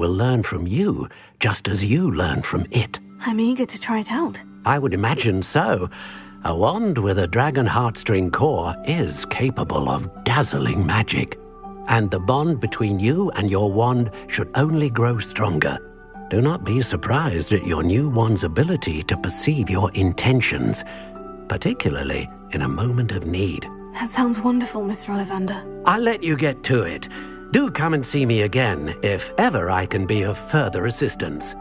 will learn from you, just as you learn from it. I'm eager to try it out. I would imagine so. A wand with a dragon heartstring core is capable of dazzling magic. And the bond between you and your wand should only grow stronger. Do not be surprised at your new wand's ability to perceive your intentions, particularly in a moment of need. That sounds wonderful, Mr. Ollivander. I'll let you get to it. Do come and see me again if ever I can be of further assistance.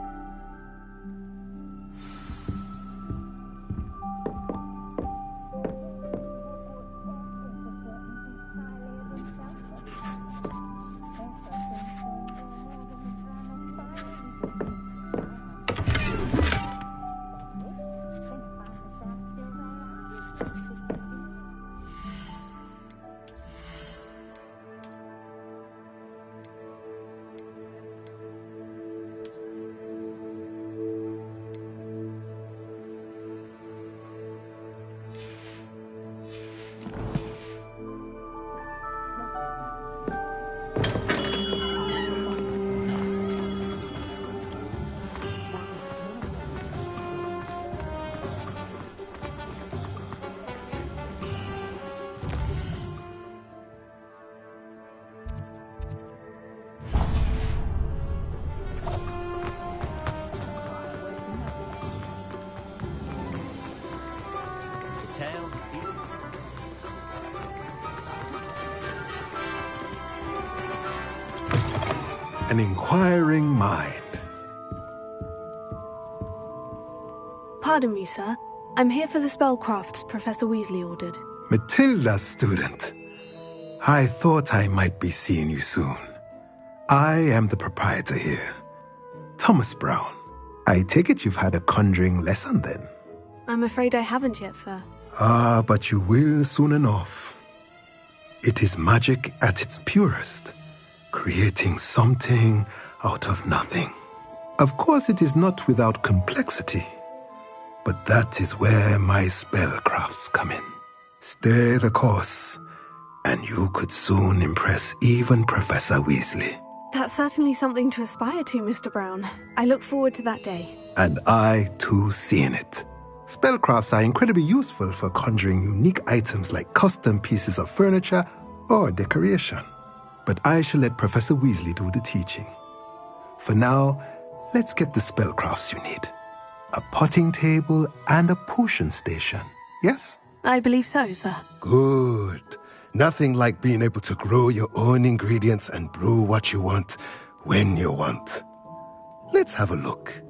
An inquiring mind. Pardon me, sir. I'm here for the spellcrafts Professor Weasley ordered. Matilda's student. I thought I might be seeing you soon. I am the proprietor here, Thomas Brown. I take it you've had a conjuring lesson then? I'm afraid I haven't yet, sir. Ah, but you will soon enough. It is magic at its purest, creating something out of nothing. Of course, it is not without complexity, but that is where my spellcrafts come in. Stay the course, and you could soon impress even Professor Weasley. That's certainly something to aspire to, Mr. Brown. I look forward to that day. And I, too, seeing it. Spellcrafts are incredibly useful for conjuring unique items like custom pieces of furniture or decoration. But I shall let Professor Weasley do the teaching. For now, let's get the spellcrafts you need. A potting table and a potion station, yes? I believe so, sir. Good. Nothing like being able to grow your own ingredients and brew what you want, when you want. Let's have a look.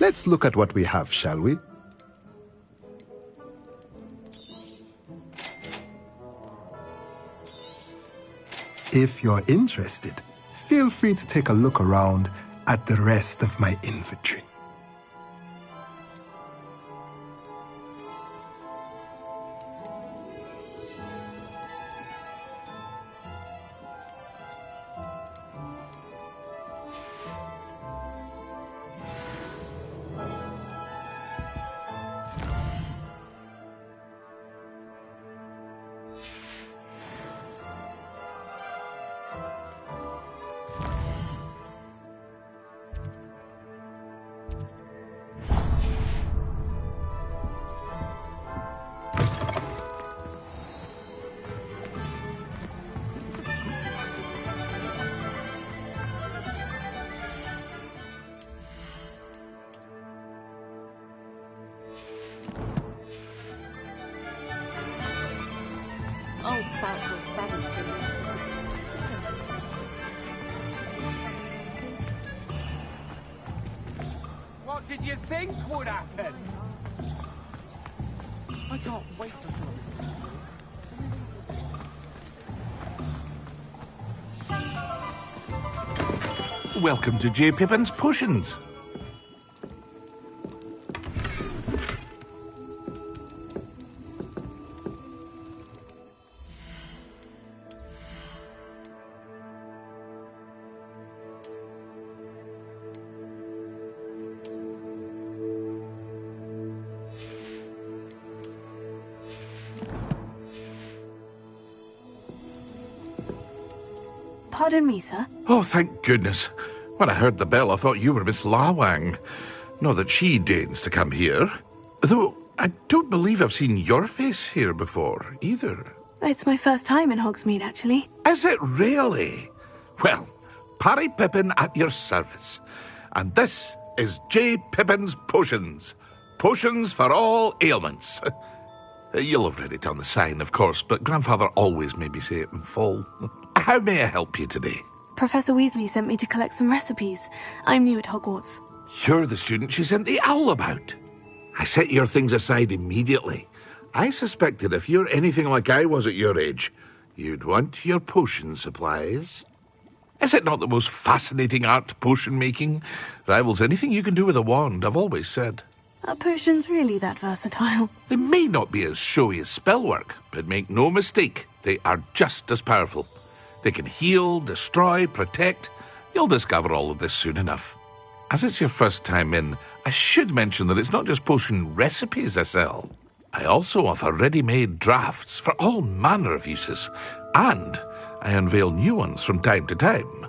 Let's look at what we have, shall we? If you're interested, feel free to take a look around at the rest of my inventory. What did you think would happen? I can't wait to Welcome to J. Pippin's Potions. Pardon me, sir. Oh, thank goodness. When I heard the bell, I thought you were Miss Lawang. Not that she deigns to come here. Though I don't believe I've seen your face here before, either. It's my first time in Hogsmeade, actually. Is it really? Well, Parry Pippin at your service. And this is J. Pippin's Potions. Potions for all ailments. You'll have read it on the sign, of course, but Grandfather always made me say it in full. How may I help you today? Professor Weasley sent me to collect some recipes. I'm new at Hogwarts. You're the student she sent the owl about. I set your things aside immediately. I suspected if you're anything like I was at your age, you'd want your potion supplies. Is it not the most fascinating art, potion making? Rivals anything you can do with a wand, I've always said. Are potions really that versatile? They may not be as showy as spellwork, but make no mistake, they are just as powerful. They can heal, destroy, protect. You'll discover all of this soon enough. As it's your first time in, I should mention that it's not just potion recipes I sell. I also offer ready-made drafts for all manner of uses, and I unveil new ones from time to time.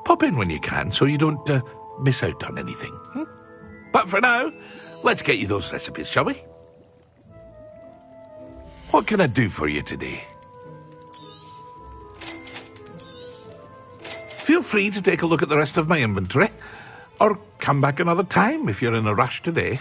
Pop in when you can so you don't miss out on anything. But for now, let's get you those recipes, shall we? What can I do for you today? Feel free to take a look at the rest of my inventory, or come back another time if you're in a rush today.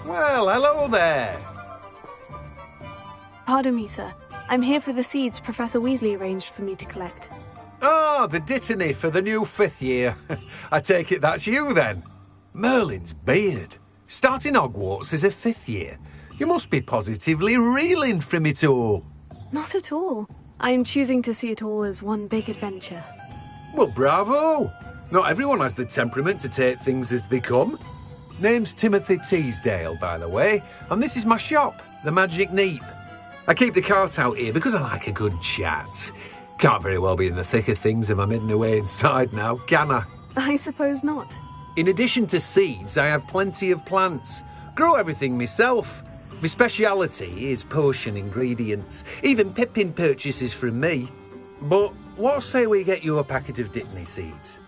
Well, hello there. Pardon me, sir. I'm here for the seeds Professor Weasley arranged for me to collect. Oh, the dittany for the new 5th year. I take it that's you, then. Merlin's beard. Starting Hogwarts as a 5th year. You must be positively reeling from it all. Not at all. I'm choosing to see it all as one big adventure. Well, bravo. Not everyone has the temperament to take things as they come. Name's Timothy Teasdale, by the way, and this is my shop, the Magic Neep. I keep the cart out here because I like a good chat. Can't very well be in the thick of things if I'm hidden away inside now, can I? I suppose not. In addition to seeds, I have plenty of plants. Grow everything myself. My speciality is potion ingredients. Even Pippin purchases from me. But what say we get you a packet of Dittany seeds?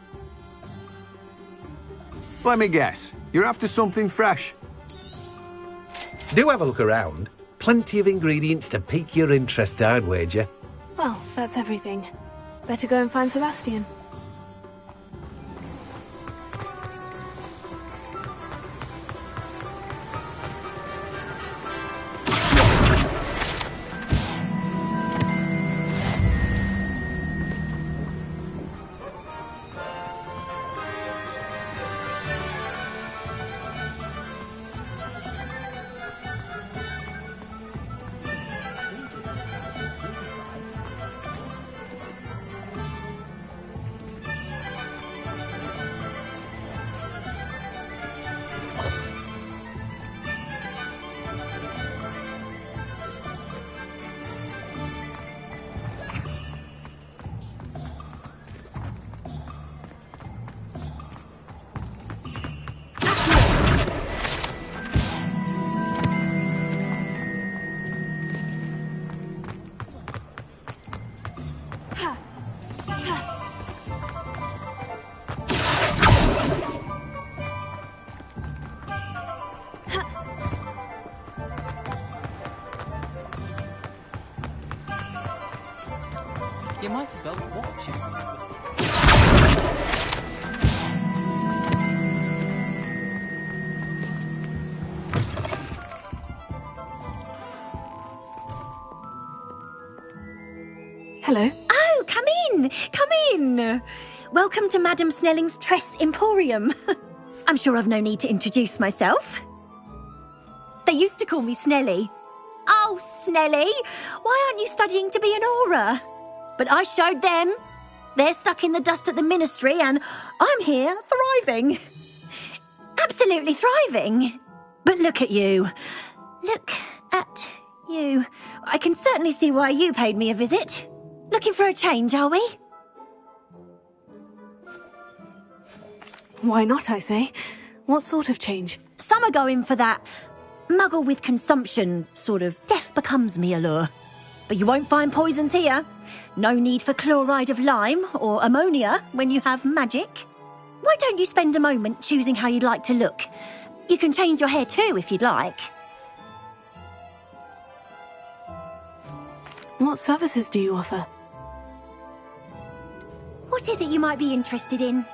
Let me guess. You're after something fresh. Do have a look around. Plenty of ingredients to pique your interest, I'd wager. Well, that's everything. Better go and find Sebastian. You might as well watch it. Hello. Oh, come in, come in. Welcome to Madame Snelling's Tress Emporium. I'm sure I've no need to introduce myself. They used to call me Snelly. Oh, Snelly, why aren't you studying to be an aura? But I showed them. They're stuck in the dust at the ministry and I'm here thriving. Absolutely thriving. But look at you. Look at you. I can certainly see why you paid me a visit. Looking for a change, are we? Why not, I say? What sort of change? Some are going for that muggle with consumption, sort of death becomes me allure. But you won't find poisons here. No need for chloride of lime or ammonia when you have magic. Why don't you spend a moment choosing how you'd like to look? You can change your hair too if you'd like. What services do you offer? What is it you might be interested in?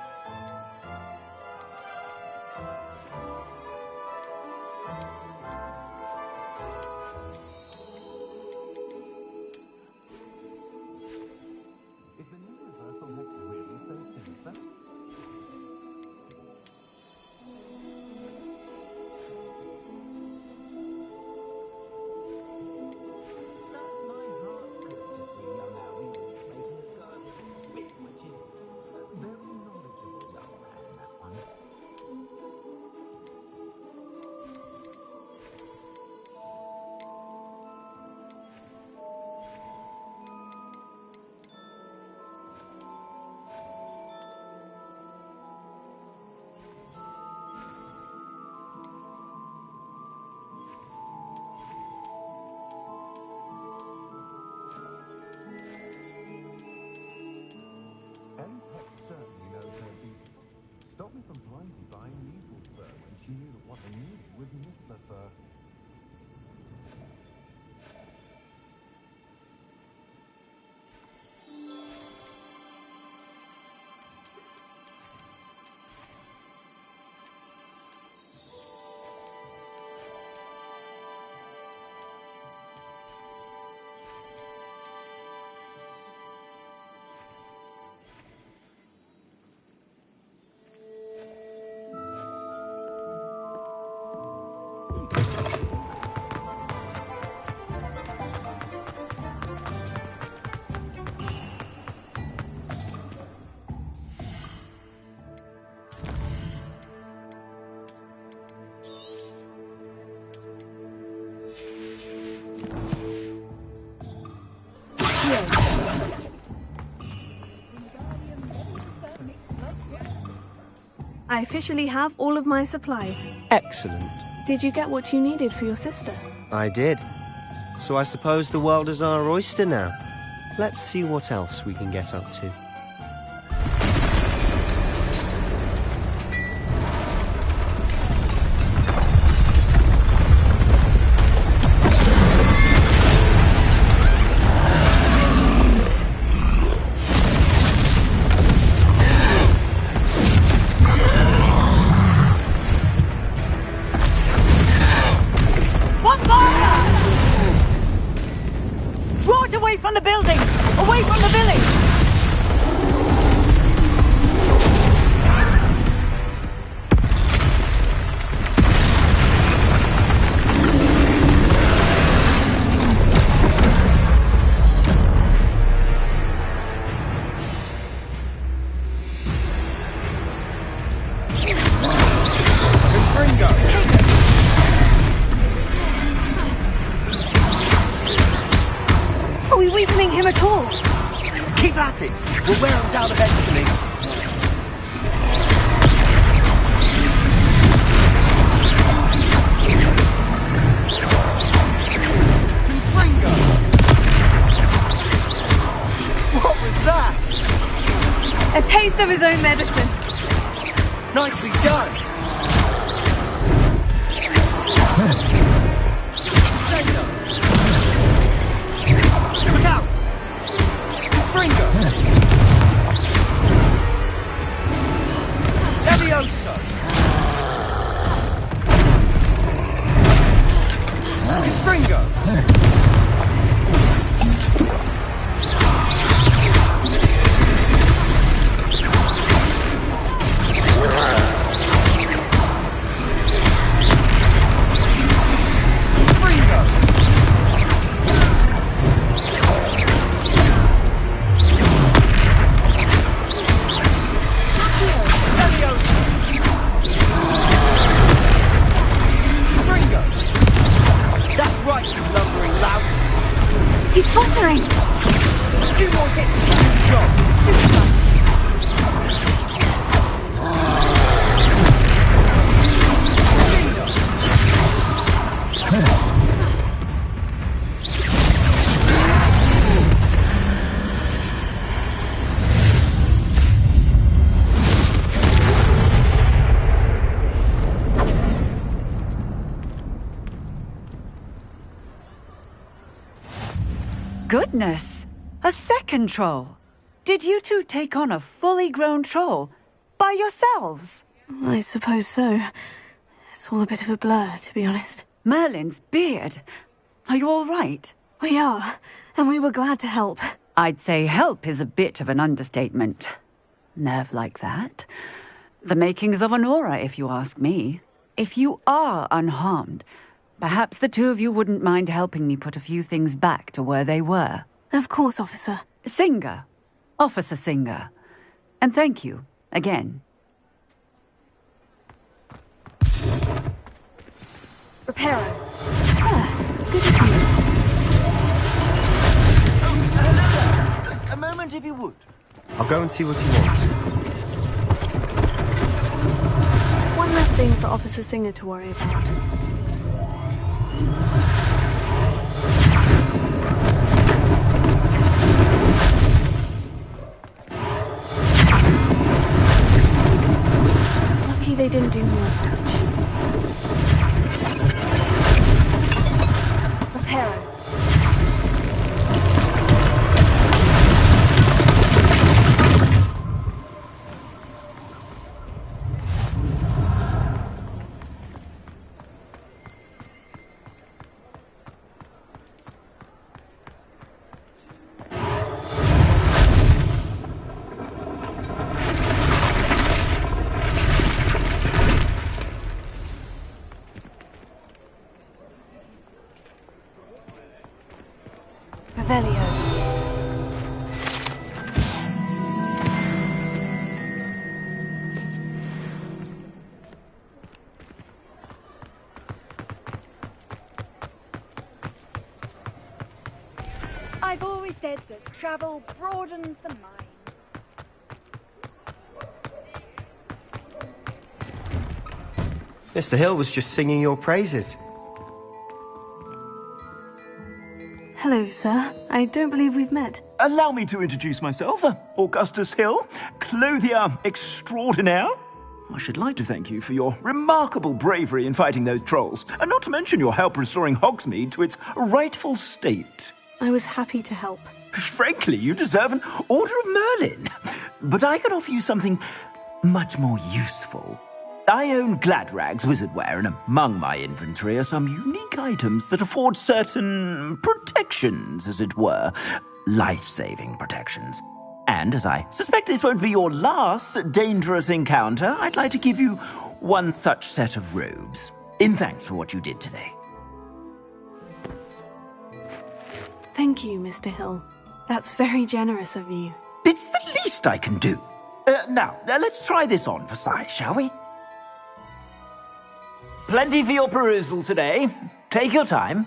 I officially have all of my supplies. Excellent. Did you get what you needed for your sister? I did. So I suppose the world is our oyster now. Let's see what else we can get up to. Are we weakening him at all? Keep at it! We'll wear him down eventually. What was that? A taste of his own medicine. Nicely done! Look out! Fringo! Levioso! Fringo! 2 more hits to do the job. Stupid one. Goodness! A second troll! Did you two take on a fully grown troll? By yourselves? I suppose so. It's all a bit of a blur, to be honest. Merlin's beard. Are you all right? We are, and we were glad to help. I'd say help is a bit of an understatement. Nerve like that. The makings of an aura, if you ask me. If you are unharmed, perhaps the two of you wouldn't mind helping me put a few things back to where they were. Of course, officer. Singer. Officer Singer. And thank you, again. Reparo. Good to see you. A moment if you would. I'll go and see what he wants. One last thing for Officer Singer to worry about. Lucky they didn't do more damage. Reparo. Revelio. I've always said that travel broadens the mind. Mr. Hill was just singing your praises. Hello, sir. I don't believe we've met. Allow me to introduce myself, Augustus Hill, clothier extraordinaire. I should like to thank you for your remarkable bravery in fighting those trolls, and not to mention your help restoring Hogsmeade to its rightful state. I was happy to help. Frankly, you deserve an Order of Merlin. But I can offer you something much more useful. I own Gladrag's wizardware, and among my inventory are some unique items that afford certain protections, as it were. Life-saving protections. And as I suspect this won't be your last dangerous encounter, I'd like to give you one such set of robes, in thanks for what you did today. Thank you, Mr. Hill. That's very generous of you. It's the least I can do. Now, let's try this on for size, shall we? Plenty for your perusal today. Take your time.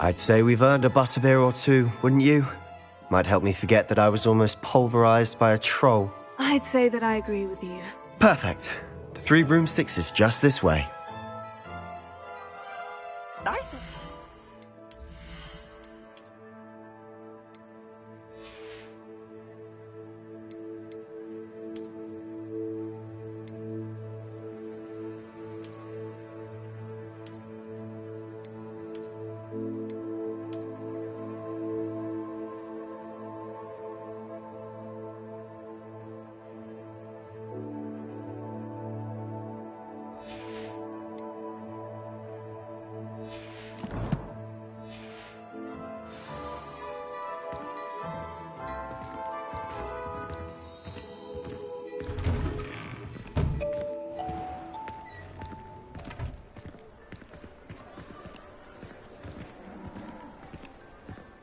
I'd say we've earned a butterbeer or two, wouldn't you? Might help me forget that I was almost pulverized by a troll. I'd say that I agree with you. Perfect. The 3 broomsticks is just this way. Nice.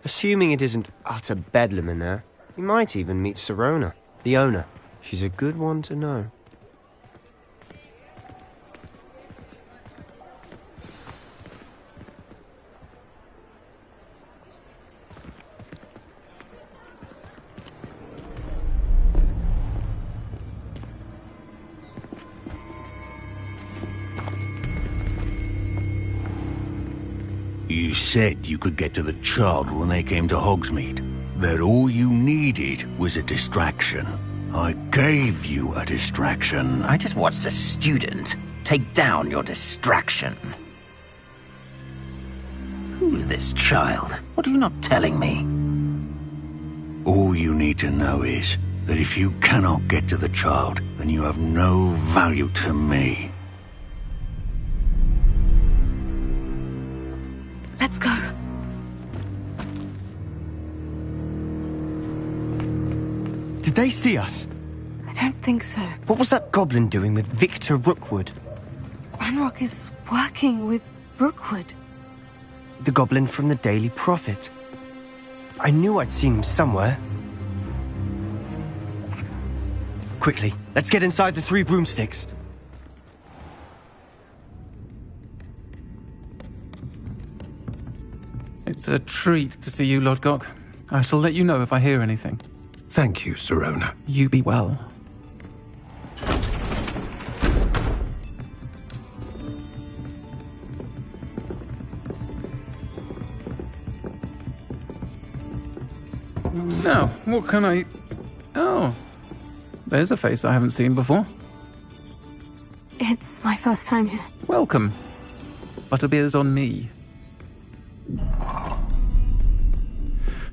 Assuming it isn't utter bedlam in there, you might even meet Sirona, the owner. She's a good one to know. You said you could get to the child when they came to Hogsmeade. That all you needed was a distraction. I gave you a distraction. I just watched a student take down your distraction. Who's this child? What are you not telling me? All you need to know is that if you cannot get to the child, then you have no value to me. Let's go. Did they see us? I don't think so. What was that goblin doing with Victor Rookwood? Ranrock is working with Rookwood. The goblin from the Daily Prophet. I knew I'd seen him somewhere. Quickly, let's get inside the Three Broomsticks. It's a treat to see you, Lodgok. I shall let you know if I hear anything. Thank you, Sirona. You be well. Now, what can I... Oh, there's a face I haven't seen before. It's my first time here. Welcome. Butterbeer's on me.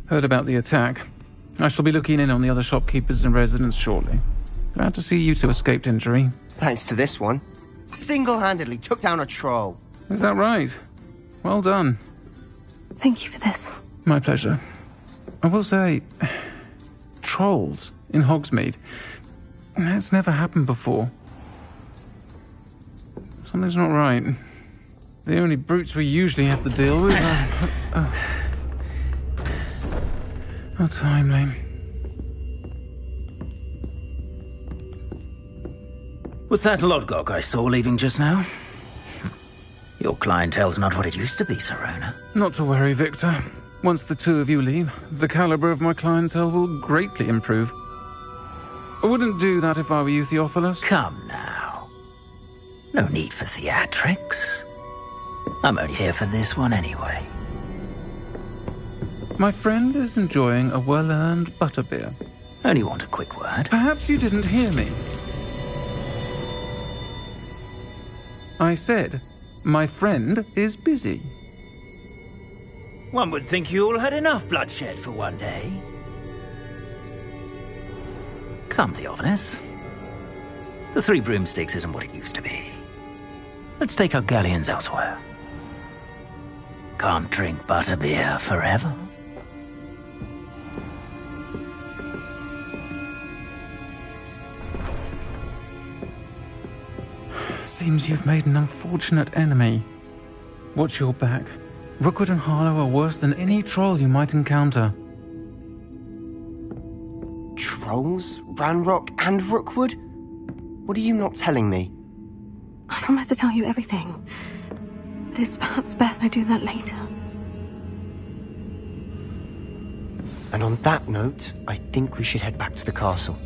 Heard about the attack. I shall be looking in on the other shopkeepers and residents shortly. Glad to see you two escaped injury. Thanks to this one. Single-handedly took down a troll. Is that right? Well done. Thank you for this. My pleasure. I will say, trolls in Hogsmeade. That's never happened before. Something's not right. The only brutes we usually have to deal with are... How timely. Was that Lodgok I saw leaving just now? Your clientele's not what it used to be, Sirona. Not to worry, Victor. Once the two of you leave, the caliber of my clientele will greatly improve. I wouldn't do that if I were you, Theophilus. Come now. No need for theatrics. I'm only here for this one anyway. My friend is enjoying a well-earned butterbeer. Only want a quick word. Perhaps you didn't hear me. I said, my friend is busy. One would think you all had enough bloodshed for one day. Come, Theophilus. The Three Broomsticks isn't what it used to be. Let's take our galleons elsewhere. Can't drink butterbeer forever. Seems you've made an unfortunate enemy. Watch your back. Rookwood and Harlow are worse than any troll you might encounter. Trolls? Ranrock and Rookwood? What are you not telling me? I promise to tell you everything. But it's perhaps best I do that later. And on that note, I think we should head back to the castle.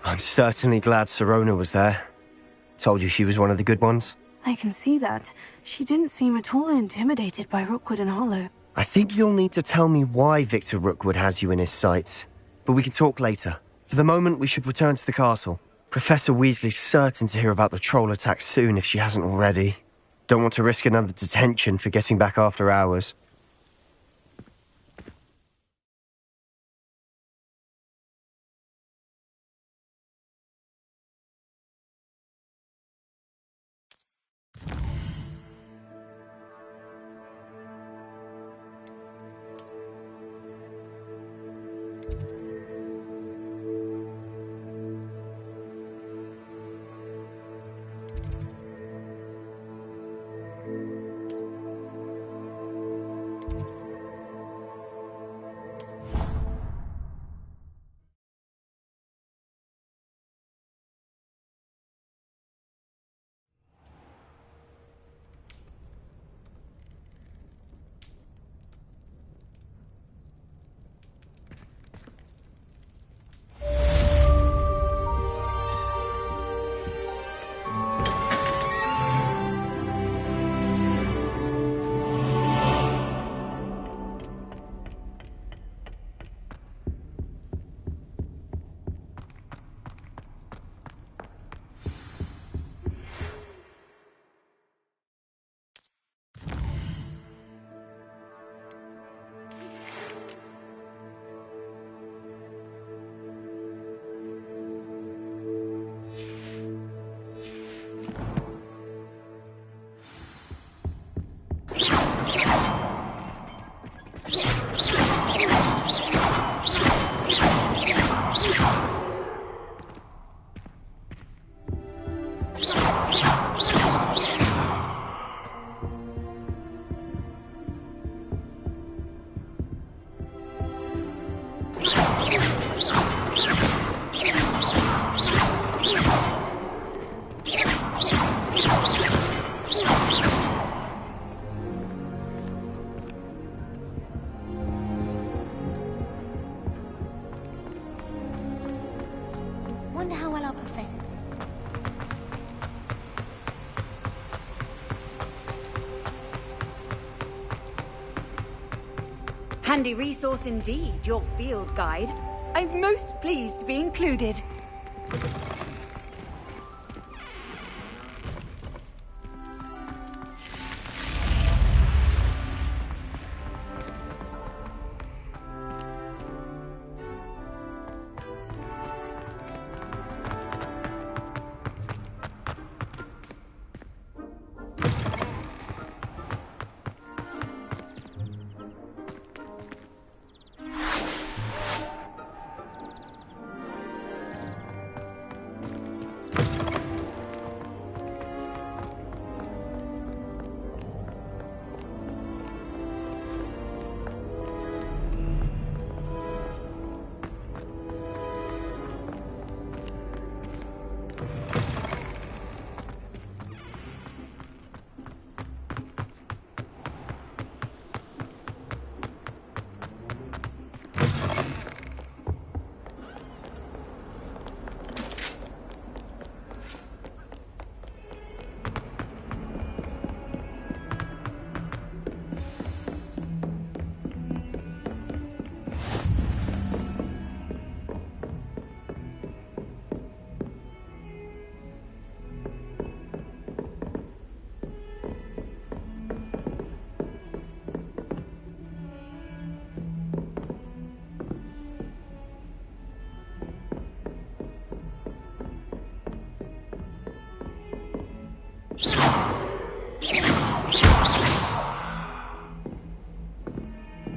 I'm certainly glad Sirona was there. Told you she was one of the good ones. I can see that. She didn't seem at all intimidated by Rookwood and Harlow. I think you'll need to tell me why Victor Rookwood has you in his sights. But we can talk later. For the moment, we should return to the castle. Professor Weasley's certain to hear about the troll attack soon if she hasn't already. Don't want to risk another detention for getting back after hours. Wonder how well our professor. Handy resource indeed, your field guide. I'm most pleased to be included.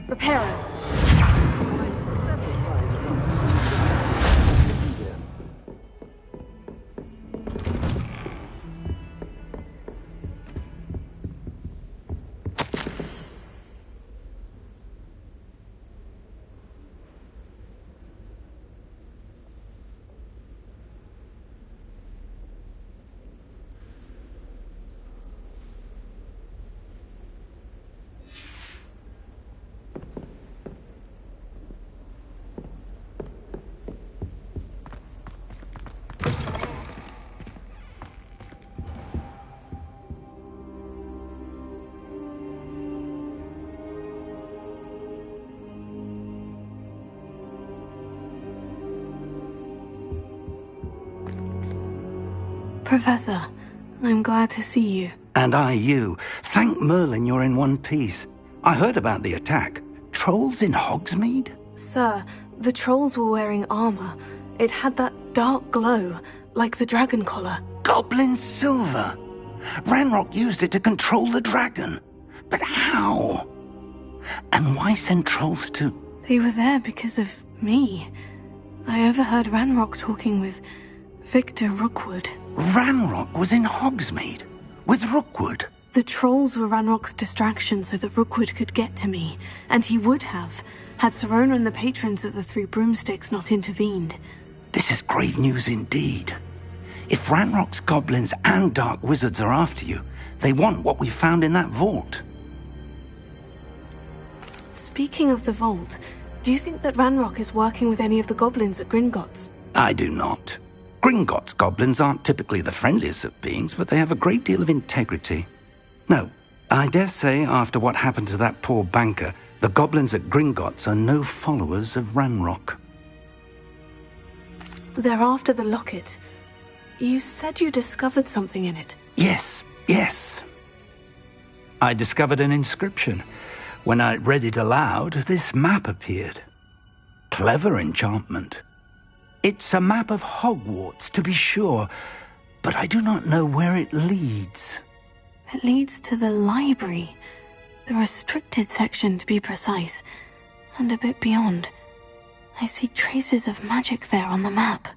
Reparo. Professor, I'm glad to see you. And I you. Thank Merlin you're in one piece. I heard about the attack. Trolls in Hogsmeade? Sir, the trolls were wearing armor. It had that dark glow, like the dragon collar. Goblin silver! Ranrock used it to control the dragon. But how? And why send trolls too? They were there because of me. I overheard Ranrock talking with Victor Rookwood. Ranrock was in Hogsmeade? With Rookwood? The trolls were Ranrock's distraction so that Rookwood could get to me. And he would have, had Sirona and the patrons at the Three Broomsticks not intervened. This is grave news indeed. If Ranrock's goblins and dark wizards are after you, they want what we found in that vault. Speaking of the vault, do you think that Ranrock is working with any of the goblins at Gringotts? I do not. Gringotts goblins aren't typically the friendliest of beings, but they have a great deal of integrity. No, I dare say after what happened to that poor banker, the goblins at Gringotts are no followers of Ranrock. They're after the locket. You said you discovered something in it. Yes. I discovered an inscription. When I read it aloud, this map appeared. Clever enchantment. It's a map of Hogwarts, to be sure, but I do not know where it leads. It leads to the library. The restricted section, to be precise, and a bit beyond. I see traces of magic there on the map.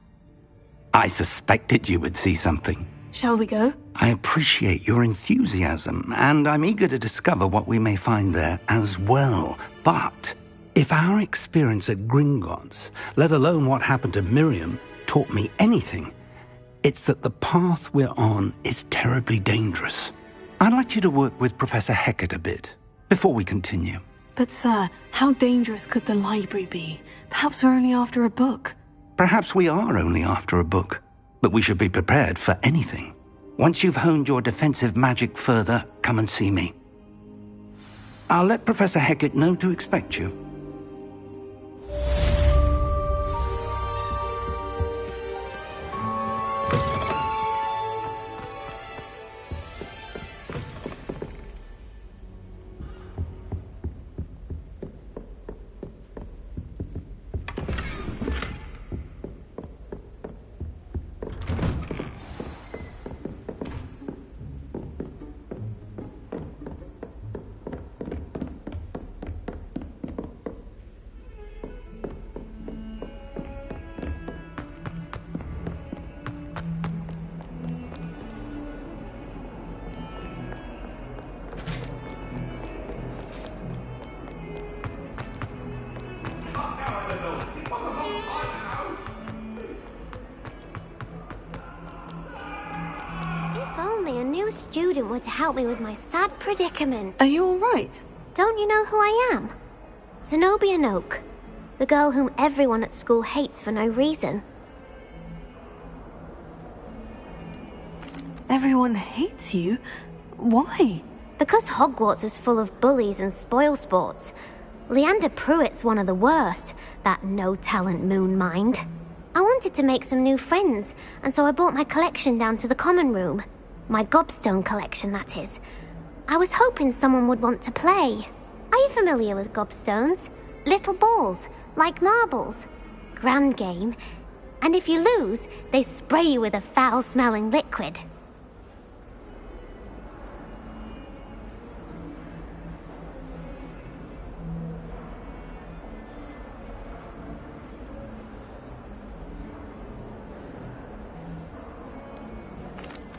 I suspected you would see something. Shall we go? I appreciate your enthusiasm, and I'm eager to discover what we may find there as well. But if our experience at Gringotts, let alone what happened to Miriam, taught me anything, it's that the path we're on is terribly dangerous. I'd like you to work with Professor Hecat a bit before we continue. But sir, how dangerous could the library be? Perhaps we're only after a book. Perhaps we are only after a book, but we should be prepared for anything. Once you've honed your defensive magic further, come and see me. I'll let Professor Hecat know to expect you. Student were to help me with my sad predicament. Are you all right? Don't you know who I am? Zenobia Noak, the girl whom everyone at school hates for no reason. Everyone hates you? Why? Because Hogwarts is full of bullies and spoilsports. Leander Pruitt's one of the worst, that no-talent moon mind. I wanted to make some new friends, and so I brought my collection down to the common room. My gobstone collection, that is. I was hoping someone would want to play. Are you familiar with gobstones? Little balls, like marbles. Grand game. And if you lose, they spray you with a foul-smelling liquid.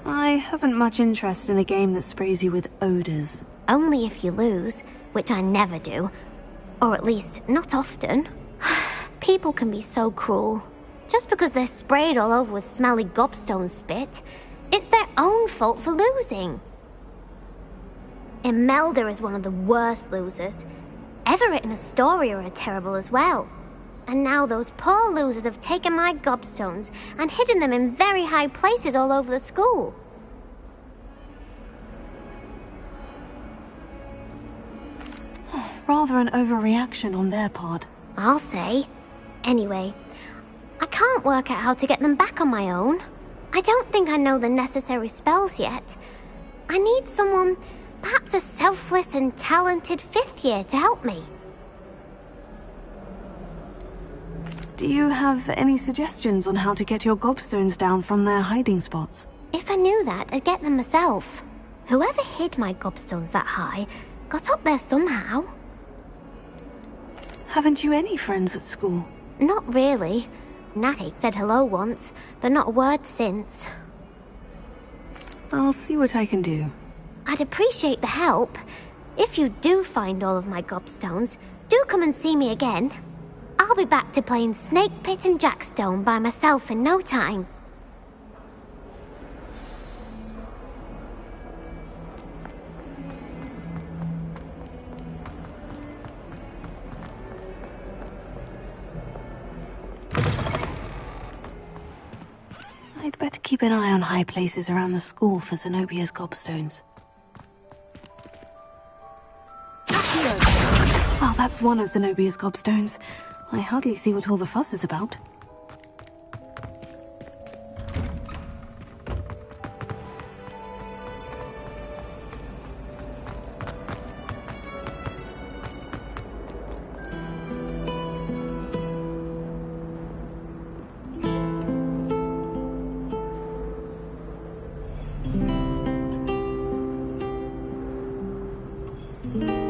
I haven't much interest in a game that sprays you with odors. Only if you lose, which I never do. Or at least, not often. People can be so cruel. Just because they're sprayed all over with smelly gobstone spit, it's their own fault for losing. Imelda is one of the worst losers. Everett and Astoria are terrible as well. And now those poor losers have taken my gobstones and hidden them in very high places all over the school. Rather an overreaction on their part. I'll say. Anyway, I can't work out how to get them back on my own. I don't think I know the necessary spells yet. I need someone, perhaps a selfless and talented fifth year to help me. Do you have any suggestions on how to get your gobstones down from their hiding spots? If I knew that, I'd get them myself. Whoever hid my gobstones that high got up there somehow. Haven't you any friends at school? Not really. Natty said hello once, but not a word since. I'll see what I can do. I'd appreciate the help. If you do find all of my gobstones, do come and see me again. I'll be back to playing Snake Pit and Jackstone by myself in no time. I'd better keep an eye on high places around the school for Zenobia's gobstones. Well, that's one of Zenobia's gobstones. I hardly see what all the fuss is about. Thank you.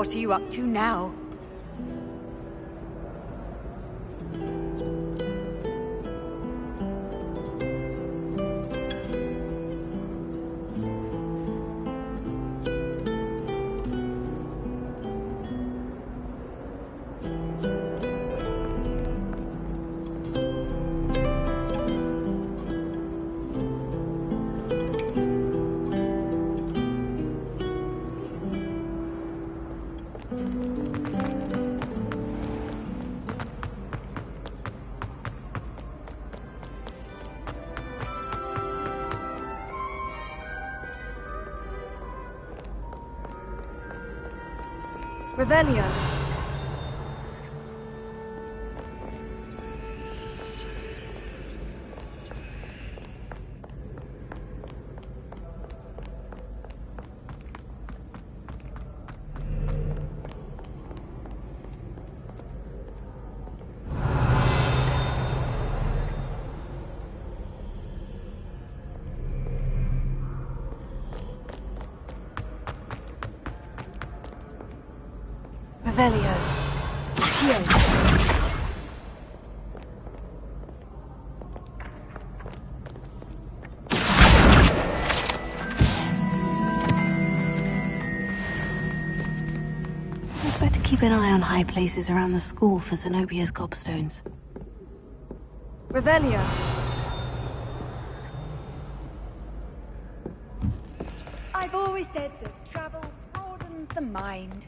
What are you up to now? Revelio. Revelio. Accio. I'd better keep an eye on high places around the school for Zenobia's gobstones. Revelio. I've always said that travel broadens the mind.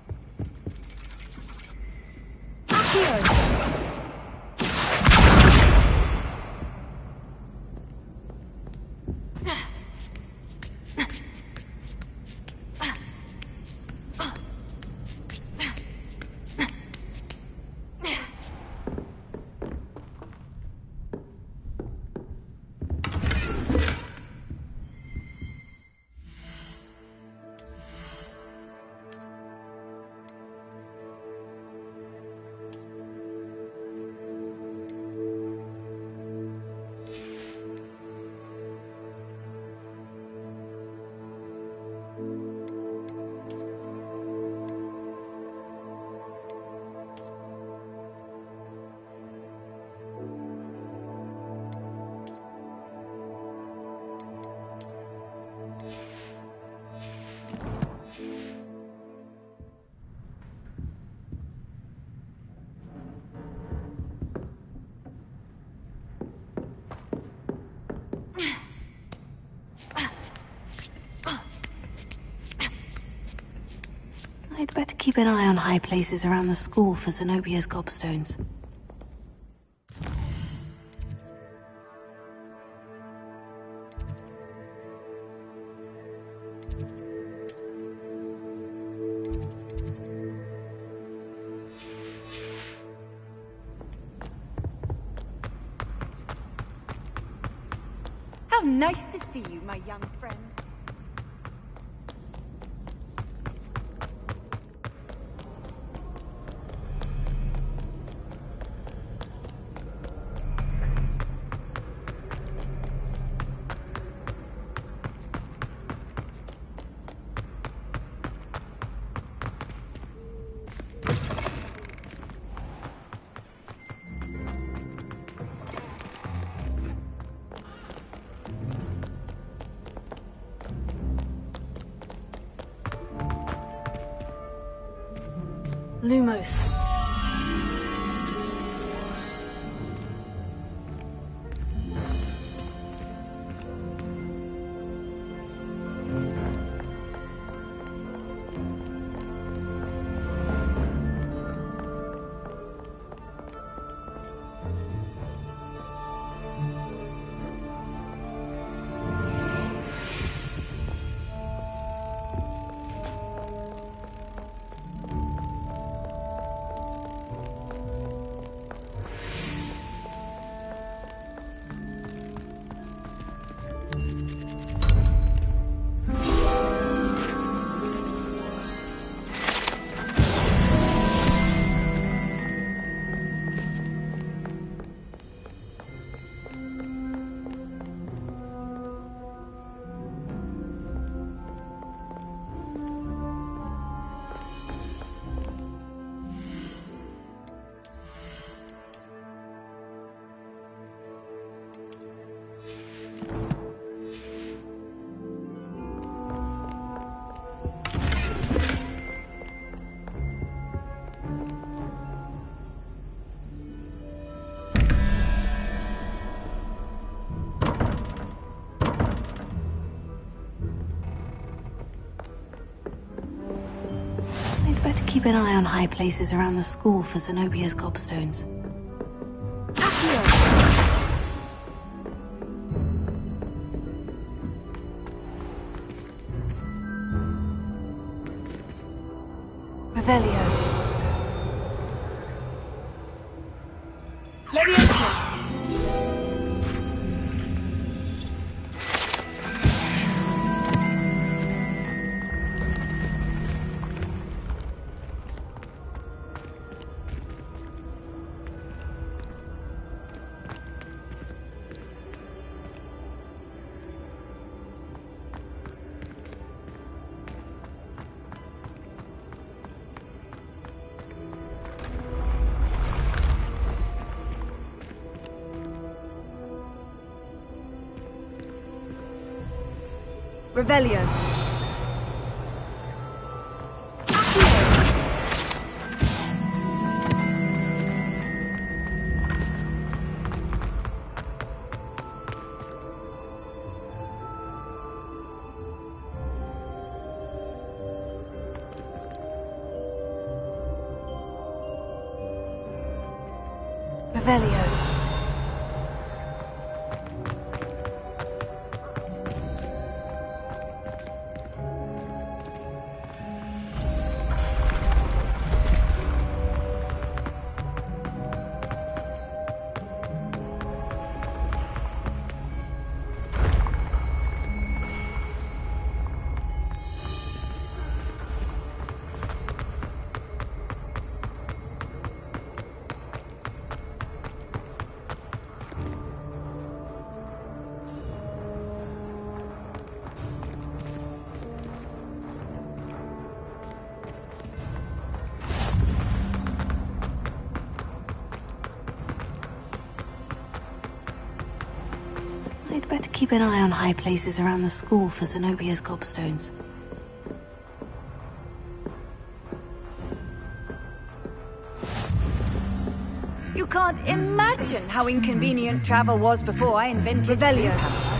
I'd better keep an eye on high places around the school for Zenobia's gobstones. How nice to see you, my young friend. Lumos. keep an eye on high places around the school for Zenobia's gobstones. Revelio. Leviosa. Revelio. Revelio. I'd better keep an eye on high places around the school for Zenobia's gobstones. You can't imagine how inconvenient travel was before I invented Revelio.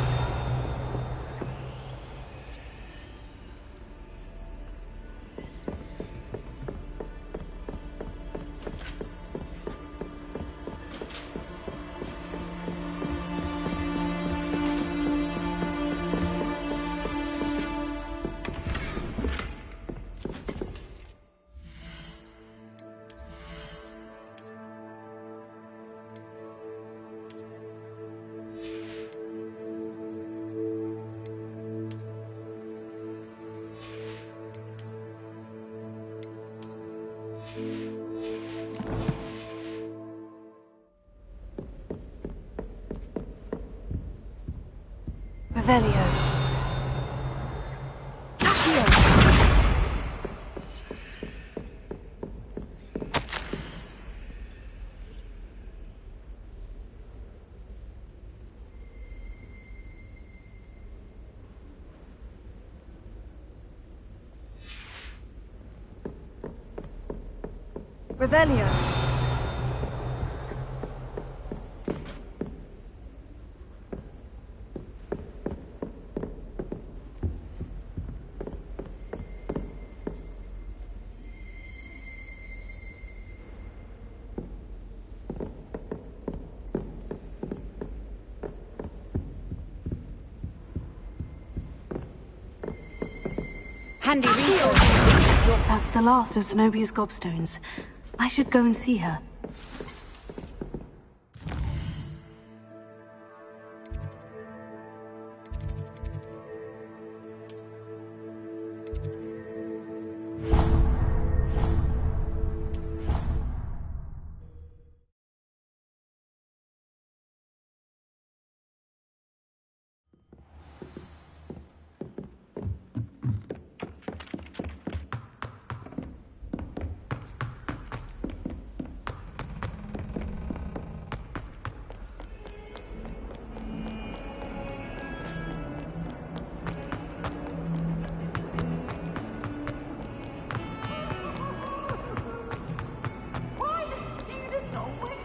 Revelio. Revelio. Handy resource. That's the last of Zenobia's gobstones. I should go and see her.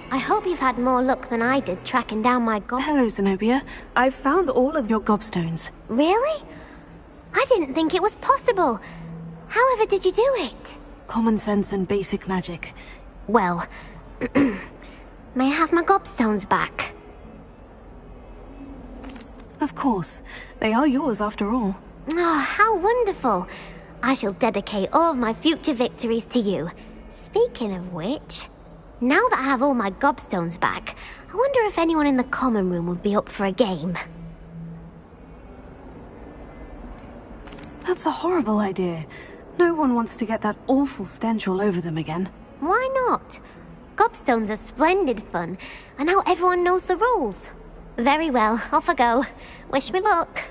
I hope you've had more luck than I did tracking down my Hello, Zenobia. I've found all of your gobstones. Really? I didn't think it was possible. However did you do it? Common sense and basic magic. Well, may I have my gobstones back? Of course. They are yours after all. Oh, how wonderful. I shall dedicate all of my future victories to you. Speaking of which, now that I have all my gobstones back, I wonder if anyone in the common room would be up for a game. That's a horrible idea. No one wants to get that awful stench all over them again. Why not? Gobstones are splendid fun, and now everyone knows the rules. Very well, off I go. Wish me luck.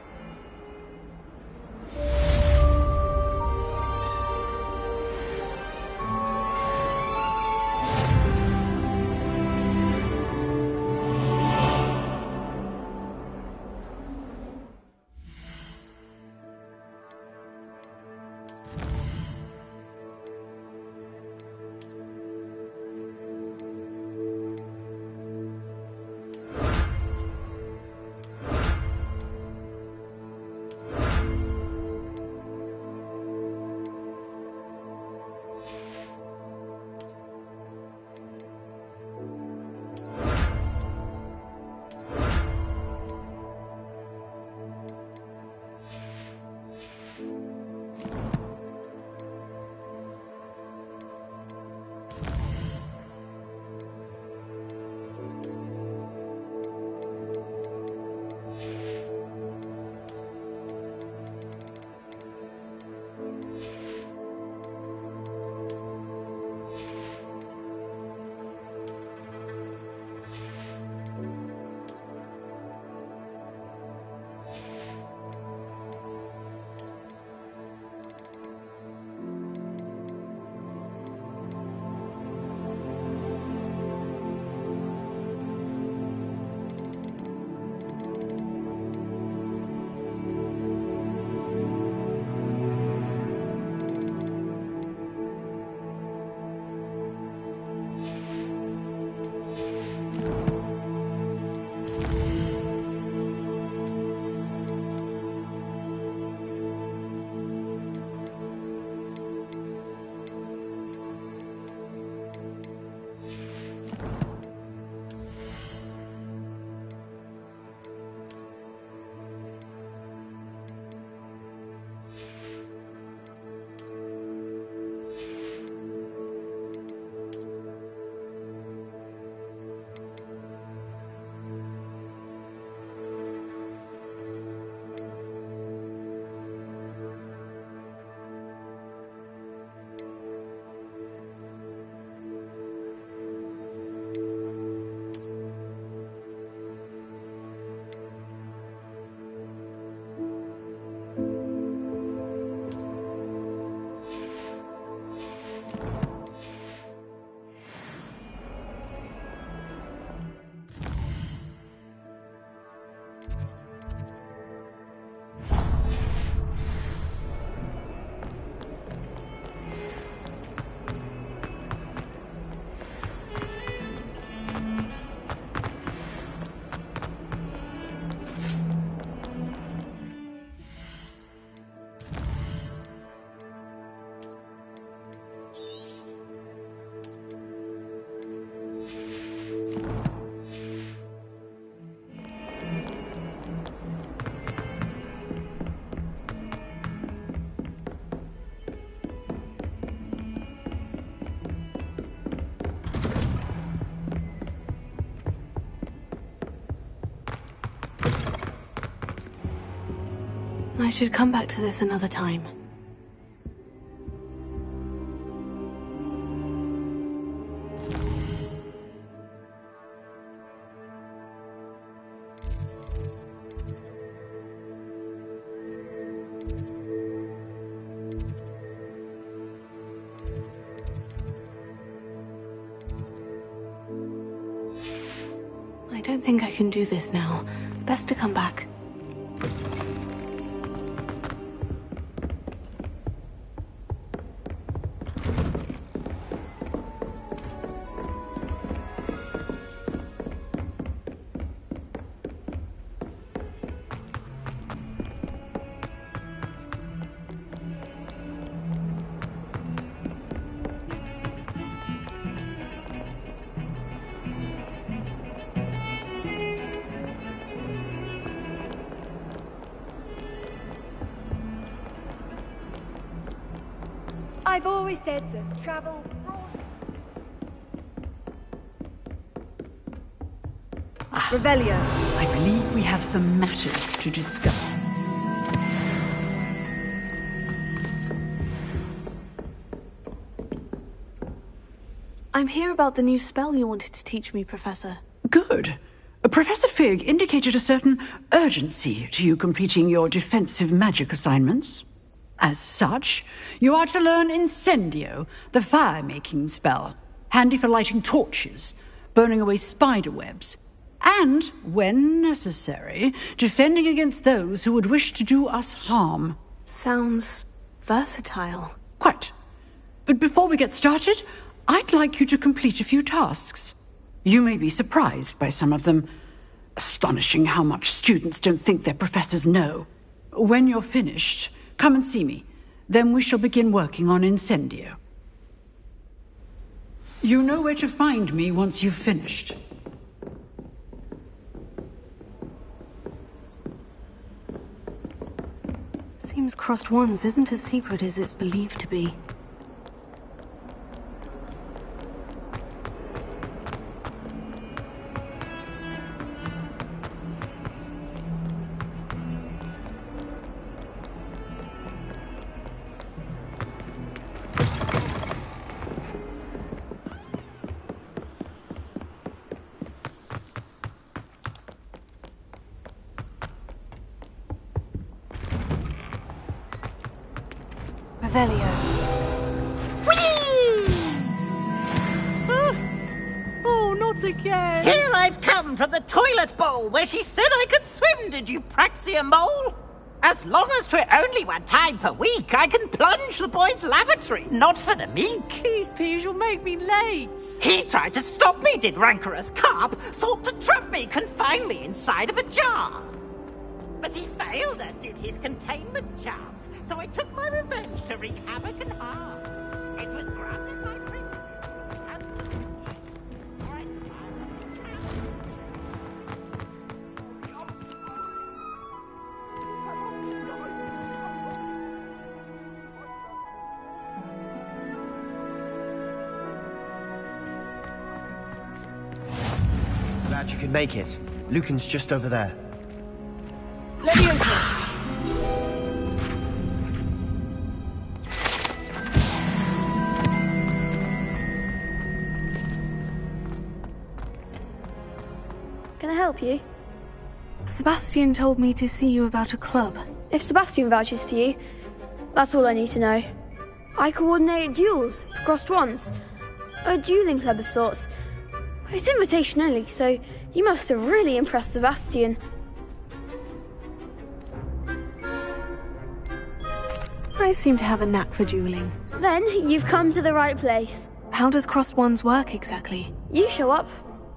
I should come back to this another time. I don't think I can do this now. Best to come back. I've always said that travel... Revelio. I believe we have some matters to discuss. I'm here about the new spell you wanted to teach me, Professor. Good. Professor Fig indicated a certain urgency to you completing your defensive magic assignments. As such, you are to learn Incendio, the fire-making spell, handy for lighting torches, burning away spider webs, and, when necessary, defending against those who would wish to do us harm. Sounds versatile. Quite. But before we get started, I'd like you to complete a few tasks. You may be surprised by some of them. Astonishing how much students don't think their professors know. When you're finished, come and see me. Then we shall begin working on Incendio. You know where to find me once you've finished. Seems Crossed Wands isn't as secret as it's believed to be. Again. Here I've come from the toilet bowl where she said I could swim, did you praxia mole? As long as 'twere only one time per week, I can plunge the boy's lavatory, not for the meek. These peas will make me late. He tried to stop me, did rancorous carp, sought to trap me, confine me inside of a jar. But he failed, as did his containment charms, so I took my revenge to wreak havoc and harm. It was granted my privilege. Glad you could make it. Lucan's just over there. Leviosa! Can I help you? Sebastian told me to see you about a club. If Sebastian vouches for you, that's all I need to know. I coordinate duels for Crossed Wands. A dueling club of sorts. It's invitation only, so you must have really impressed Sebastian. I seem to have a knack for dueling. Then you've come to the right place. How does Crossed Wands work exactly? You show up,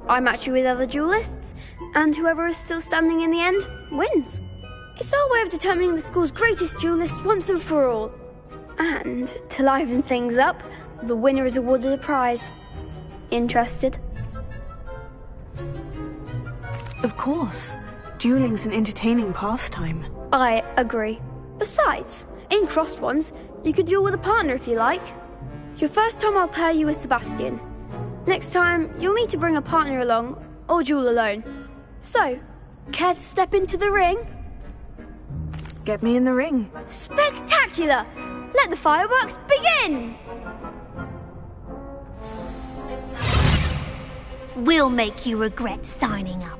I match you with other duelists, and whoever is still standing in the end wins. It's our way of determining the school's greatest duelist once and for all. And to liven things up, the winner is awarded a prize. Interested? Of course. Dueling's an entertaining pastime. I agree. Besides, in Crossed Wands, you could duel with a partner if you like. Your first time I'll pair you with Sebastian. Next time, you'll need to bring a partner along, or duel alone. So, care to step into the ring? Get me in the ring. Spectacular! Let the fireworks begin! We'll make you regret signing up.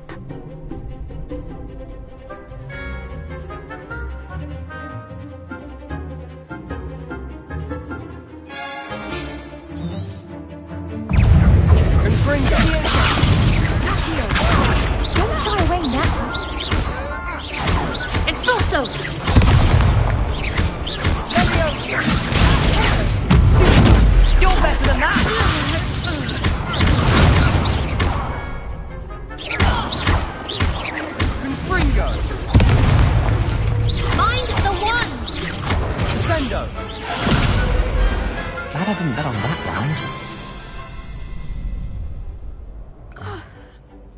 Don't shy away now. Expulso! You're better than that! Confringo! Mind the one! Sendo! Glad I didn't bet on that round.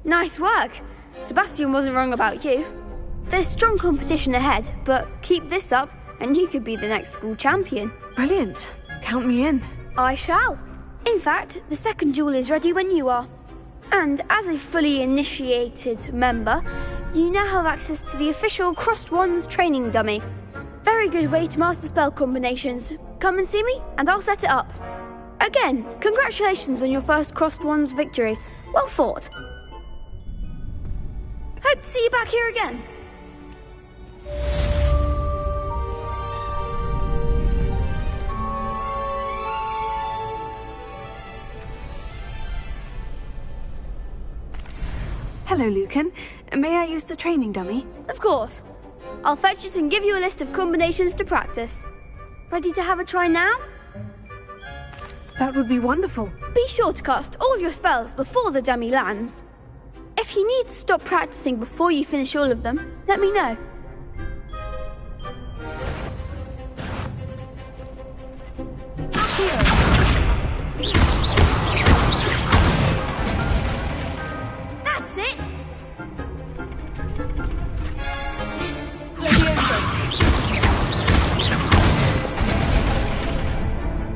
Nice work. Sebastian wasn't wrong about you. There's strong competition ahead, but keep this up and you could be the next school champion. Brilliant. Count me in. I shall. In fact, the second duel is ready when you are. And as a fully initiated member, you now have access to the official Crossed Wands training dummy. Very good way to master spell combinations. Come and see me, and I'll set it up. Again, congratulations on your first Crossed Wands victory. Well fought. Hope to see you back here again. Hello, Lucan. May I use the training dummy? Of course. I'll fetch it and give you a list of combinations to practice. Ready to have a try now? That would be wonderful. Be sure to cast all your spells before the dummy lands. If you need to stop practicing before you finish all of them, let me know. That's it!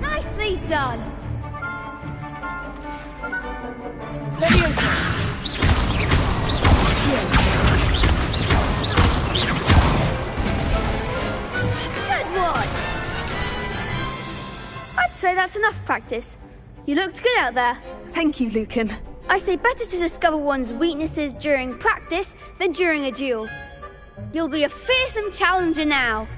Nicely done! Good one! I'd say that's enough practice. You looked good out there. Thank you, Lucan. I say better to discover one's weaknesses during practice than during a duel. You'll be a fearsome challenger now.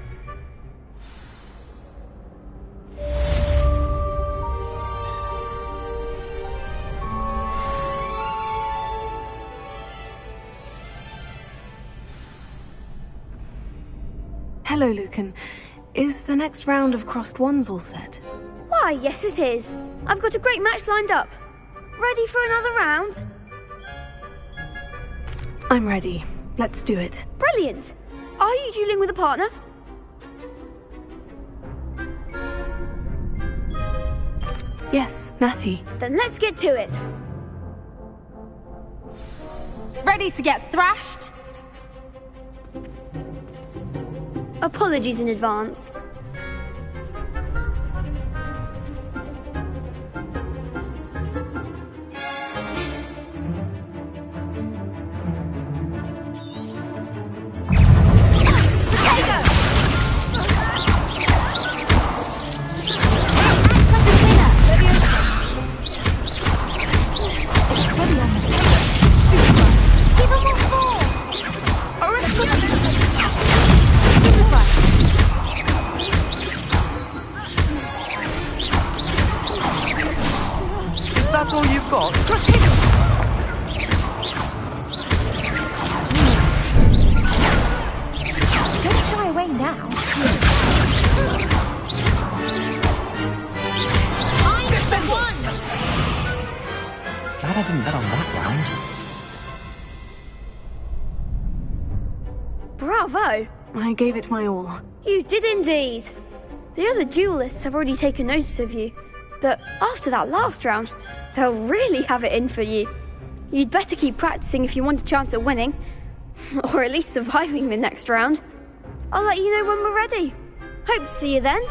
Hello, Lucan. Is the next round of Crossed Wands all set? Why, yes it is. I've got a great match lined up. Ready for another round? I'm ready. Let's do it. Brilliant! Are you dueling with a partner? Yes, Natty. Then let's get to it. Ready to get thrashed? Apologies in advance. That's all you've got? Don't shy away now. I'm the one! Glad I didn't bet on that round. Bravo! I gave it my all. You did indeed. The other duelists have already taken notice of you, but after that last round, they'll really have it in for you. You'd better keep practicing if you want a chance at winning, or at least surviving the next round. I'll let you know when we're ready. Hope to see you then.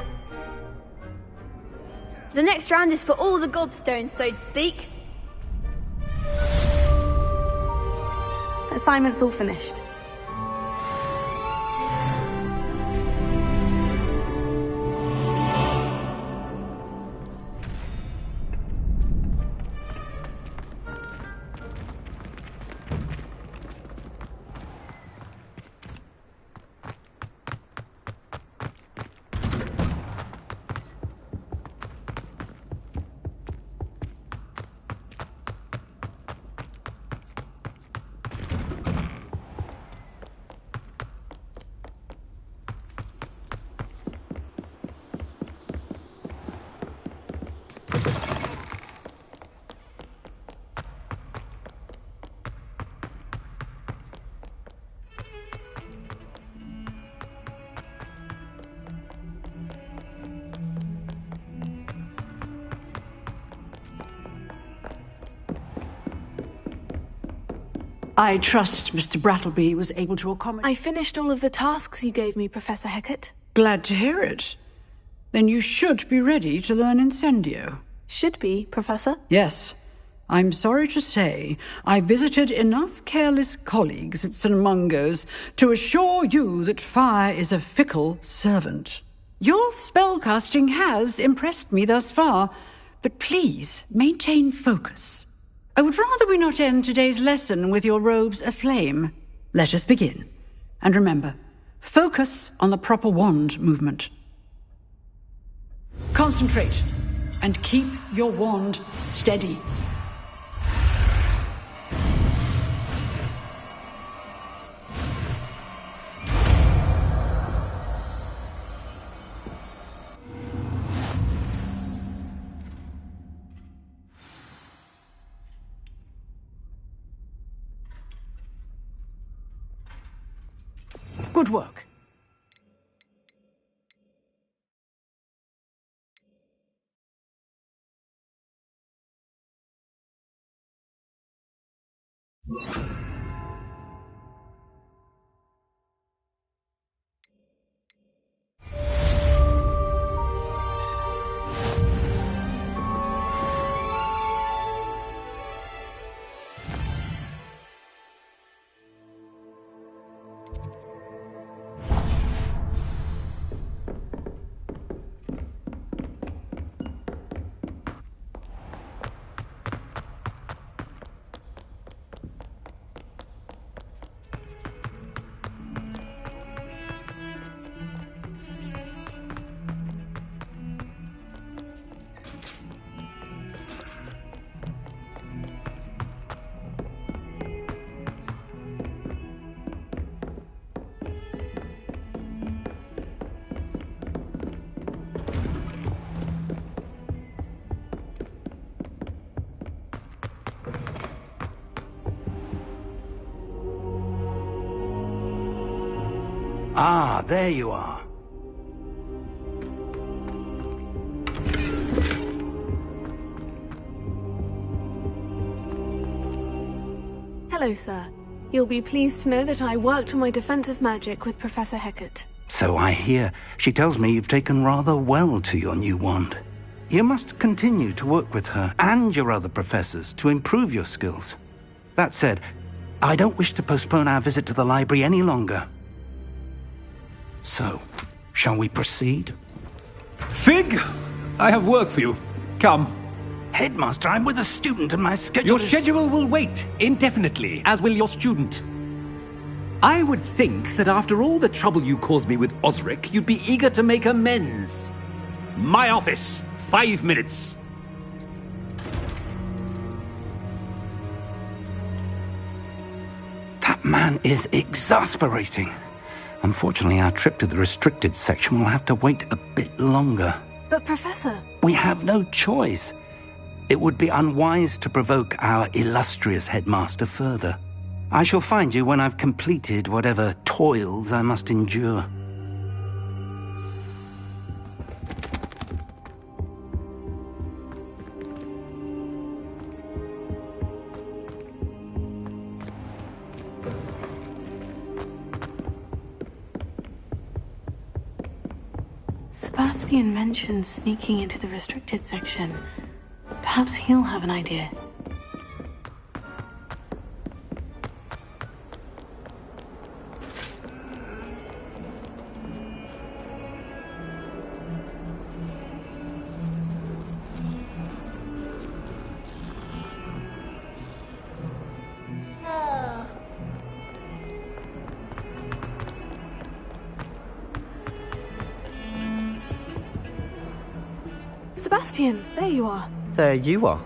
The next round is for all the gobstones, so to speak. Assignment's all finished. I trust Mr. Brattleby was able to accommodate... I finished all of the tasks you gave me, Professor Hecat. Glad to hear it. Then you should be ready to learn Incendio. Should be, Professor. Yes. I'm sorry to say, I visited enough careless colleagues at St. Mungo's to assure you that fire is a fickle servant. Your spellcasting has impressed me thus far, but please maintain focus. I would rather we not end today's lesson with your robes aflame. Let us begin. And remember, focus on the proper wand movement. Concentrate, and keep your wand steady. Good work. Ah, there you are. Hello, sir. You'll be pleased to know that I worked on my defensive magic with Professor Hecat. So I hear. She tells me you've taken rather well to your new wand. You must continue to work with her and your other professors to improve your skills. That said, I don't wish to postpone our visit to the library any longer. So, shall we proceed? Fig! I have work for you. Come. Headmaster, I'm with a student and my schedule Your schedule will wait indefinitely, as will your student. I would think that after all the trouble you caused me with Osric, you'd be eager to make amends. My office, 5 minutes. That man is exasperating. Unfortunately, our trip to the restricted section will have to wait a bit longer. But, Professor... We have no choice. It would be unwise to provoke our illustrious headmaster further. I shall find you when I've completed whatever toils I must endure. Sebastian mentioned sneaking into the restricted section. Perhaps he'll have an idea. Sebastian, there you are. There you are.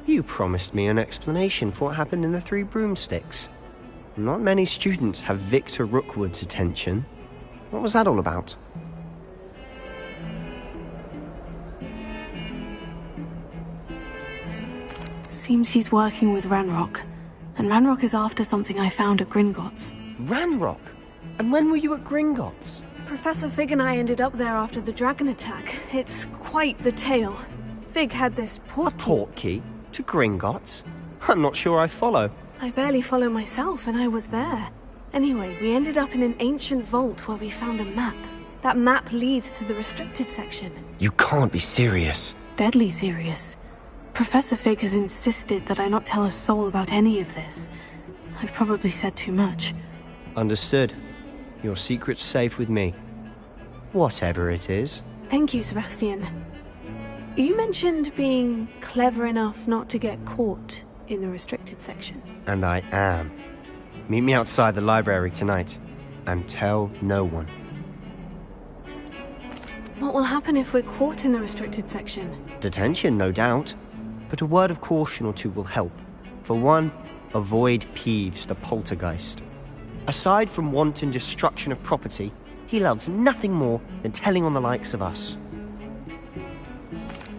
You promised me an explanation for what happened in the Three Broomsticks. Not many students have Victor Rookwood's attention. What was that all about? Seems he's working with Ranrock. And Ranrock is after something I found at Gringotts. Ranrock? And when were you at Gringotts? Professor Fig and I ended up there after the dragon attack. It's quite the tale. Fig had this portkey. A portkey? To Gringotts? I'm not sure I follow. I barely follow myself, and I was there. Anyway, we ended up in an ancient vault where we found a map. That map leads to the restricted section. You can't be serious. Deadly serious. Professor Fig has insisted that I not tell a soul about any of this. I've probably said too much. Understood. Your secret's safe with me. Whatever it is. Thank you, Sebastian. You mentioned being clever enough not to get caught in the restricted section. And I am. Meet me outside the library tonight. And tell no one. What will happen if we're caught in the restricted section? Detention, no doubt. But a word of caution or two will help. For one, avoid Peeves, the poltergeist. Aside from wanton destruction of property, he loves nothing more than telling on the likes of us.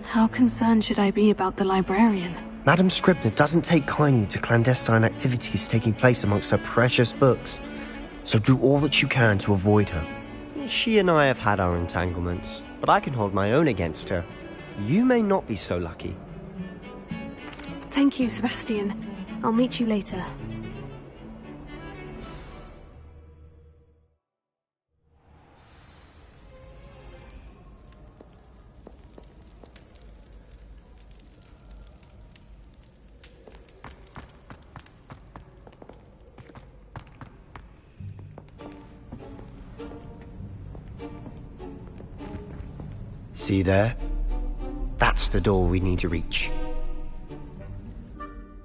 How concerned should I be about the librarian? Madame Scribner doesn't take kindly to clandestine activities taking place amongst her precious books. So do all that you can to avoid her. She and I have had our entanglements, but I can hold my own against her. You may not be so lucky. Thank you, Sebastian. I'll meet you later. See there? That's the door we need to reach.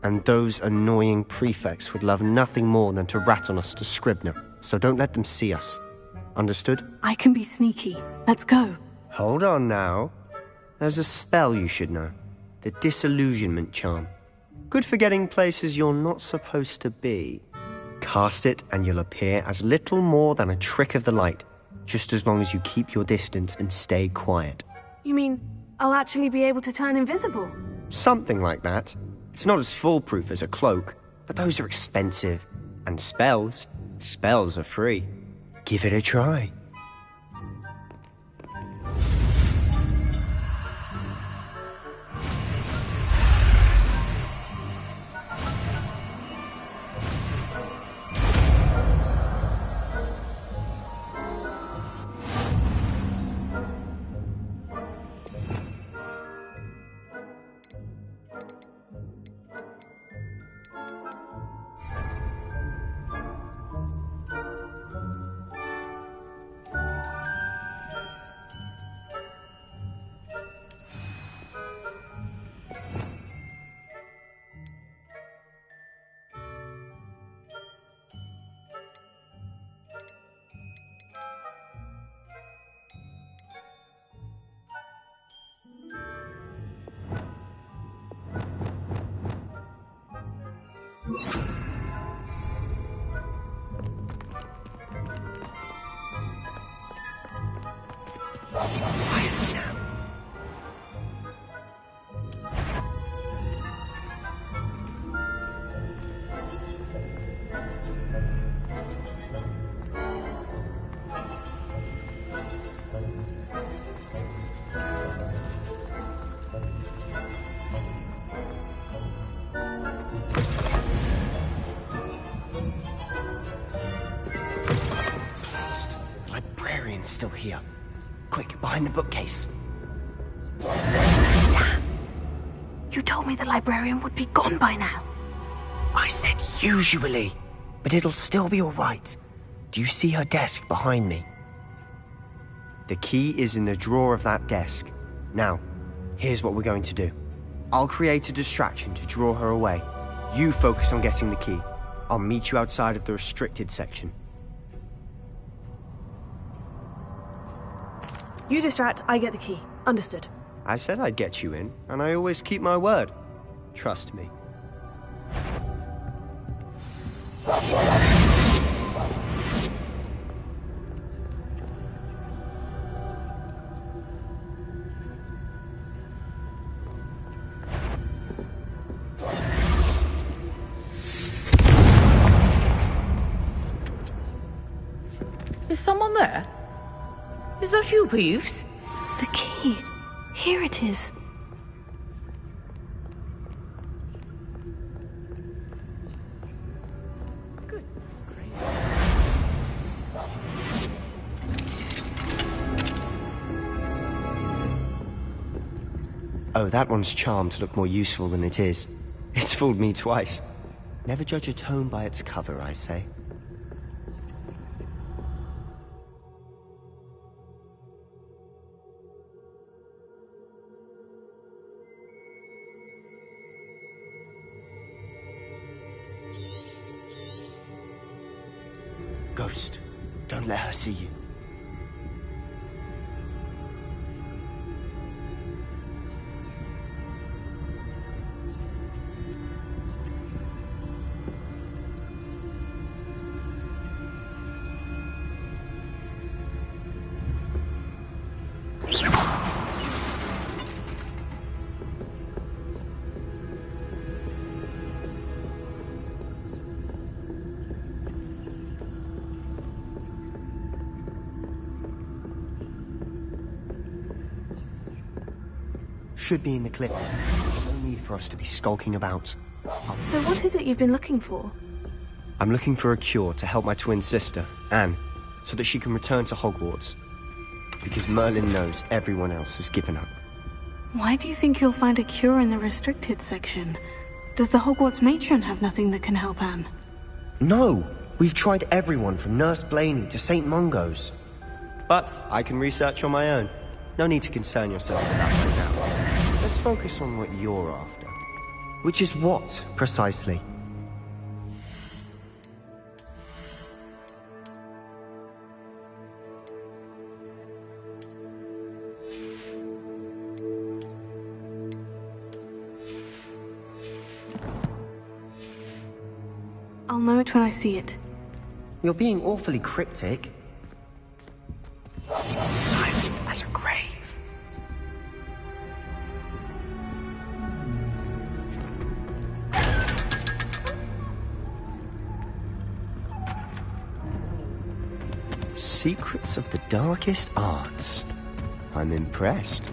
And those annoying prefects would love nothing more than to rat on us to Scribner, so don't let them see us. Understood? I can be sneaky. Let's go. Hold on now. There's a spell you should know. The Disillusionment Charm. Good for getting places you're not supposed to be. Cast it and you'll appear as little more than a trick of the light, just as long as you keep your distance and stay quiet. You mean I'll actually be able to turn invisible? Something like that. It's not as foolproof as a cloak, but those are expensive. And spells are free. Give it a try. Still here. Quick, behind the bookcase. You told me the librarian would be gone by now. I said usually, but it'll still be all right. Do you see her desk behind me? The key is in the drawer of that desk. Now, here's what we're going to do. I'll create a distraction to draw her away. You focus on getting the key. I'll meet you outside of the restricted section. You distract, I get the key. Understood. I said I'd get you in, and I always keep my word. Trust me. Is someone there? Is that you, Peeves? The key. Here it is. Oh, that one's charmed to look more useful than it is. It's fooled me twice. Never judge a tome by its cover, I say. Ghost, don't let her see you. Should be in the clip. There's no need for us to be skulking about. So what is it you've been looking for? I'm looking for a cure to help my twin sister, Anne, so that she can return to Hogwarts. Because Merlin knows everyone else has given up. Why do you think you'll find a cure in the restricted section? Does the Hogwarts matron have nothing that can help Anne? No! We've tried everyone from Nurse Blaney to St. Mungo's. But I can research on my own. No need to concern yourself with that right now. Let's focus on what you're after. Which is what, precisely? I'll know it when I see it. You're being awfully cryptic. Silent as a grave. Secrets of the darkest arts. I'm impressed.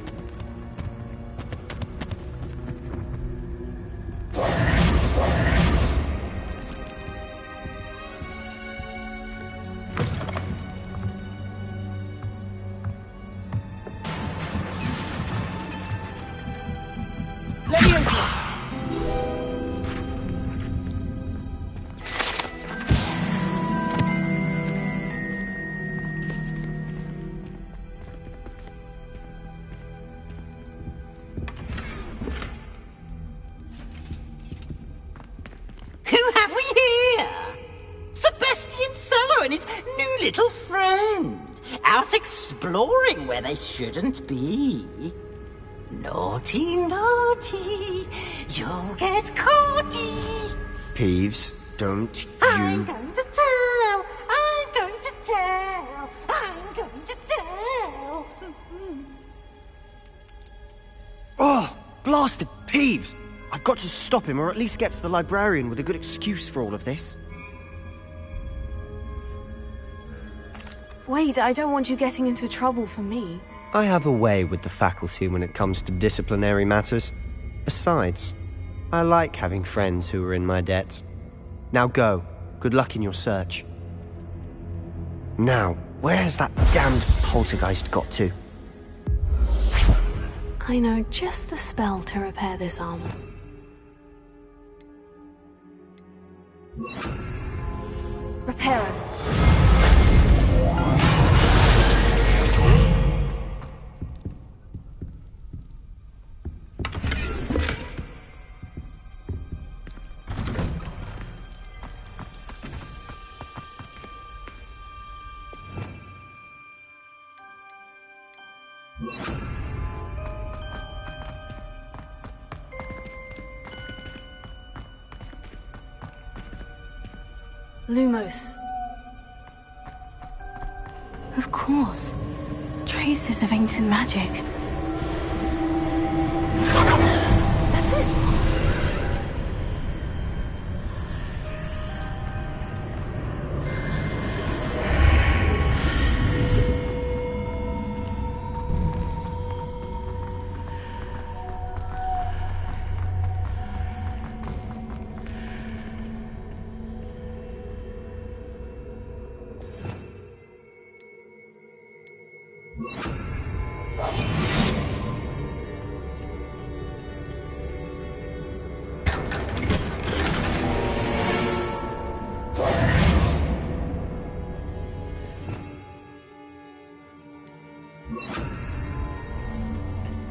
Exploring where they shouldn't be. Naughty, naughty, you'll get caughty. Peeves, don't I'm going to tell, I'm going to tell, I'm going to tell. Oh, blasted Peeves! I've got to stop him, or at least get to the librarian with a good excuse for all of this. Wait, I don't want you getting into trouble for me. I have a way with the faculty when it comes to disciplinary matters. Besides, I like having friends who are in my debt. Now go. Good luck in your search. Now, where's that damned poltergeist got to? I know just the spell to repair this armor. Repair it. Lumos. Of course. Traces of ancient magic. That's it.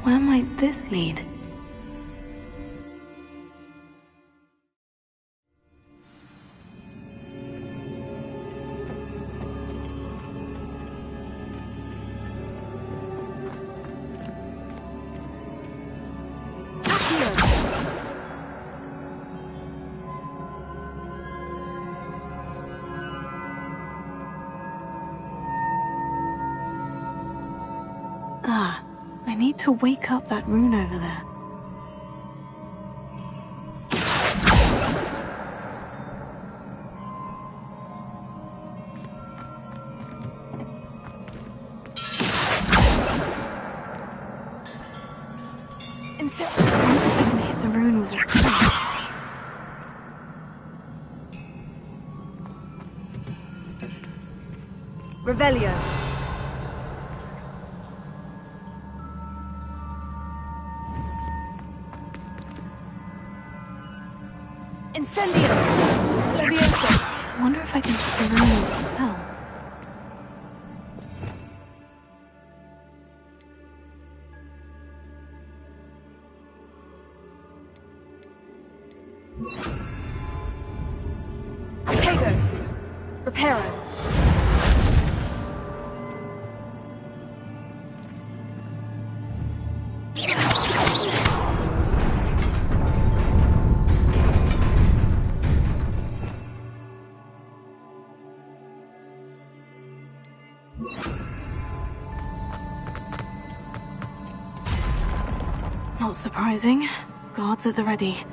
Where might this lead? I need to wake up that rune over there. I wonder if I can hit the rune with a spell. Revelio. Incendio! Levioso! I wonder if I can hit the rune with a spell. Protego! Reparo! Not surprising. Guards at the ready.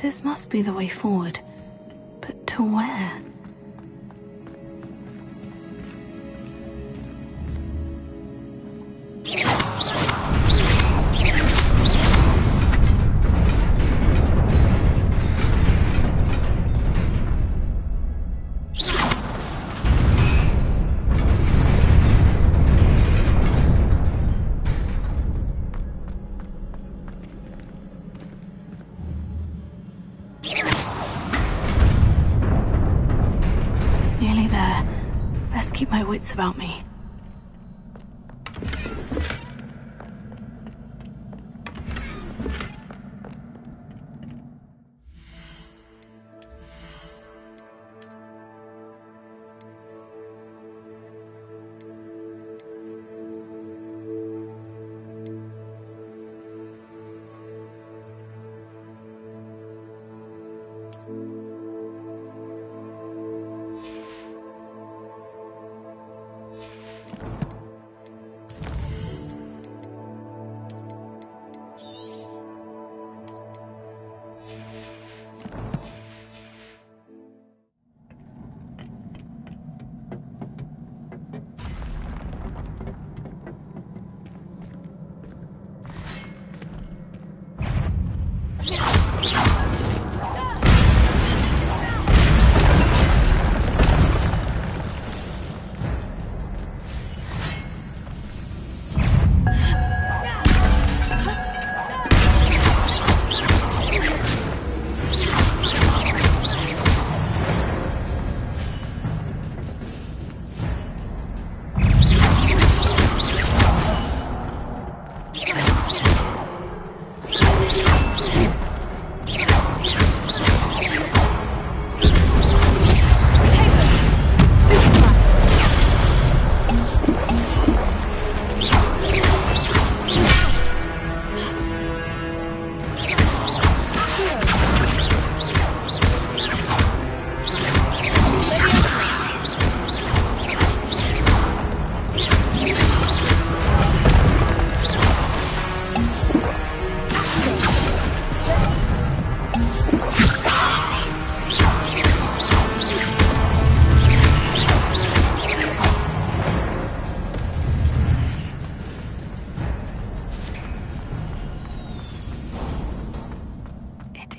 This must be the way forward. But to where? Nearly there. Best keep my wits about me.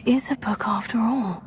is a book after all.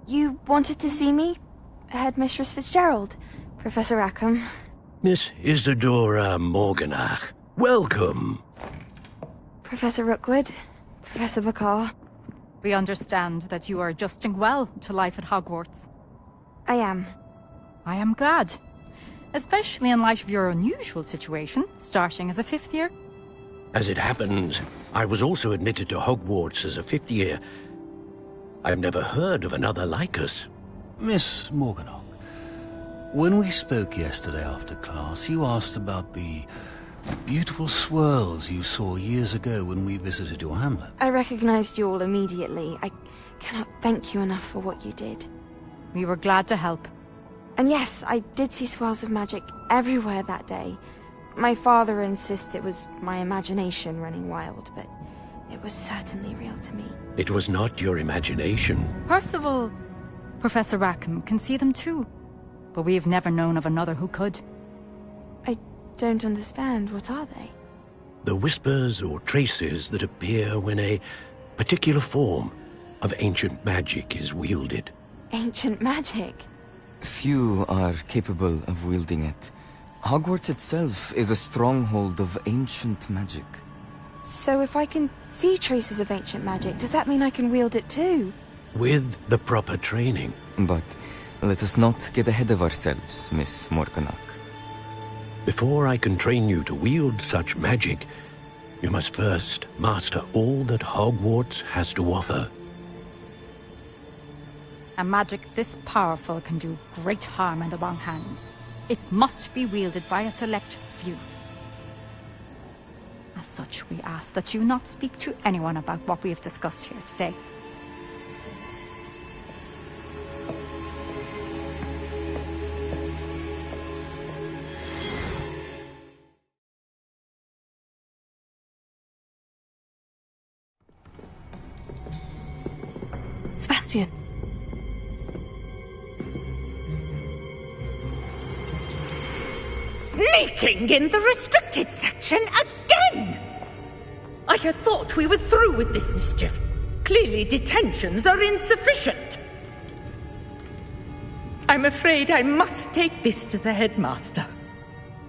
You wanted to see me? Headmistress Fitzgerald, Professor Rackham. Miss Isadora Morganach, welcome. Professor Rookwood, Professor Bakar. We understand that you are adjusting well to life at Hogwarts. I am. I am glad. Especially in light of your unusual situation, starting as a 5th year. As it happens, I was also admitted to Hogwarts as a 5th year. I've never heard of another like us. Miss Morganach, when we spoke yesterday after class, you asked about the beautiful swirls you saw years ago when we visited your hamlet. I recognized you all immediately. I cannot thank you enough for what you did. We were glad to help. And yes, I did see swirls of magic everywhere that day. My father insists it was my imagination running wild, but it was certainly real to me. It was not your imagination. Percival, Professor Rackham can see them too. But we have never known of another who could. I don't understand. What are they? The whispers or traces that appear when a particular form of ancient magic is wielded. Ancient magic? Few are capable of wielding it. Hogwarts itself is a stronghold of ancient magic. So if I can see traces of ancient magic, does that mean I can wield it too? With the proper training. But let us not get ahead of ourselves, Miss Morganach. Before I can train you to wield such magic, you must first master all that Hogwarts has to offer. A magic this powerful can do great harm in the wrong hands. It must be wielded by a select few. As such, we ask that you not speak to anyone about what we have discussed here today. Sebastian. Sneaking in the restricted section again! I had thought we were through with this mischief. Clearly detentions are insufficient. I'm afraid I must take this to the headmaster.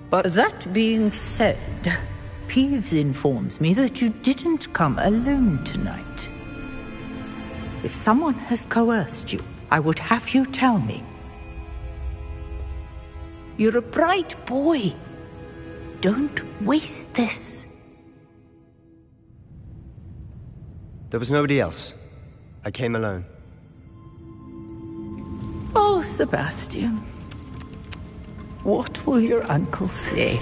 But that being said, Peeves informs me that you didn't come alone tonight. If someone has coerced you, I would have you tell me. You're a bright boy. Don't waste this. There was nobody else. I came alone. Oh, Sebastian. What will your uncle say?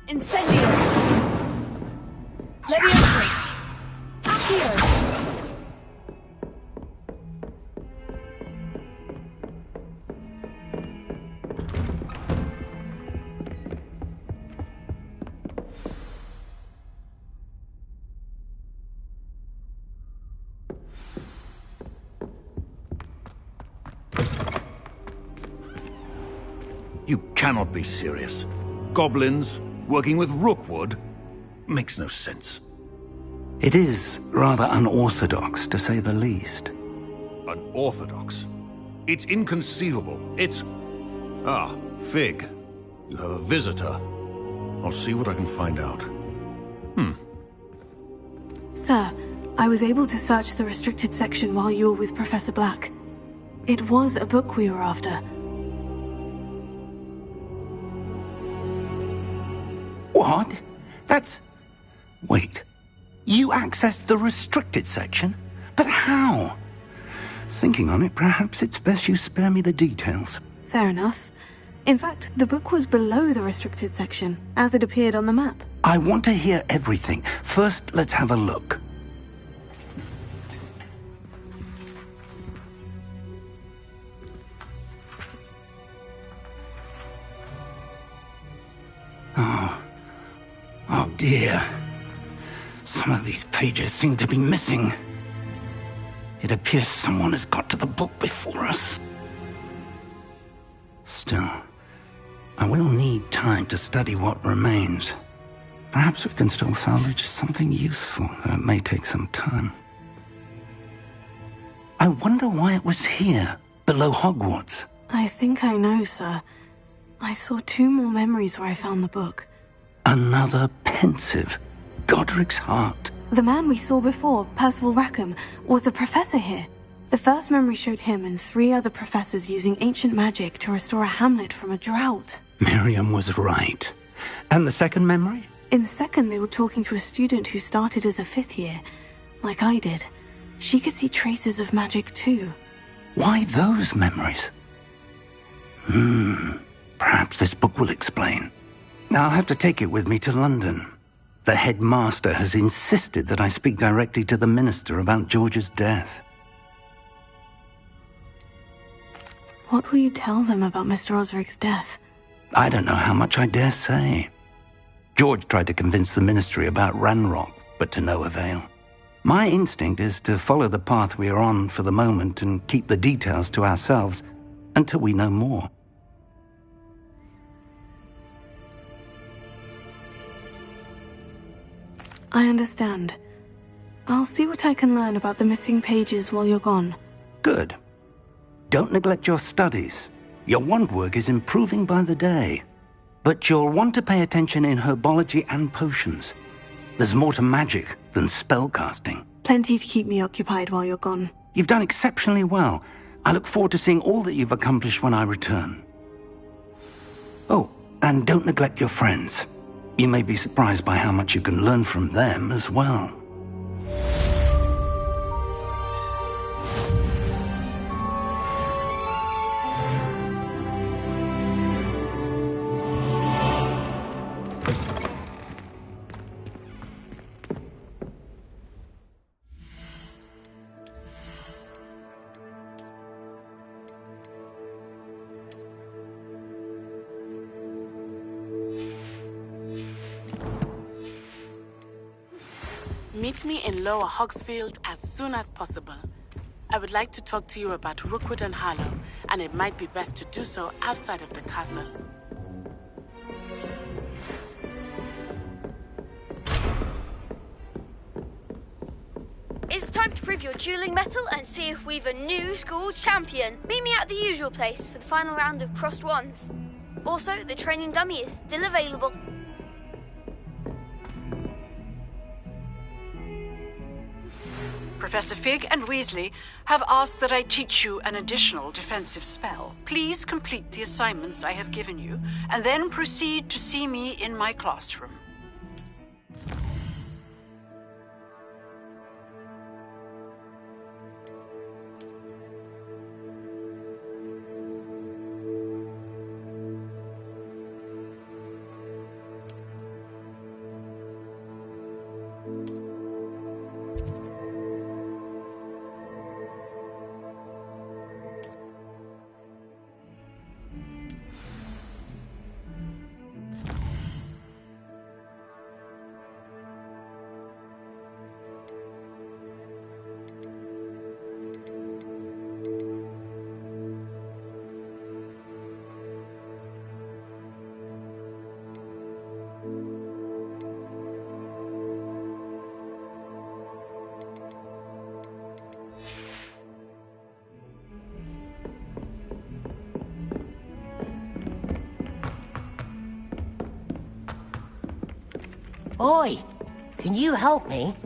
Incendio! Leviosa! Accio! You cannot be serious. Goblins working with Rookwood makes no sense. It is rather unorthodox, to say the least. Unorthodox? It's inconceivable. It's... Ah, Fig. You have a visitor. I'll see what I can find out. Sir, I was able to search the restricted section while you were with Professor Black. It was a book we were after. What? That's... Wait. You accessed the restricted section? But how? Thinking on it, perhaps it's best you spare me the details. Fair enough. In fact, the book was below the restricted section, as it appeared on the map. I want to hear everything. First, let's have a look. Oh dear. Some of these pages seem to be missing. It appears someone has got to the book before us. Still, I will need time to study what remains. Perhaps we can still salvage something useful, though it may take some time. I wonder why it was here, below Hogwarts. I think I know, sir. I saw 2 more memories where I found the book. Another pensive. Godric's heart. The man we saw before, Percival Rackham, was a professor here. The first memory showed him and 3 other professors using ancient magic to restore a hamlet from a drought. Miriam was right. And the second memory? In the second, they were talking to a student who started as a 5th year, like I did. She could see traces of magic too. Why those memories? Perhaps this book will explain. I'll have to take it with me to London. The headmaster has insisted that I speak directly to the minister about George's death. What will you tell them about Mr. Osric's death? I don't know how much I dare say. George tried to convince the ministry about Ranrock, but to no avail. My instinct is to follow the path we are on for the moment and keep the details to ourselves until we know more. I understand. I'll see what I can learn about the missing pages while you're gone. Good. Don't neglect your studies. Your wand work is improving by the day. But you'll want to pay attention in herbology and potions. There's more to magic than spellcasting. Plenty to keep me occupied while you're gone. You've done exceptionally well. I look forward to seeing all that you've accomplished when I return. Oh, and don't neglect your friends. You may be surprised by how much you can learn from them as well. Meet me in Lower Hogsfield as soon as possible. I would like to talk to you about Rookwood and Harlow, and it might be best to do so outside of the castle. It's time to prove your dueling mettle and see if we've a new school champion. Meet me at the usual place for the final round of crossed wands. Also, the training dummy is still available. Professor Fig and Weasley have asked that I teach you an additional defensive spell. Please complete the assignments I have given you, and then proceed to see me in my classroom. Oi! Can you help me?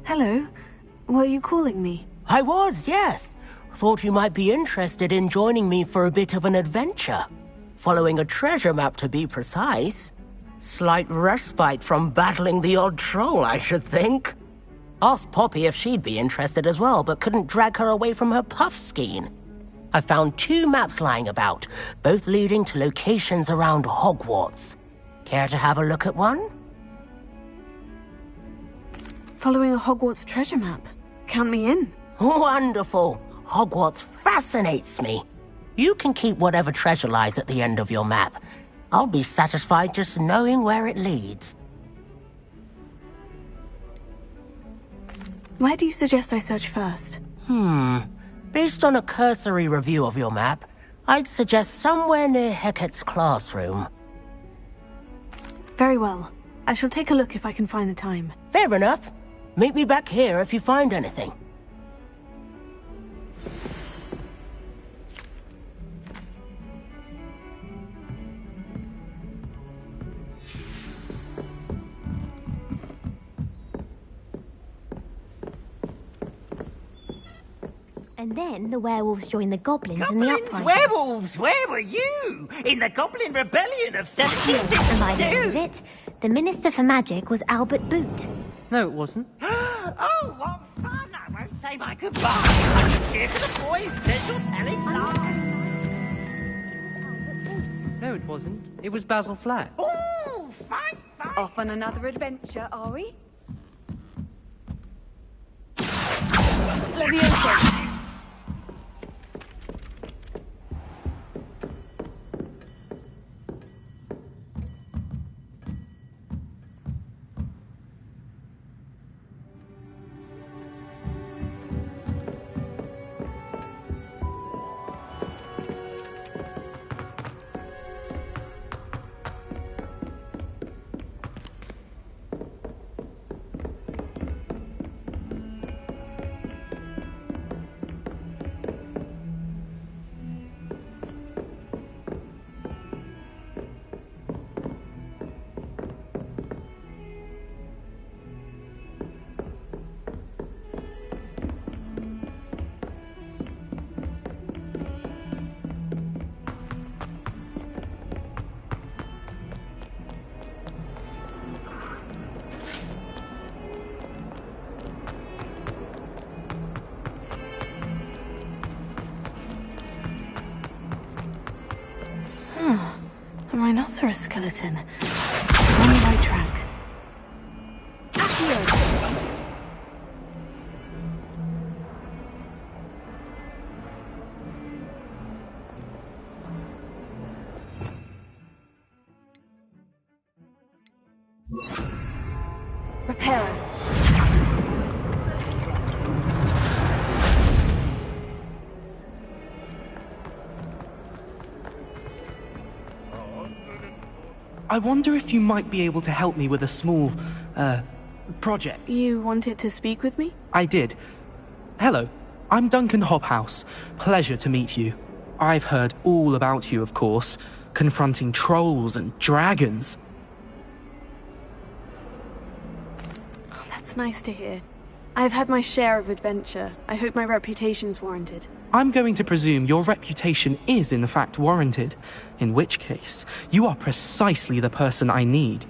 Hello. Were you calling me? I was, yes. Thought you might be interested in joining me for a bit of an adventure. Following a treasure map, to be precise. Slight respite from battling the odd troll, I should think. Asked Poppy if she'd be interested as well, but couldn't drag her away from her puff skein. I found 2 maps lying about, both leading to locations around Hogwarts. Care to have a look at one? Following a Hogwarts treasure map. Count me in. Wonderful. Hogwarts fascinates me. You can keep whatever treasure lies at the end of your map. I'll be satisfied just knowing where it leads. Where do you suggest I search first? Based on a cursory review of your map, I'd suggest somewhere near Hecat's classroom. Very well. I shall take a look if I can find the time. Fair enough. Meet me back here if you find anything. And then the werewolves joined the goblins in the Goblins, uprising. werewolves, where were you? In the Goblin Rebellion of 1752? And by the end of it, the Minister for Magic was Albert Boot. No, it wasn't. Oh, what fun! I won't say my goodbye. I can cheer for the boy who says you're telling lies. No, it wasn't. It was Basil Flack. Oh, fine, fine. Off on another adventure, are we? Leviosa! A rhinoceros skeleton. On the right track. Reparo. I wonder if you might be able to help me with a small, project. You wanted to speak with me? I did. Hello, I'm Duncan Hobhouse. Pleasure to meet you. I've heard all about you, of course, confronting trolls and dragons. Oh, that's nice to hear. I've had my share of adventure. I hope my reputation's warranted. I'm going to presume your reputation is in fact warranted, in which case, you are precisely the person I need.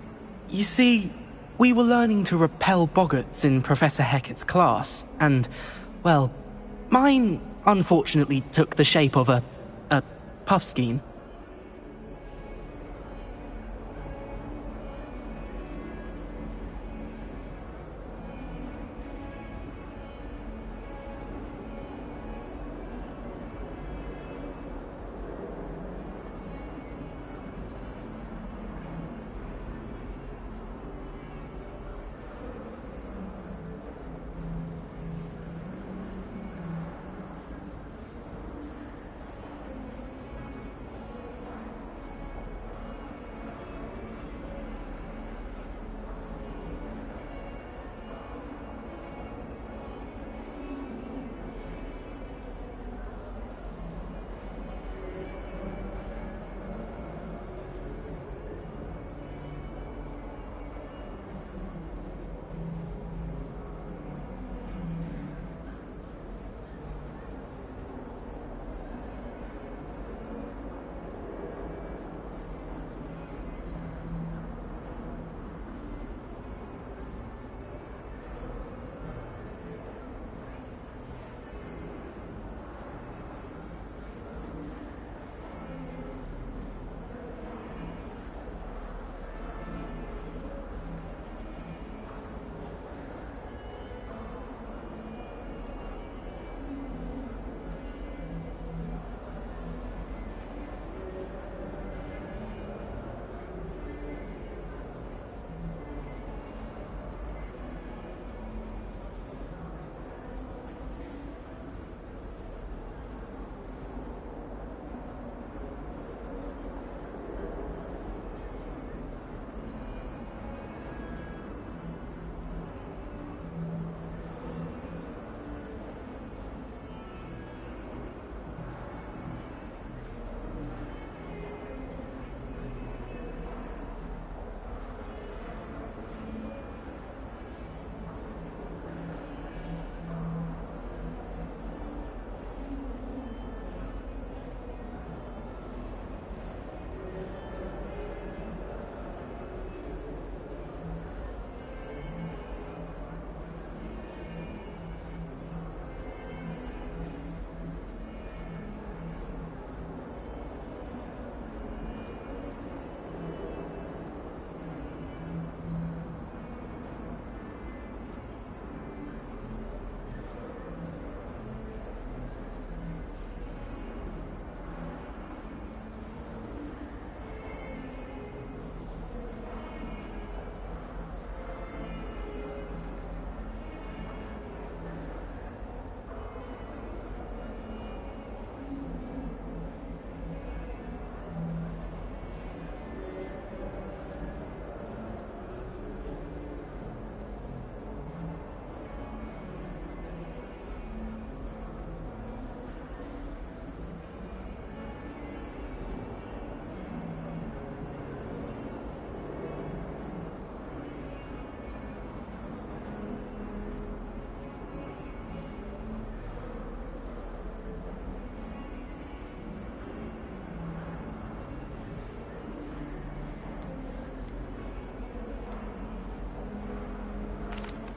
You see, we were learning to repel boggarts in Professor Hecat's class, and, well, mine unfortunately took the shape of a puffskein.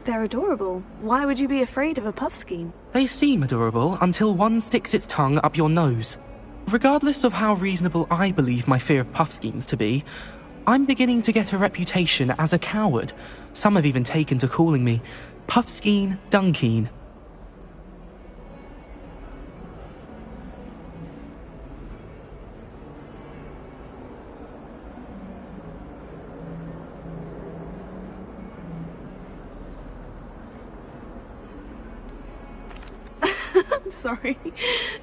They're adorable. Why would you be afraid of a puffskein? They seem adorable until one sticks its tongue up your nose. Regardless of how reasonable I believe my fear of puffskeins to be, I'm beginning to get a reputation as a coward. Some have even taken to calling me Puffskeen Dunkeen. I'm sorry,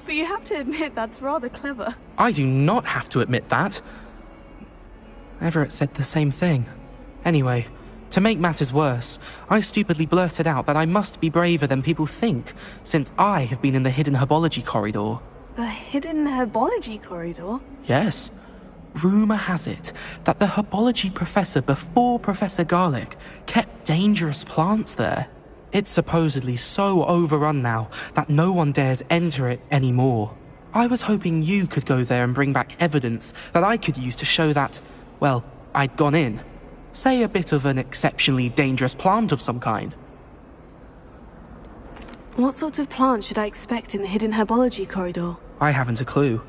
but you have to admit that's rather clever. I do not have to admit that. Everett said the same thing. Anyway, to make matters worse, I stupidly blurted out that I must be braver than people think, since I have been in the hidden herbology corridor. The hidden herbology corridor? Yes. Rumour has it that the herbology professor before Professor Garlick kept dangerous plants there. It's supposedly so overrun now that no one dares enter it anymore. I was hoping you could go there and bring back evidence that I could use to show that, well, I'd gone in. Say a bit of an exceptionally dangerous plant of some kind. What sort of plant should I expect in the hidden herbology corridor? I haven't a clue.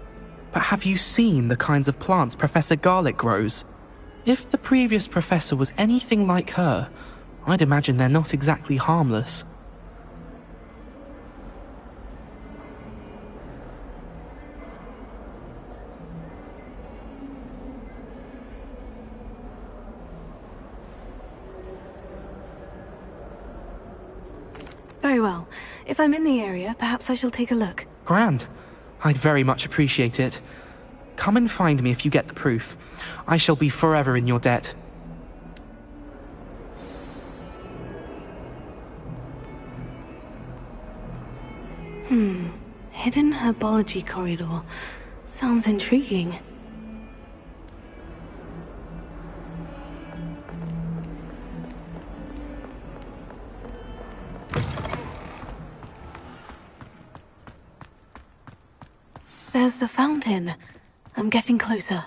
But have you seen the kinds of plants Professor Garlick grows? If the previous professor was anything like her, I'd imagine they're not exactly harmless. Very well. If I'm in the area, perhaps I shall take a look. Grand. I'd very much appreciate it. Come and find me if you get the proof. I shall be forever in your debt. Hidden herbology corridor. Sounds intriguing. There's the fountain. I'm getting closer.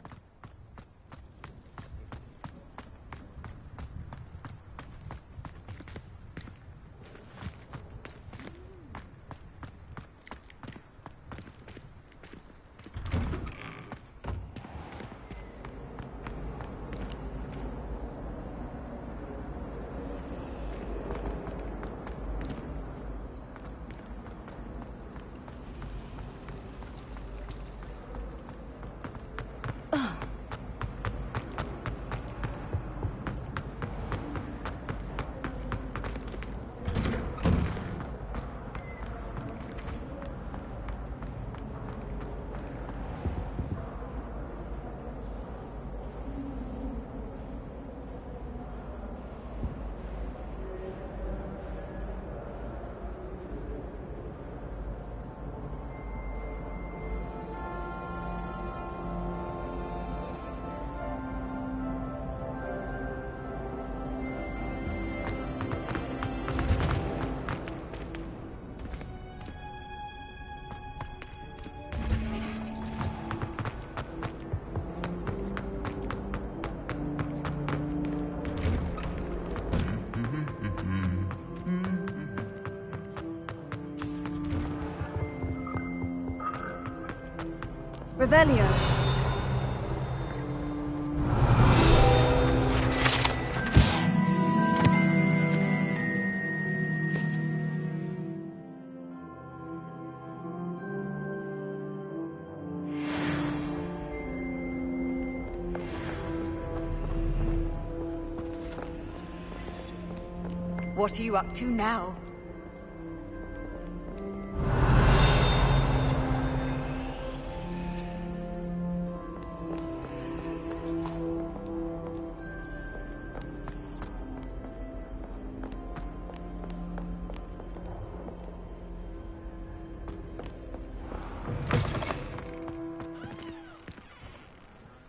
Revelio. What are you up to now?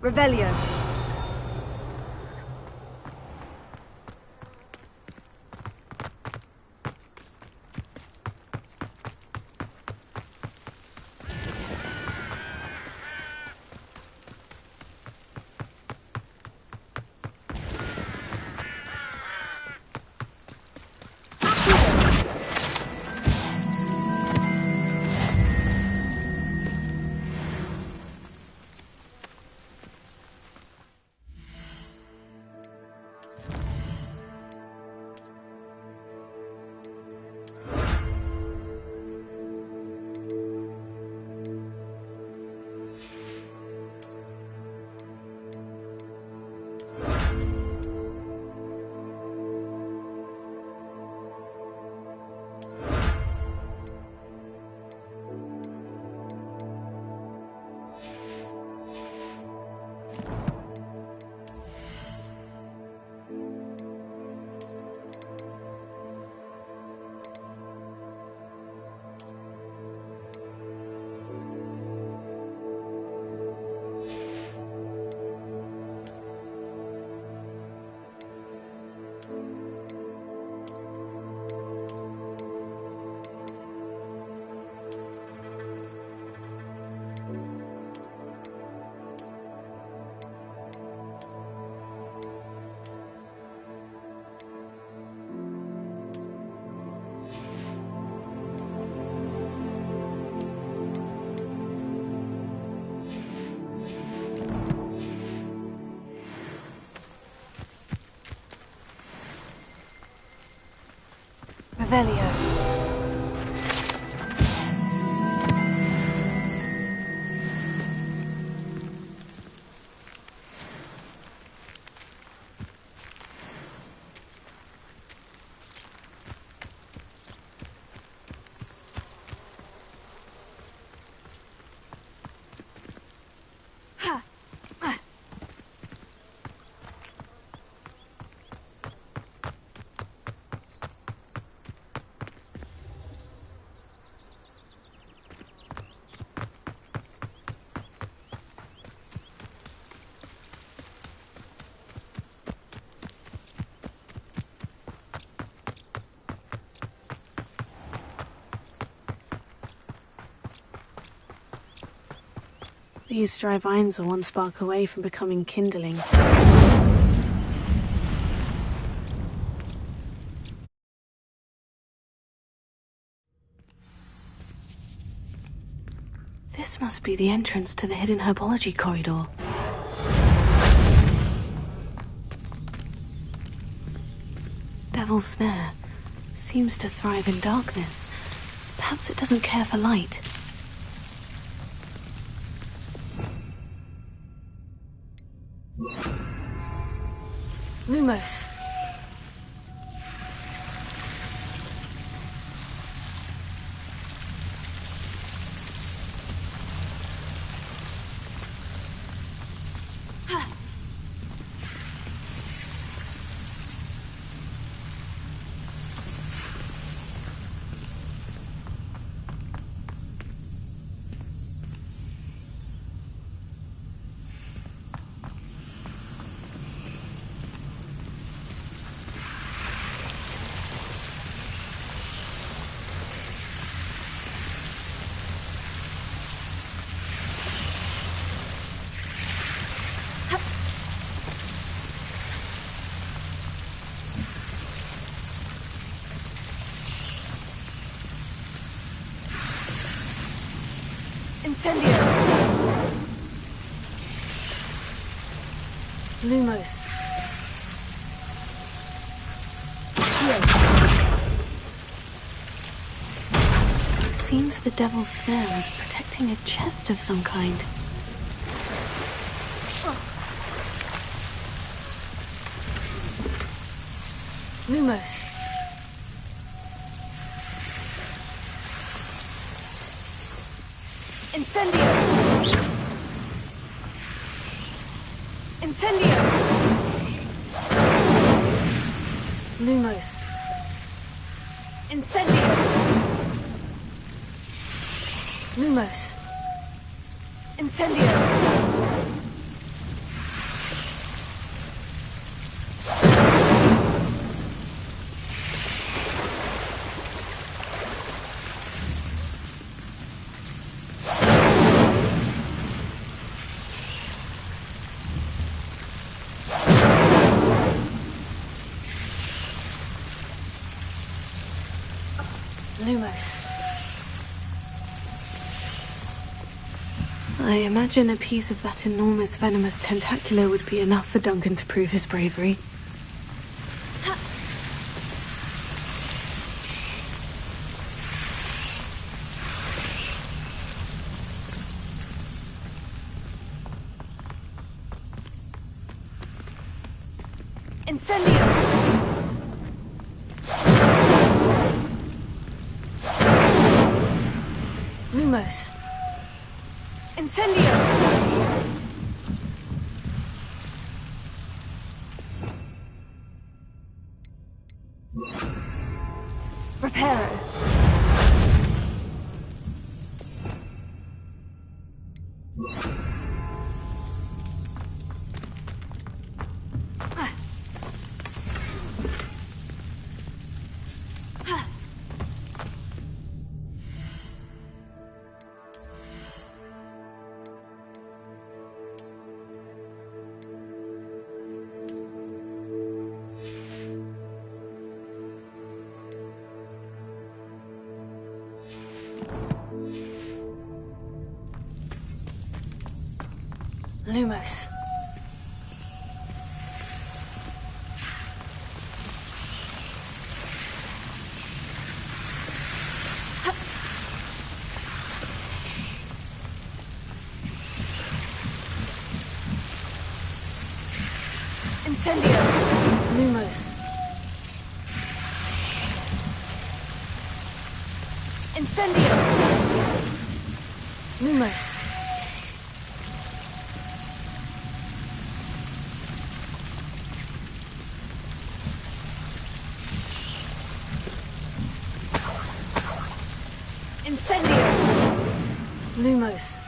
Revelio. Revelio. These dry vines are one spark away from becoming kindling. This must be the entrance to the hidden herbology corridor. Devil's Snare seems to thrive in darkness. Perhaps it doesn't care for light. Lumos. Incendio! Lumos. Seems the Devil's Snare is protecting a chest of some kind. Lumos. Incendio! Incendio! Lumos. Incendio! Lumos. Incendio! Lumos. I imagine a piece of that enormous venomous tentacular would be enough for Duncan to prove his bravery. Incendio! Lumos. Incendio! Reparo. Lumos. Incendio. Lumos. Incendio. Lumos. Incendio. Lumos.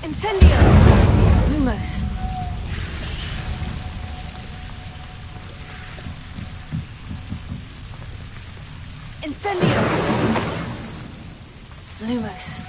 Incendio. Lumos. Incendio. Lumos.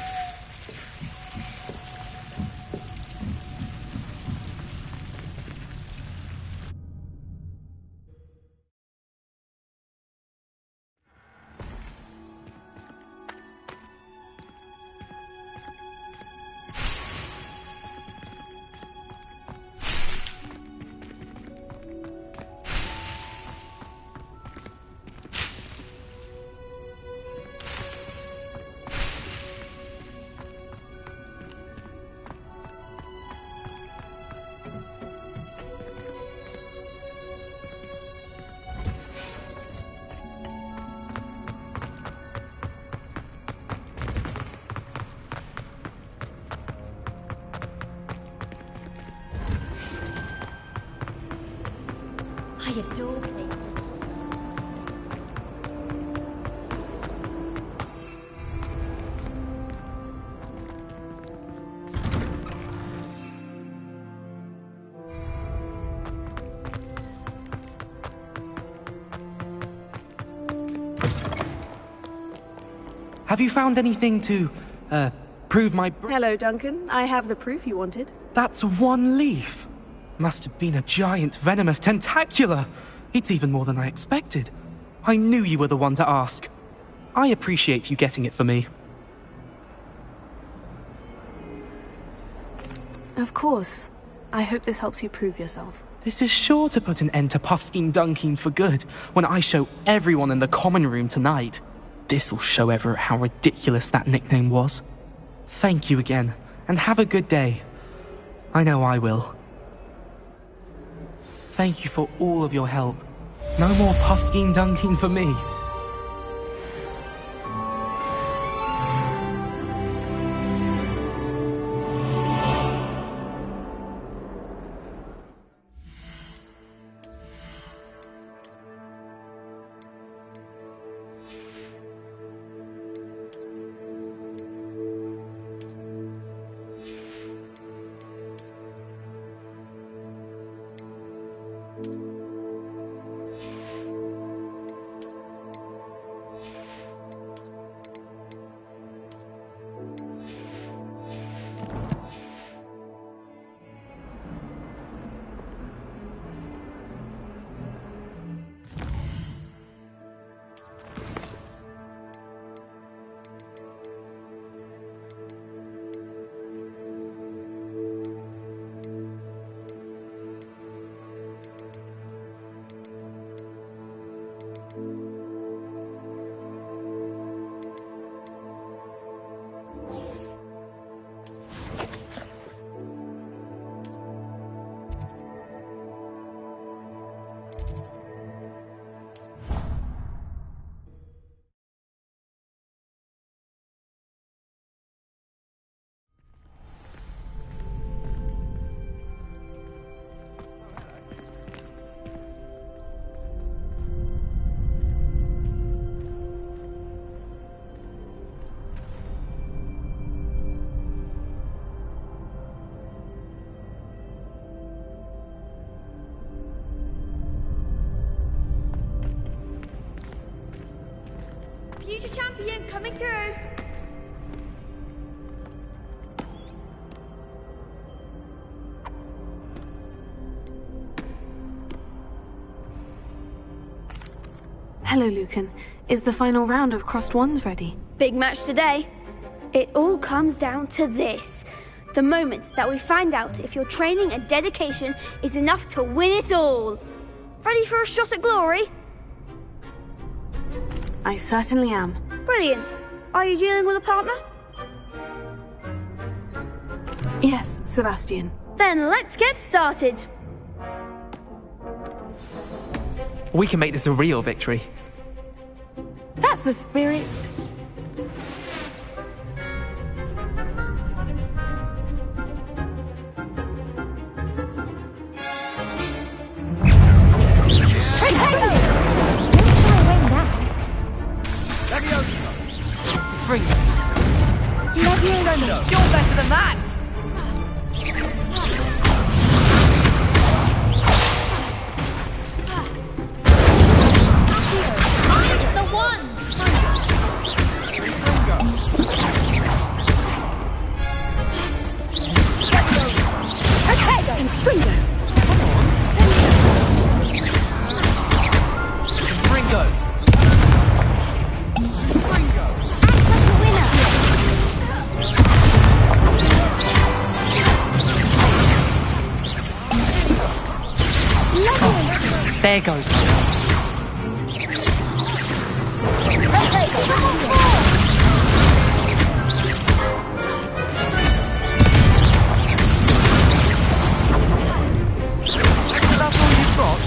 I adore playing. Have you found anything to, prove my... Hello, Duncan. I have the proof you wanted. That's one leaf. Must have been a giant venomous tentacula. It's even more than I expected. I knew you were the one to ask. I appreciate you getting it for me. Of course. I hope this helps you prove yourself. This is sure to put an end to Puffskein Dunkin for good when I show everyone in the common room tonight. This'll show Everett how ridiculous that nickname was. Thank you again, and have a good day. I know I will. Thank you for all of your help. No more Puffskein Dunkin for me. Future champion coming through. Hello, Lucan. Is the final round of Crossed Wands ready? Big match today. It all comes down to this. The moment that we find out if your training and dedication is enough to win it all. Ready for a shot at glory? I certainly am. Brilliant. Are you dealing with a partner? Yes, Sebastian. Then let's get started. We can make this a real victory. That's the spirit. Bring it. You're better than that! I'm the one! Ringo! There goes. That's all you've got?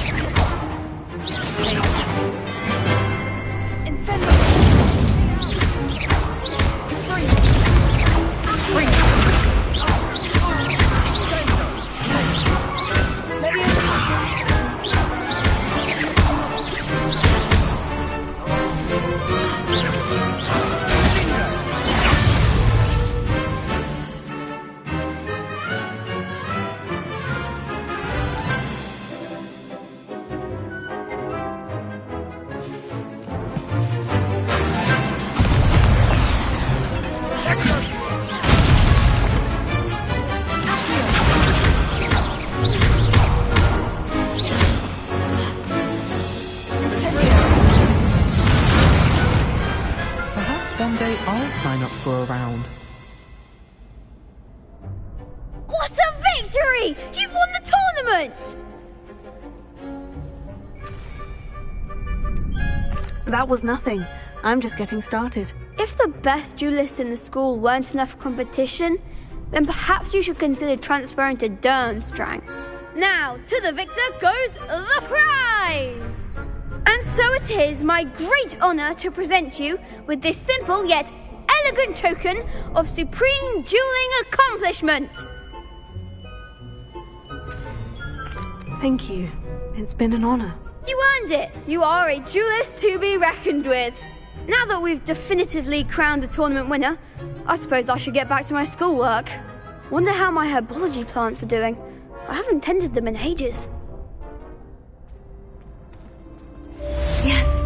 One day I'll sign up for a round. What a victory! You've won the tournament! That was nothing. I'm just getting started. If the best duelists in the school weren't enough for competition, then perhaps you should consider transferring to Durmstrang. Now, to the victor goes the prize! And so it is my great honour to present you with this simple yet elegant token of supreme dueling accomplishment. Thank you. It's been an honour. You earned it. You are a duelist to be reckoned with. Now that we've definitively crowned the tournament winner, I suppose I should get back to my schoolwork. Wonder how my herbology plants are doing. I haven't tended them in ages. Yes.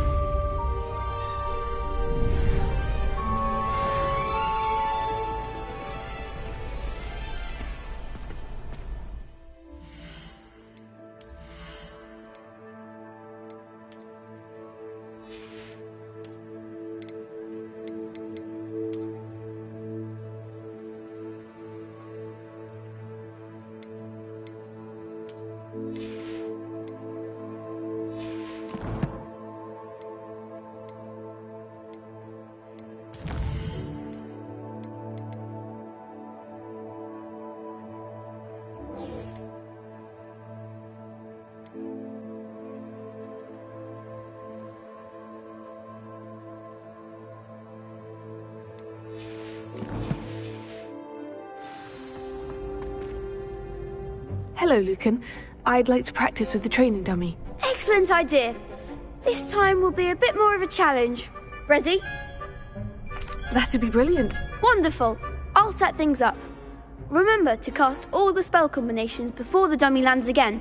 Hello, Lucan. I'd like to practice with the training dummy. Excellent idea. This time will be a bit more of a challenge. Ready? That'd be brilliant. Wonderful. I'll set things up. Remember to cast all the spell combinations before the dummy lands again.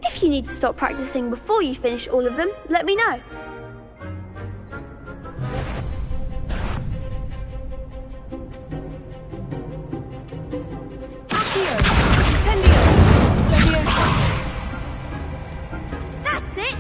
If you need to stop practicing before you finish all of them, let me know. That's it!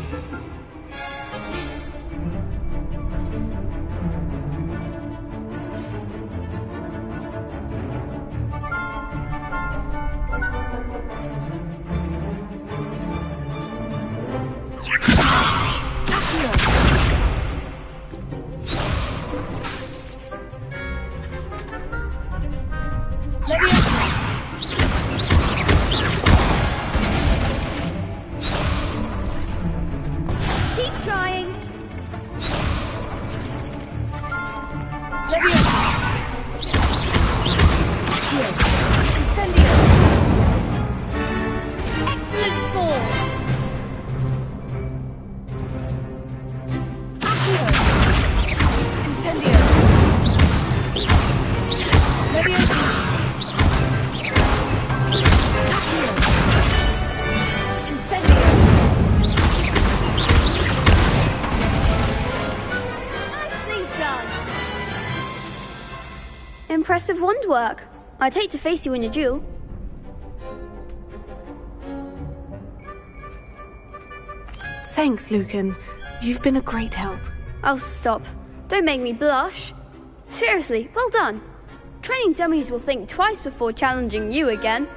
impressive wand work. I'd hate to face you in a duel. Thanks, Lucan. You've been a great help. Oh, stop. Don't make me blush. Seriously, well done. Training dummies will think twice before challenging you again.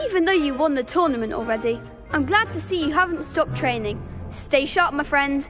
Even though you won the tournament already, I'm glad to see you haven't stopped training. Stay sharp, my friend.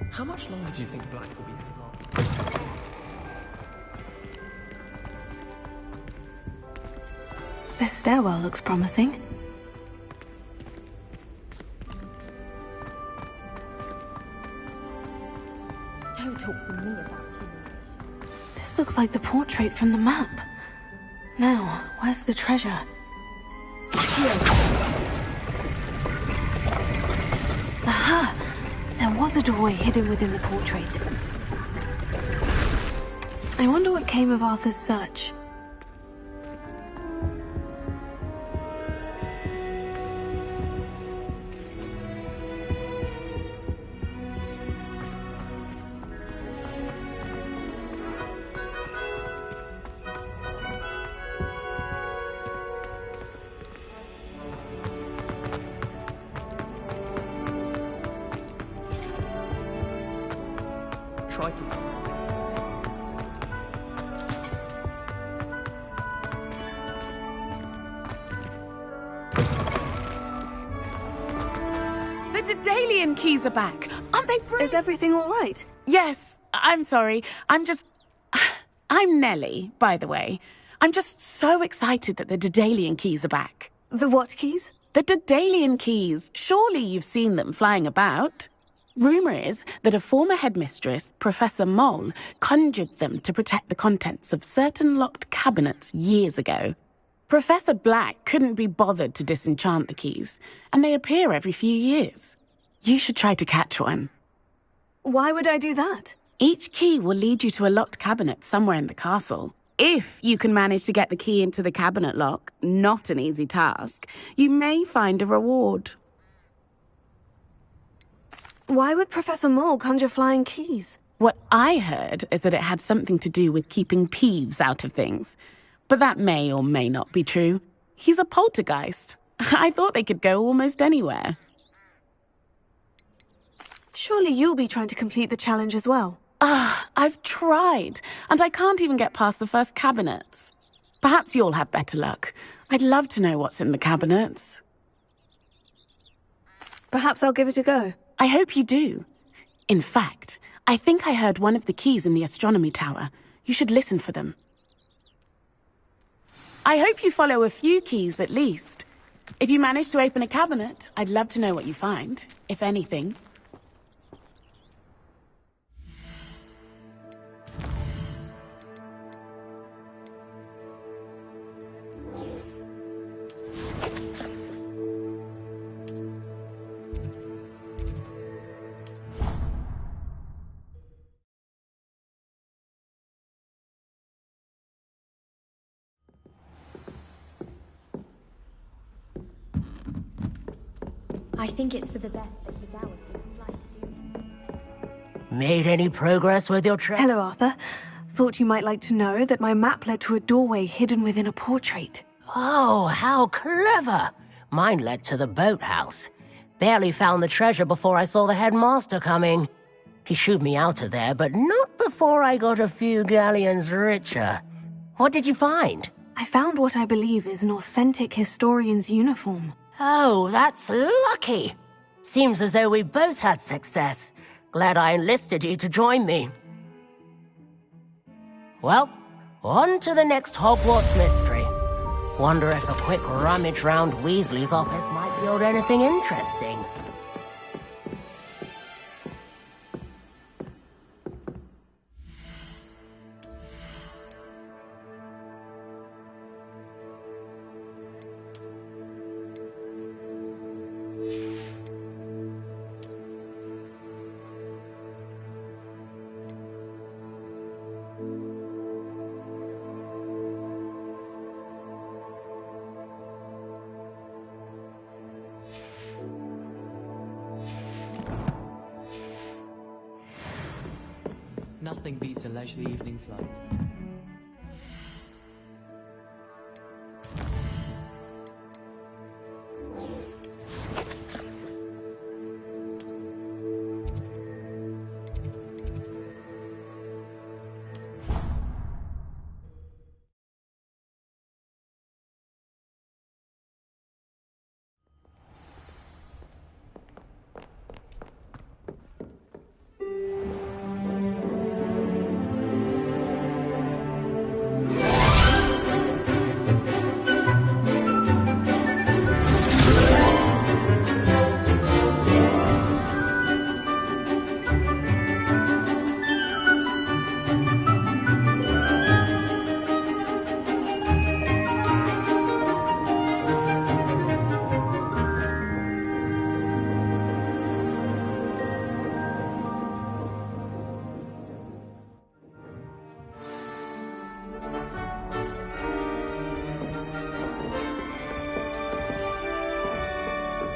How much longer do you think Black will be hanging on? This stairwell looks promising. Don't talk to me about humiliation. This looks like the portrait from the map. Now, where's the treasure? Aha! There was a doorway hidden within the portrait. I wonder what came of Arthur's search. Try to... The Daedalian keys are back. Aren't they brilliant? Is everything all right? Yes. I'm sorry. I'm Nellie, by the way. I'm just so excited that the Daedalian keys are back. The what keys? The Daedalian keys. Surely you've seen them flying about. Rumour is that a former headmistress, Professor Mole, conjured them to protect the contents of certain locked cabinets years ago. Professor Black couldn't be bothered to disenchant the keys, and they appear every few years. You should try to catch one. Why would I do that? Each key will lead you to a locked cabinet somewhere in the castle. If you can manage to get the key into the cabinet lock, not an easy task, you may find a reward. Why would Professor Mole conjure flying keys? What I heard is that it had something to do with keeping Peeves out of things. But that may or may not be true. He's a poltergeist. I thought they could go almost anywhere. Surely you'll be trying to complete the challenge as well. I've tried, and I can't even get past the first cabinets. Perhaps you'll have better luck. I'd love to know what's in the cabinets. Perhaps I'll give it a go. I hope you do. In fact, I think I heard one of the keys in the astronomy tower. You should listen for them. I hope you follow a few keys at least. If you manage to open a cabinet, I'd love to know what you find, if anything. I think it's for the best that the Gowers will fly soon. Made any progress with your trip? Hello, Arthur. Thought you might like to know that my map led to a doorway hidden within a portrait. Oh, how clever! Mine led to the boathouse. Barely found the treasure before I saw the headmaster coming. He shooed me out of there, but not before I got a few galleons richer. What did you find? I found what I believe is an authentic historian's uniform. Oh, that's lucky. Seems as though we both had success. Glad I enlisted you to join me. Well, on to the next Hogwarts mystery. Wonder if a quick rummage round Weasley's office might yield anything interesting. Nothing beats a leisurely evening flight.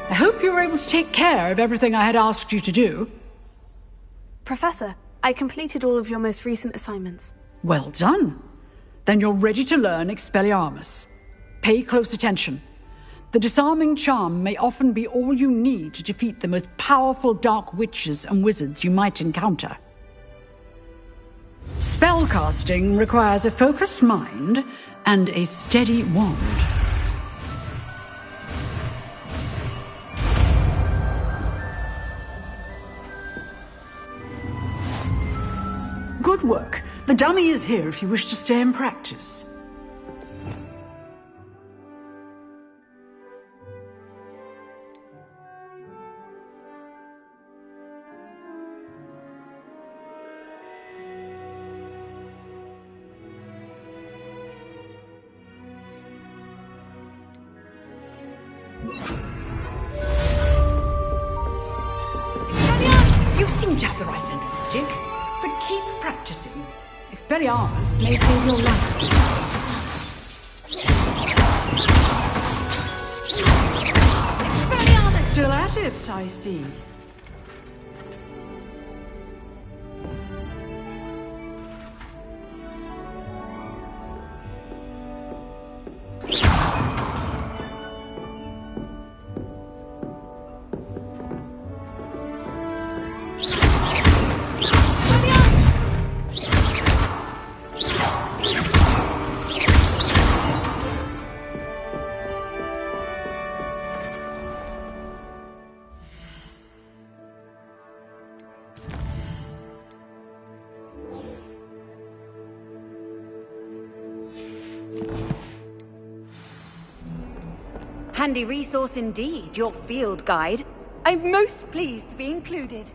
I hope you were able to take care of everything I had asked you to do. Professor, I completed all of your most recent assignments. Well done. Then you're ready to learn Expelliarmus. Pay close attention. The disarming charm may often be all you need to defeat the most powerful dark witches and wizards you might encounter. Spellcasting requires a focused mind and a steady wand. Good work. The dummy is here if you wish to stay and practice. You seem to have the right end of the stick, but keep practicing. Expelliarmus may save your life. Expelliarmus! Still at it, I see. Handy resource indeed, your field guide. I'm most pleased to be included.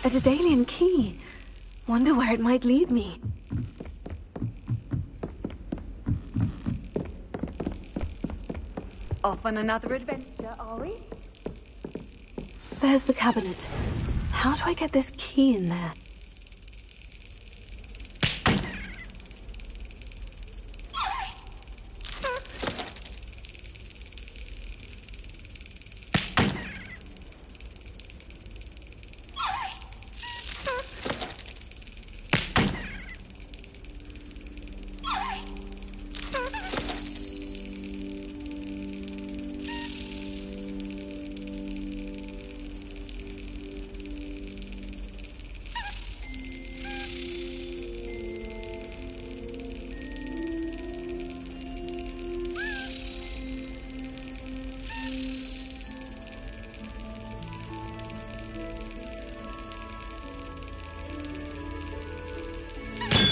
A Daedalian key. Wonder where it might lead me. Off on another adventure, are we? There's the cabinet. How do I get this key in there?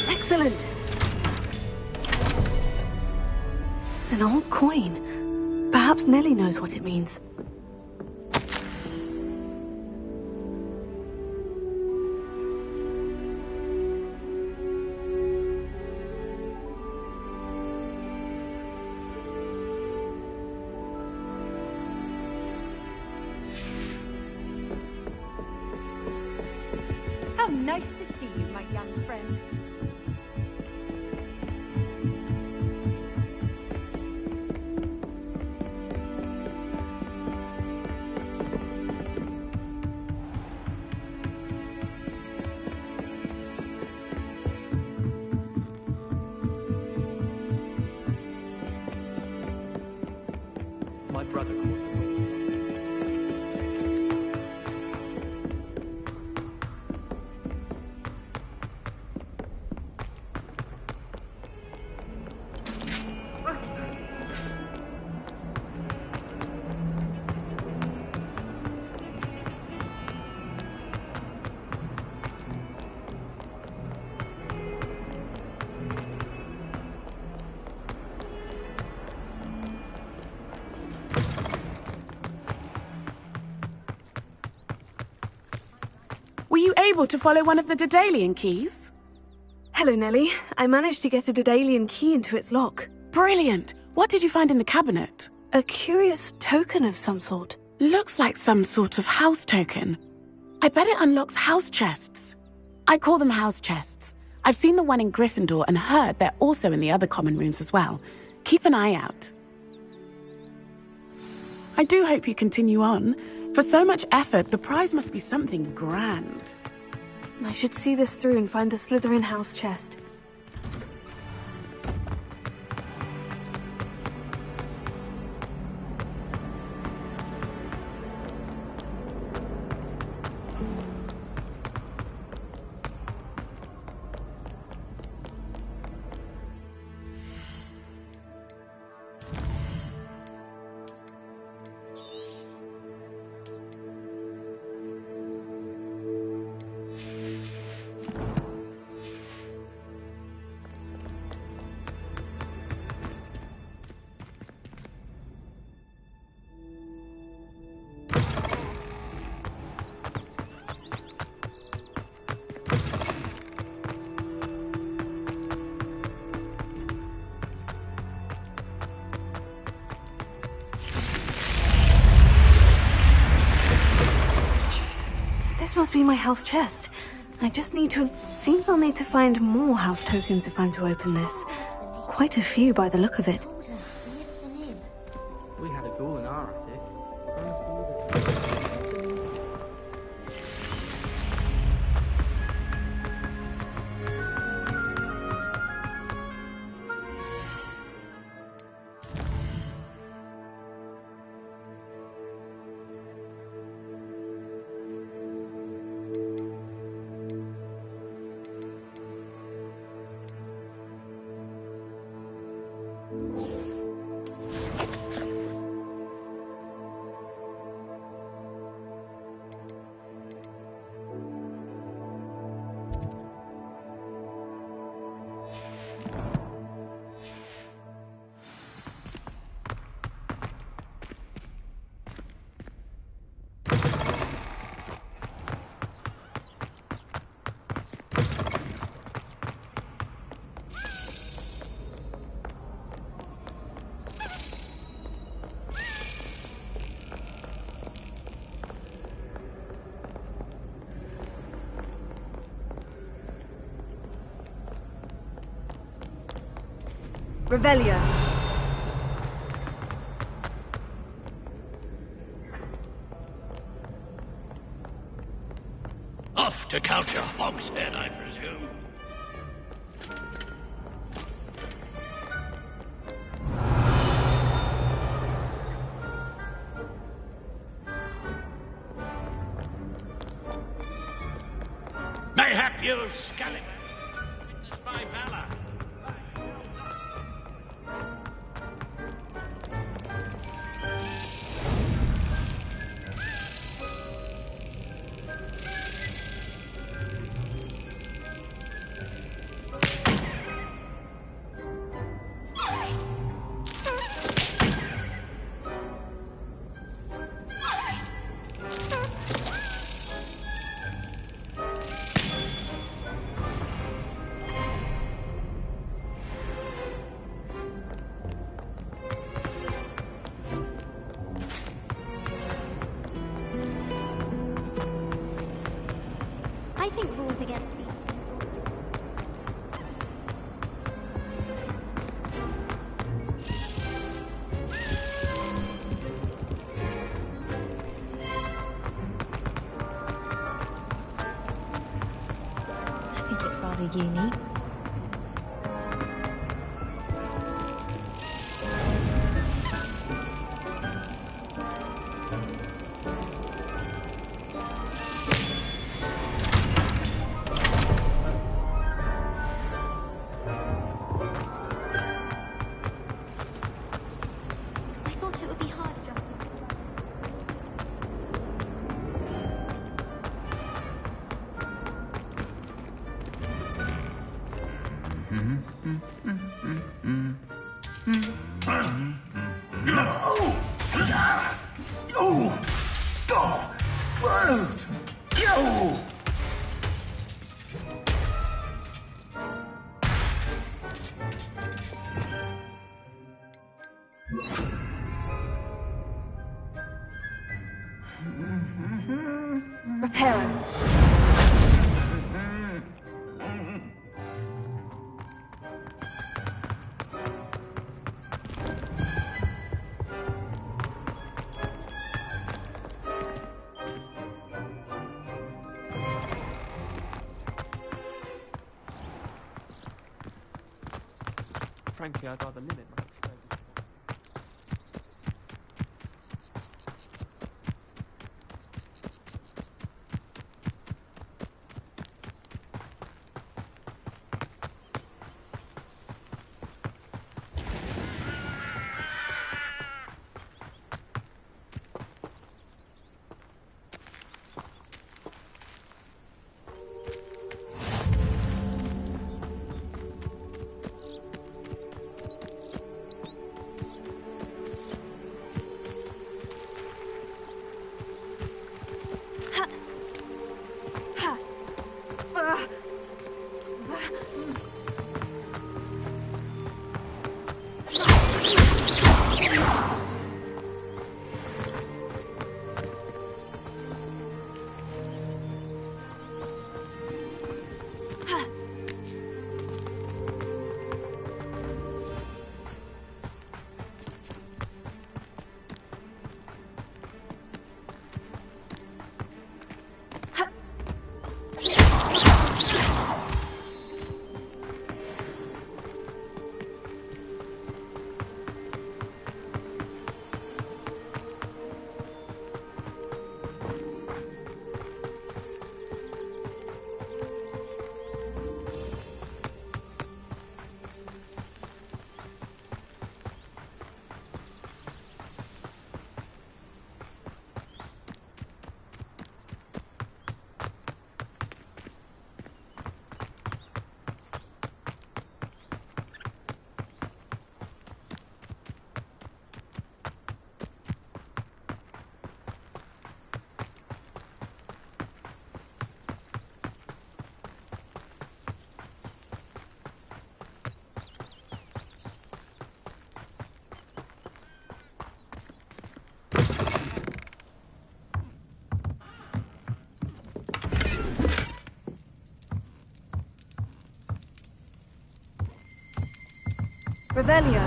Excellent! An old coin. Perhaps Nellie knows what it means. How nice to see you, my young friend. My brother calls it. Were you able to follow one of the Daedalian keys? Hello, Nellie. I managed to get a Daedalian key into its lock. Brilliant! What did you find in the cabinet? A curious token of some sort. Looks like some sort of house token. I bet it unlocks house chests. I call them house chests. I've seen the one in Gryffindor and heard they're also in the other common rooms as well. Keep an eye out. I do hope you continue on. For so much effort, the prize must be something grand. I should see this through and find the Slytherin house chest. This must be my house chest. I just need to... Seems I'll need to find more house tokens if I'm to open this. Quite a few by the look of it. We had a goal in our attic. Yeah. Revelio. Off to count your hogshead, I presume. Mayhap you, Scallywag, witness my valor. I think rules against me. I think it's rather unique. I thought it would be harder. Reparo. Frankly, I'd rather limit my exposure. Revelio.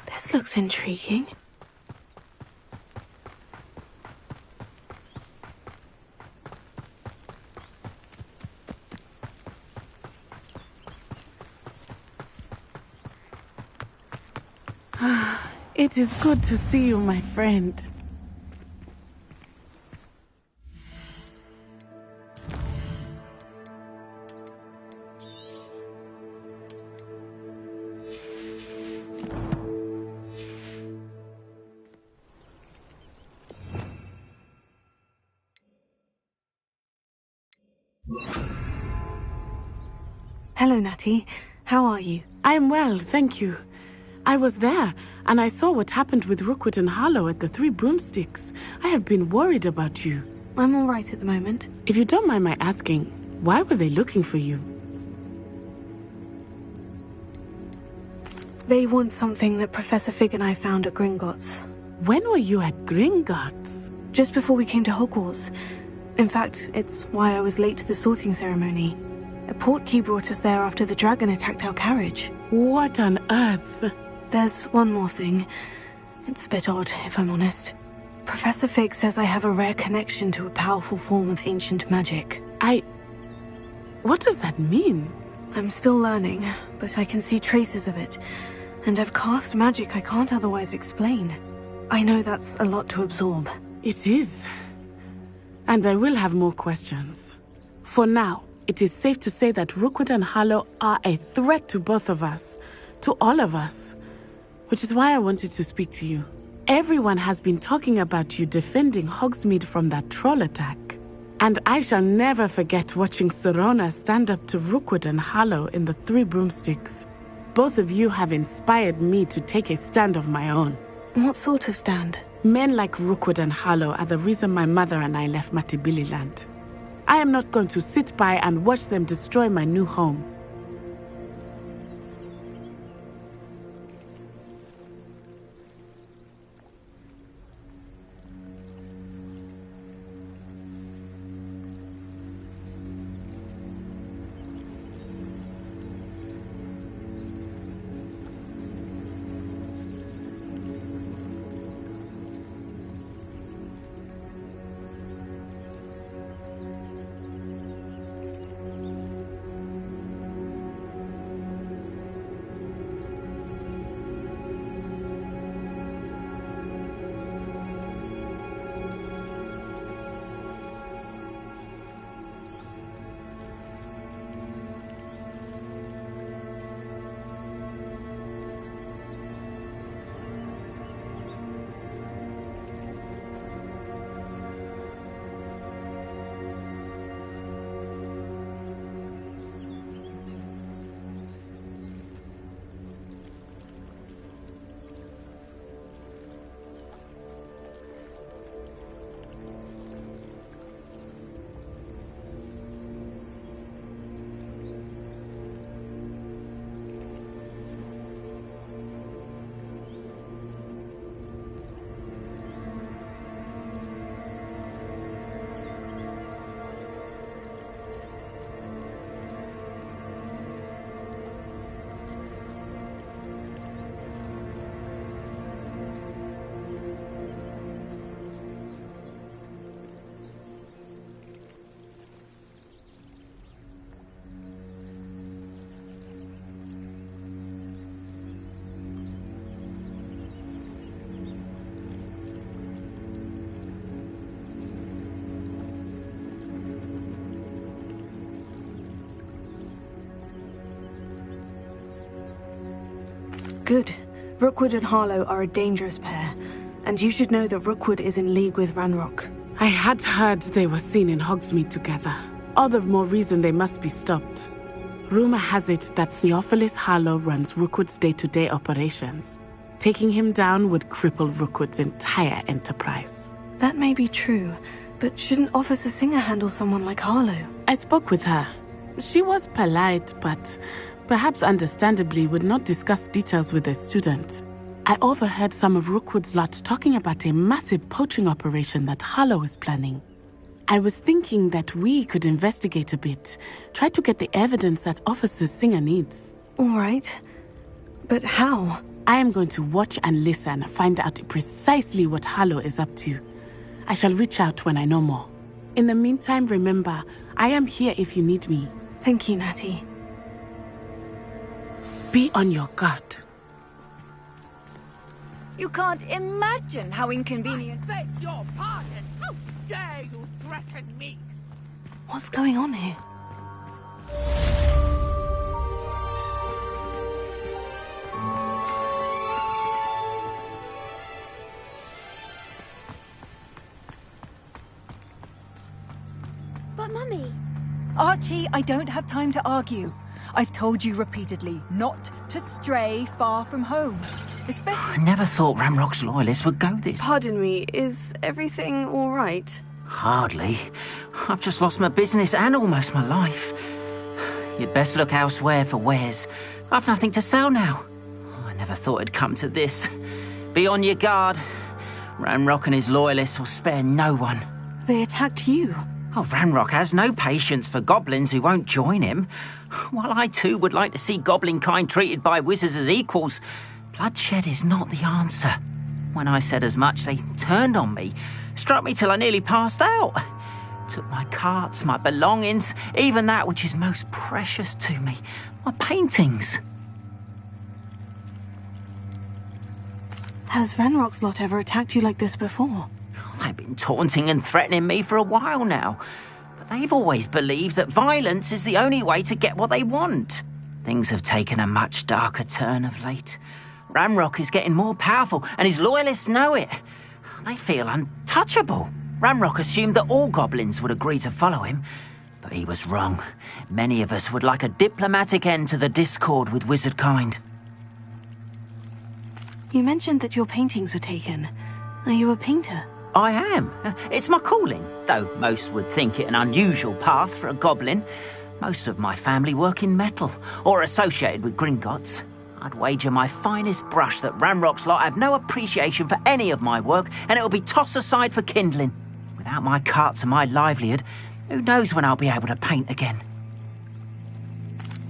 This looks intriguing. It is good to see you, my friend. Hello, Natty. How are you? I'm well, thank you. I was there, and I saw what happened with Rookwood and Harlow at the Three Broomsticks. I have been worried about you. I'm all right at the moment. If you don't mind my asking, why were they looking for you? They want something that Professor Fig and I found at Gringotts. When were you at Gringotts? Just before we came to Hogwarts. In fact, it's why I was late to the sorting ceremony. A portkey brought us there after the dragon attacked our carriage. What on earth? There's one more thing. It's a bit odd, if I'm honest. Professor Fig says I have a rare connection to a powerful form of ancient magic. What does that mean? I'm still learning, but I can see traces of it. And I've cast magic I can't otherwise explain. I know that's a lot to absorb. It is. And I will have more questions. For now, it is safe to say that Rookwood and Harlow are a threat to both of us. To all of us. Which is why I wanted to speak to you. Everyone has been talking about you defending Hogsmeade from that troll attack. And I shall never forget watching Serona stand up to Rookwood and Harlow in the Three Broomsticks. Both of you have inspired me to take a stand of my own. What sort of stand? Men like Rookwood and Harlow are the reason my mother and I left Matabeleland. I am not going to sit by and watch them destroy my new home. Good. Rookwood and Harlow are a dangerous pair, and you should know that Rookwood is in league with Ranrock. I had heard they were seen in Hogsmeade together. All the more reason they must be stopped. Rumor has it that Theophilus Harlow runs Rookwood's day-to-day operations. Taking him down would cripple Rookwood's entire enterprise. That may be true, but shouldn't Officer Singer handle someone like Harlow? I spoke with her. She was polite, but perhaps understandably would not discuss details with a student. I overheard some of Rookwood's lot talking about a massive poaching operation that Harlow is planning. I was thinking that we could investigate a bit, try to get the evidence that Officer Singer needs. All right. But how? I am going to watch and listen, find out precisely what Harlow is up to. I shall reach out when I know more. In the meantime, remember, I am here if you need me. Thank you, Natty. Be on your guard. You can't imagine how inconvenient. I beg your pardon. How dare you threaten me? What's going on here? But Mummy... Archie, I don't have time to argue. I've told you repeatedly not to stray far from home. I never thought Ranrock's loyalists would go this. Pardon me, is everything all right? Hardly. I've just lost my business and almost my life. You'd best look elsewhere for wares. I've nothing to sell now. I never thought it'd come to this. Be on your guard. Ranrock and his loyalists will spare no one. They attacked you. Oh, Ranrock has no patience for goblins who won't join him. While I too would like to see goblin kind treated by wizards as equals, bloodshed is not the answer. When I said as much, they turned on me, struck me till I nearly passed out. Took my carts, my belongings, even that which is most precious to me, my paintings. Has Ranrock's lot ever attacked you like this before? They've been taunting and threatening me for a while now, but they've always believed that violence is the only way to get what they want. Things have taken a much darker turn of late. Ranrock is getting more powerful, and his loyalists know it. They feel untouchable. Ranrock assumed that all goblins would agree to follow him, but he was wrong. Many of us would like a diplomatic end to the discord with wizard kind. You mentioned that your paintings were taken. Are you a painter? I am. It's my calling, though most would think it an unusual path for a goblin. Most of my family work in metal, or associated with Gringotts. I'd wager my finest brush that Ranrock's lot have no appreciation for any of my work, and it'll be tossed aside for kindling. Without my carts and my livelihood, who knows when I'll be able to paint again.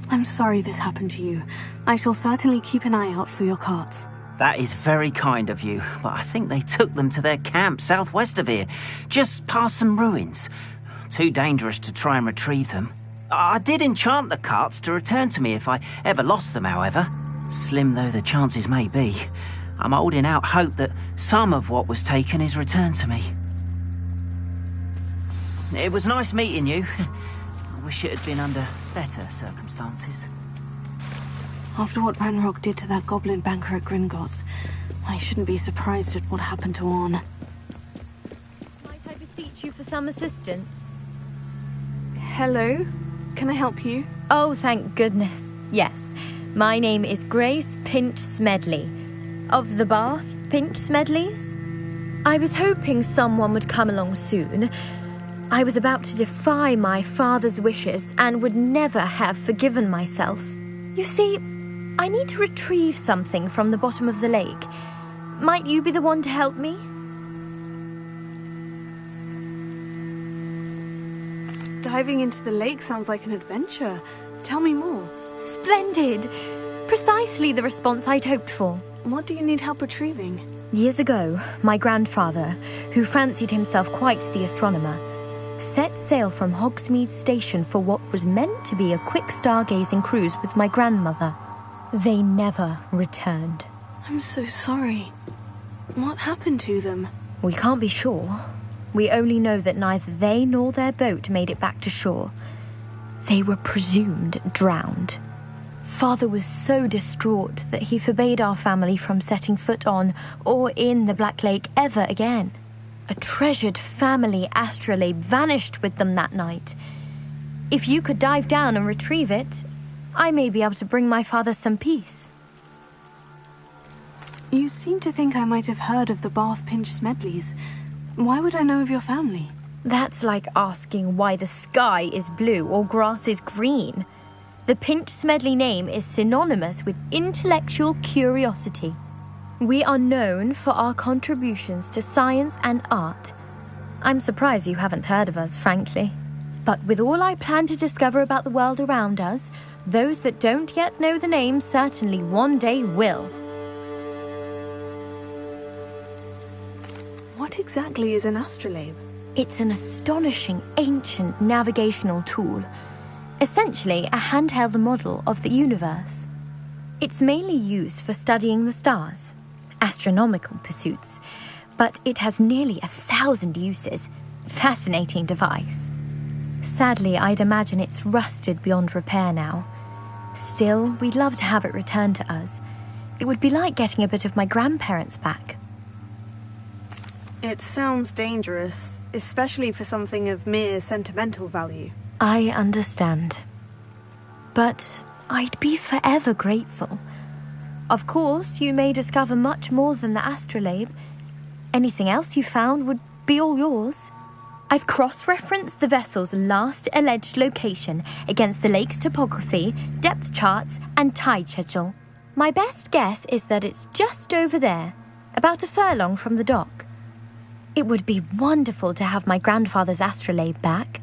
I'm sorry this happened to you. I shall certainly keep an eye out for your carts. That is very kind of you, but I think they took them to their camp southwest of here, just past some ruins. Too dangerous to try and retrieve them. I did enchant the carts to return to me if I ever lost them, however. Slim though the chances may be, I'm holding out hope that some of what was taken is returned to me. It was nice meeting you. I wish it had been under better circumstances. After what Ranrock did to that goblin banker at Gringotts, I shouldn't be surprised at what happened to Orn. Might I beseech you for some assistance? Hello? Can I help you? Oh, thank goodness. Yes. My name is Grace Pinch Smedley. Of the Bath Pinch Smedleys? I was hoping someone would come along soon. I was about to defy my father's wishes and would never have forgiven myself. You see, I need to retrieve something from the bottom of the lake. Might you be the one to help me? Diving into the lake sounds like an adventure. Tell me more. Splendid! Precisely the response I'd hoped for. What do you need help retrieving? Years ago, my grandfather, who fancied himself quite the astronomer, set sail from Hogsmeade Station for what was meant to be a quick stargazing cruise with my grandmother. They never returned. I'm so sorry. What happened to them? We can't be sure. We only know that neither they nor their boat made it back to shore. They were presumed drowned. Father was so distraught that he forbade our family from setting foot on or in the Black Lake ever again. A treasured family astrolabe vanished with them that night. If you could dive down and retrieve it, I may be able to bring my father some peace. You seem to think I might have heard of the Bath Pinch Smedleys. Why would I know of your family? That's like asking why the sky is blue or grass is green. The Pinch Smedley name is synonymous with intellectual curiosity. We are known for our contributions to science and art. I'm surprised you haven't heard of us, frankly. But with all I plan to discover about the world around us, those that don't yet know the name certainly one day will. What exactly is an astrolabe? It's an astonishing ancient navigational tool. Essentially a handheld model of the universe. It's mainly used for studying the stars, astronomical pursuits, but it has nearly 1,000 uses. Fascinating device. Sadly, I'd imagine it's rusted beyond repair now. Still, we'd love to have it returned to us. It would be like getting a bit of my grandparents back. It sounds dangerous, especially for something of mere sentimental value. I understand. But I'd be forever grateful. Of course, you may discover much more than the astrolabe. Anything else you found would be all yours. I've cross-referenced the vessel's last alleged location against the lake's topography, depth charts, and tide schedule. My best guess is that it's just over there, about a furlong from the dock. It would be wonderful to have my grandfather's astrolabe back.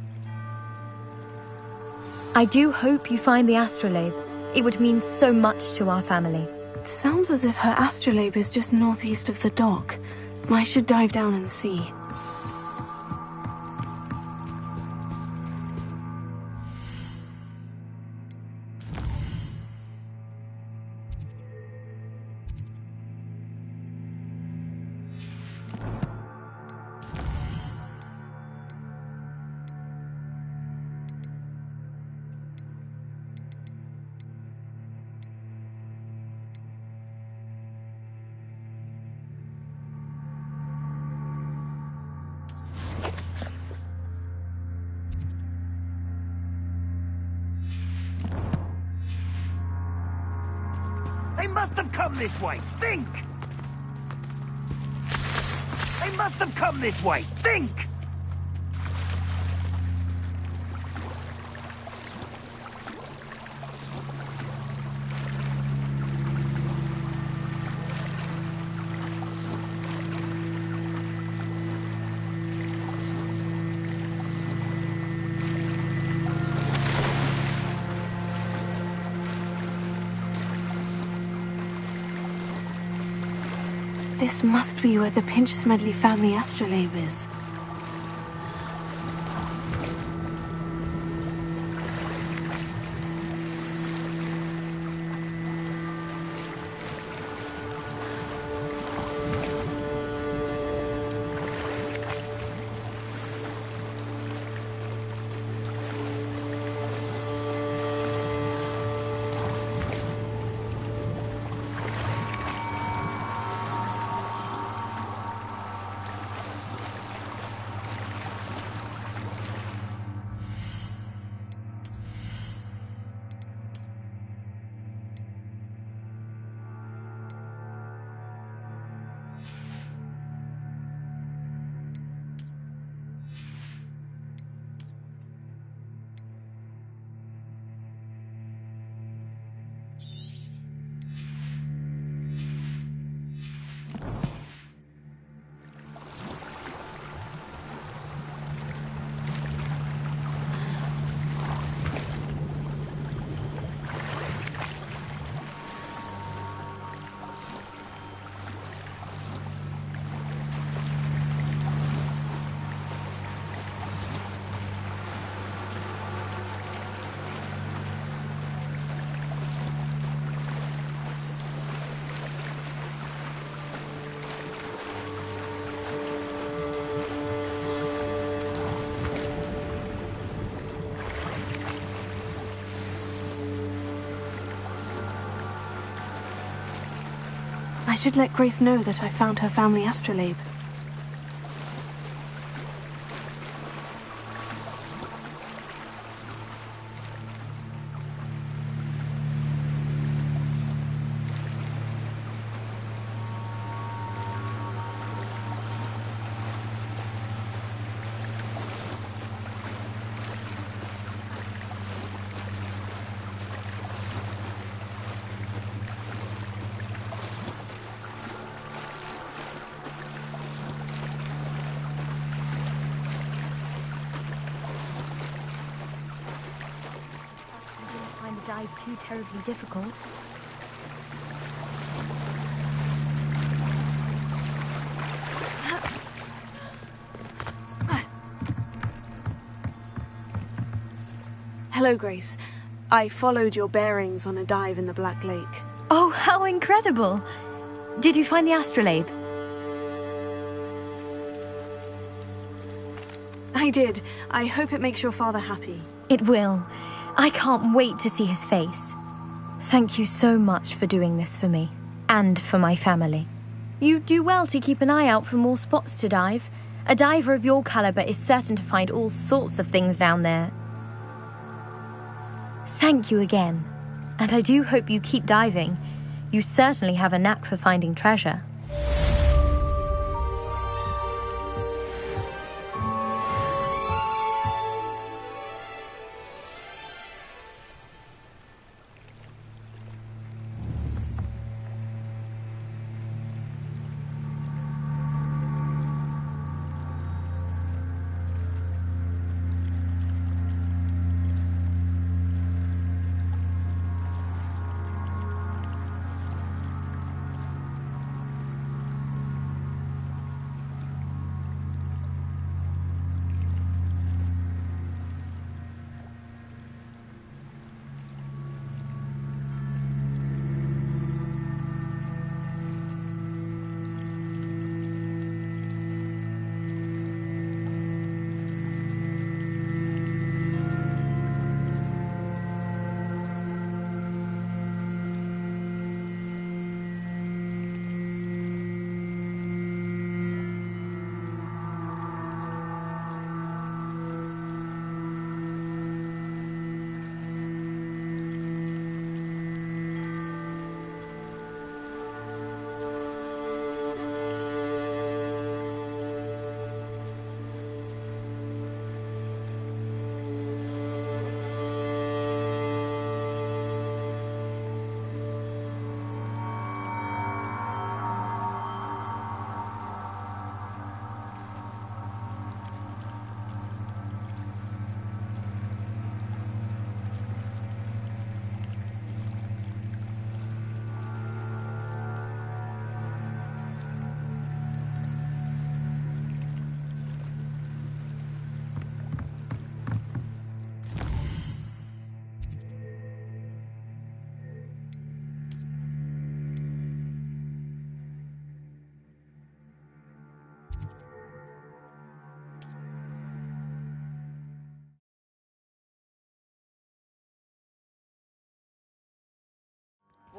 I do hope you find the astrolabe. It would mean so much to our family. It sounds as if her astrolabe is just northeast of the dock. I should dive down and see. They must have come this way. Think! They must have come this way. Think! This must be where the Pinch Smedley family astrolabe is. should let Grace know that I found her family astrolabe. Dive too terribly difficult. Hello, Grace. I followed your bearings on a dive in the Black Lake. Oh, how incredible! Did you find the astrolabe? I did. I hope it makes your father happy. It will. I can't wait to see his face. Thank you so much for doing this for me, and for my family. You do well to keep an eye out for more spots to dive. A diver of your caliber is certain to find all sorts of things down there. Thank you again, and I do hope you keep diving. You certainly have a knack for finding treasure.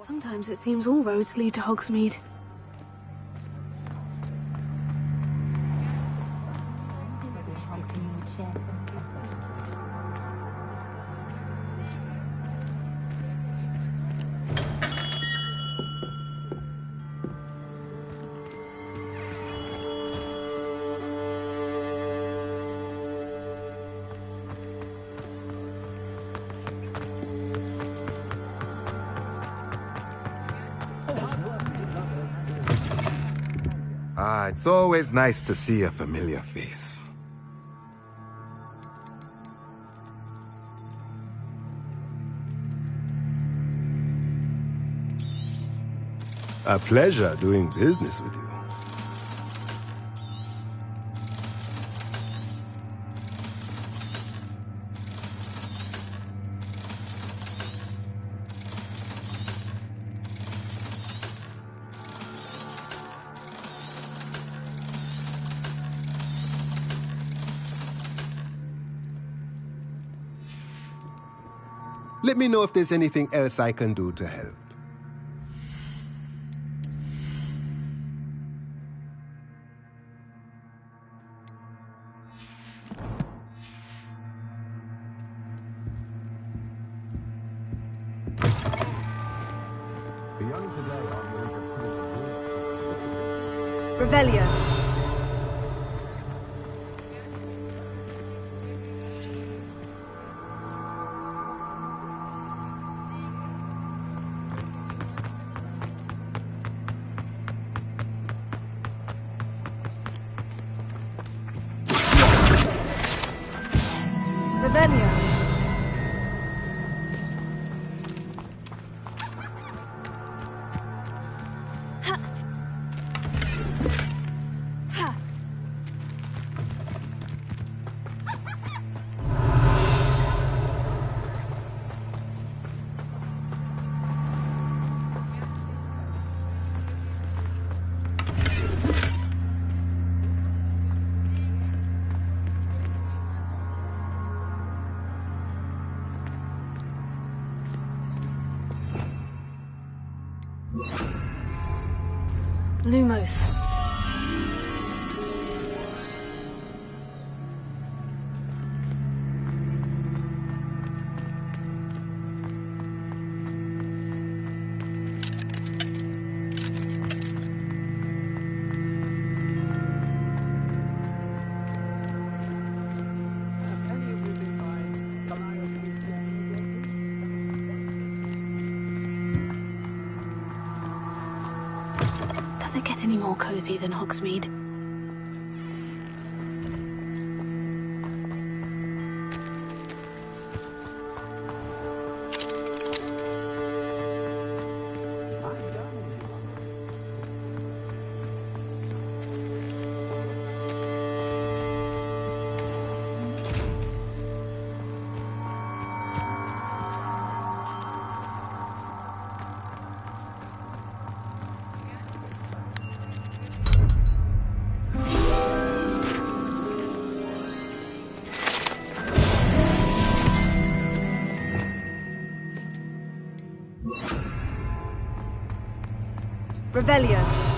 Sometimes it seems all roads lead to Hogsmeade. It's always nice to see a familiar face. A pleasure doing business with you. Let me know if there's anything else I can do to help. The young today are willing to put Revelio. Revelio. Lumos. Does it get any more cozy than Hogsmeade? Revelio.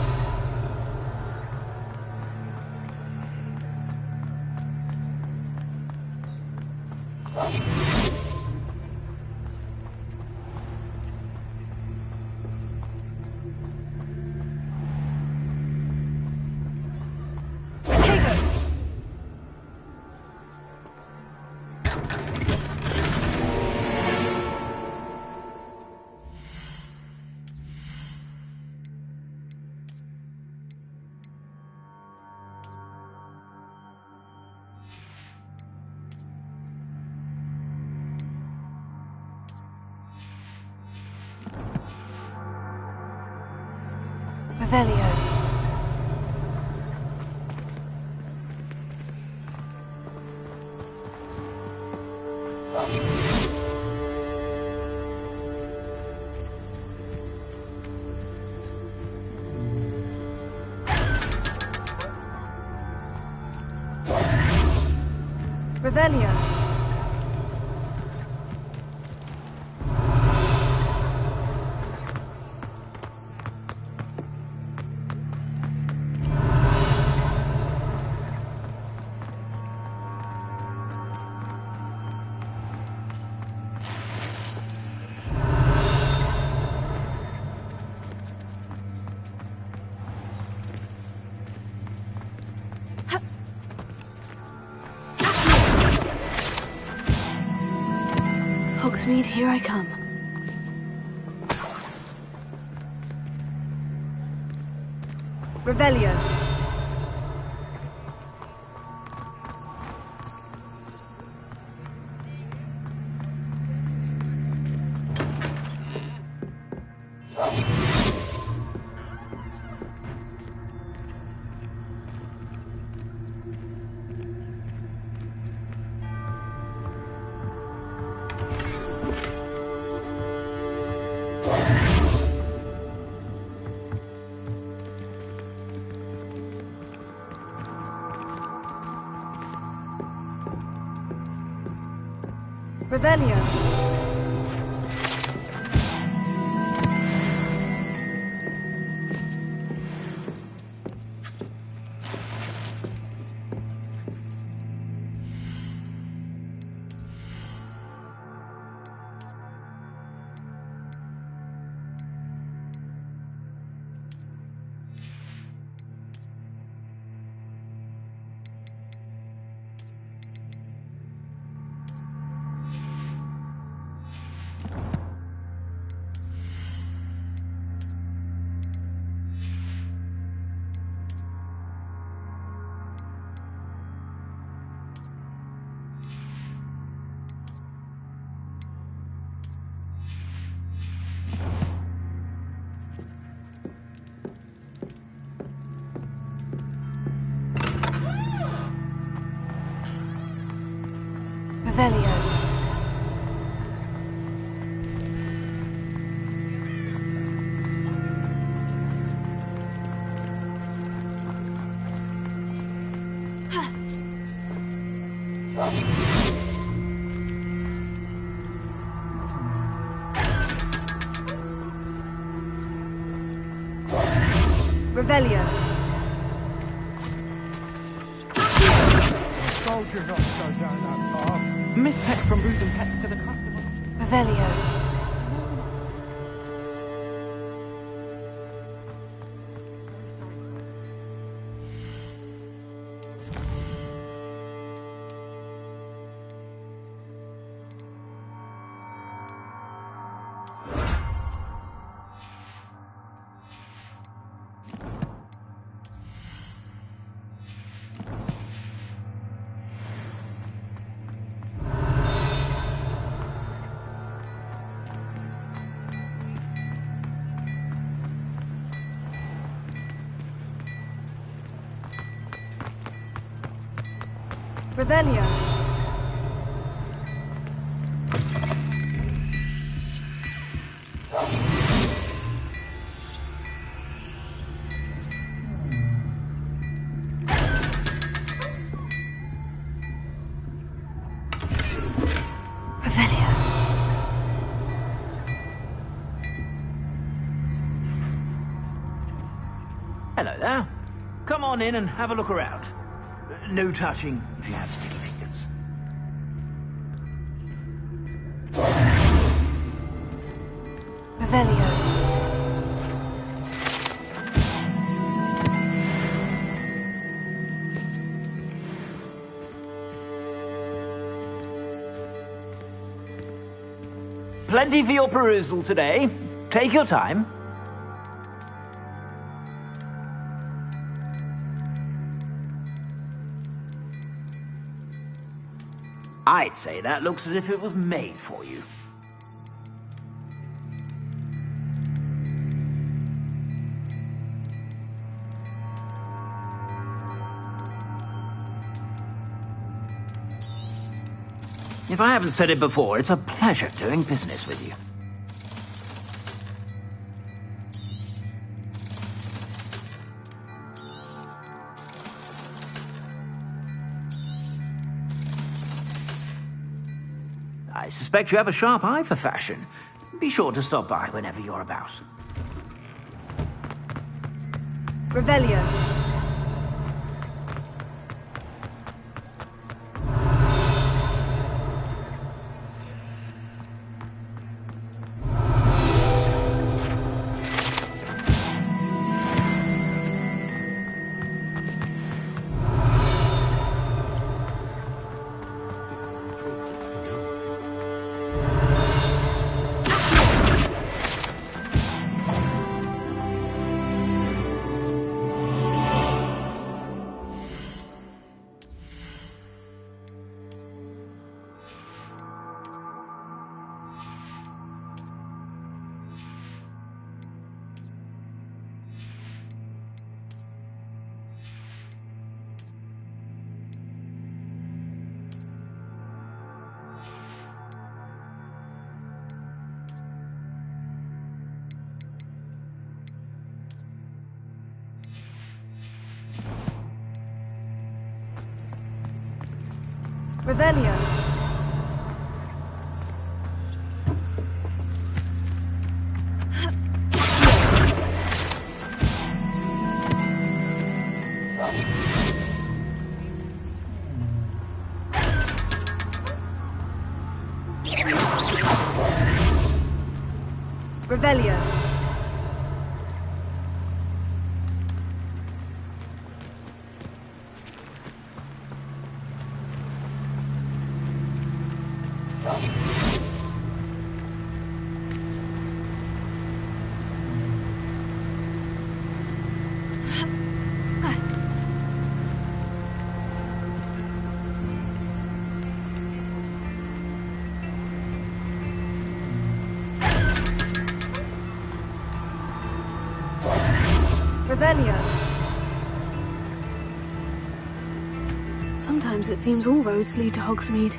Revelio. Revelio. Hogsmeade, here I come. Revelio. Revelio. Revelio. Told you not to go down that path. Miss Peck from Ruth and Peck to the customer. Revelio. Revelio. Hello there. Come on in and have a look around. No touching if you have sticky fingers. Revelio. Plenty for your perusal today. Take your time. I'd say that looks as if it was made for you. If I haven't said it before, it's a pleasure doing business with you. I suspect you have a sharp eye for fashion. Be sure to stop by whenever you're about. Revelio. Revelio. Revelio. Revelio. Sometimes it seems all roads lead to Hogsmeade.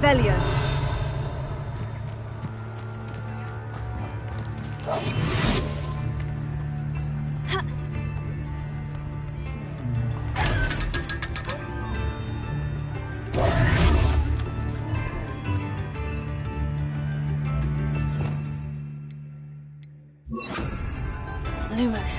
Revelio. Lumos.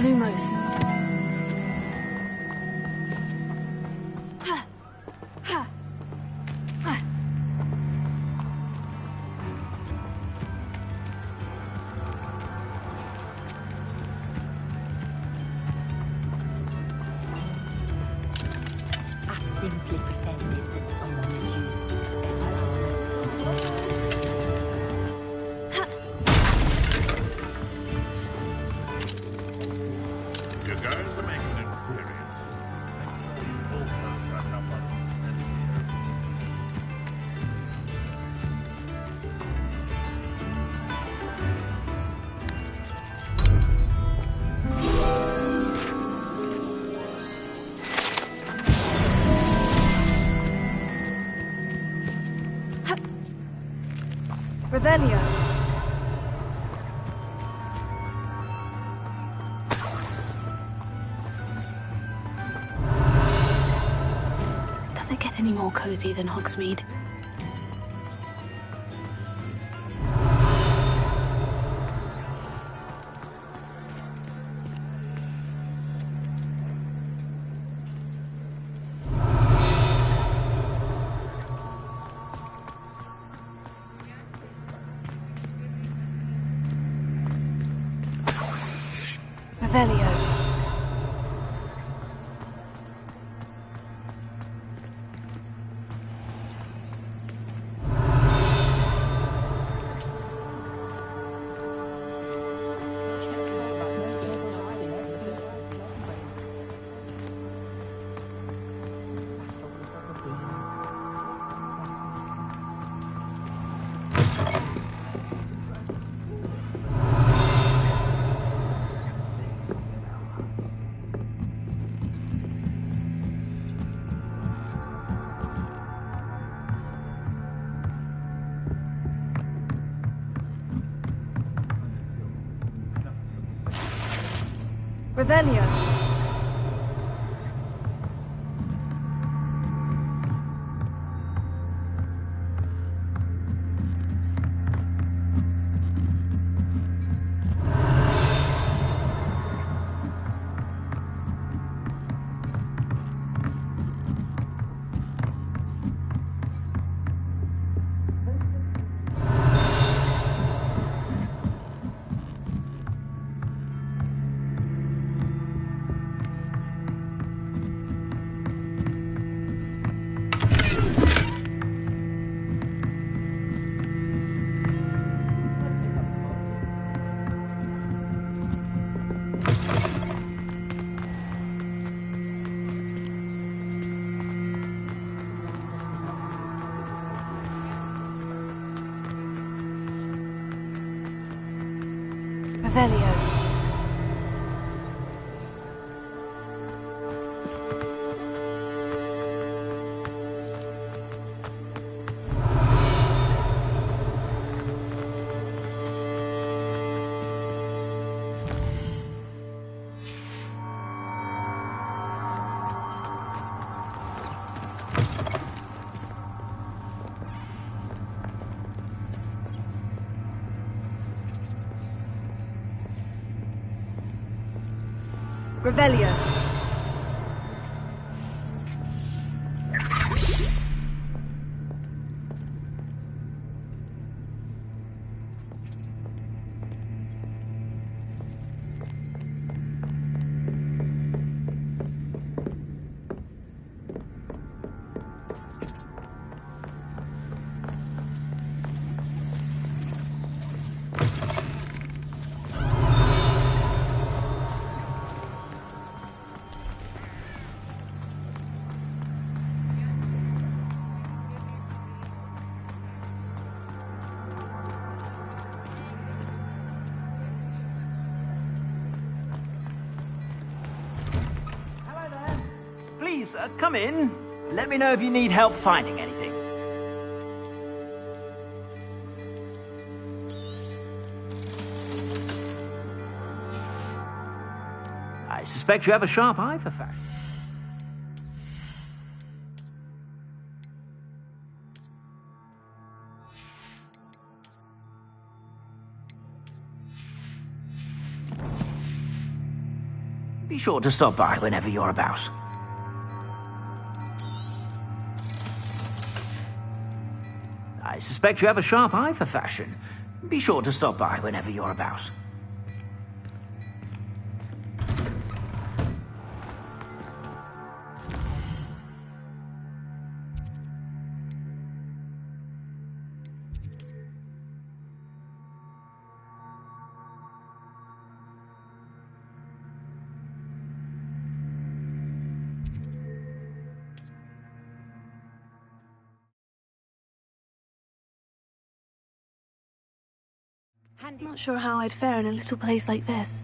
Lumos. Simply pretended that someone had used the You guys are making it period. You've also got up on Revelio. Does it get any more cozy than Hogsmeade? Revelio. Revelio. Revelio. Revelio. Please, come in. Let me know if you need help finding anything. I suspect you have a sharp eye for fashion. Be sure to stop by whenever you're about. I suspect you have a sharp eye for fashion. Be sure to stop by whenever you're about. I'm not sure how I'd fare in a little place like this.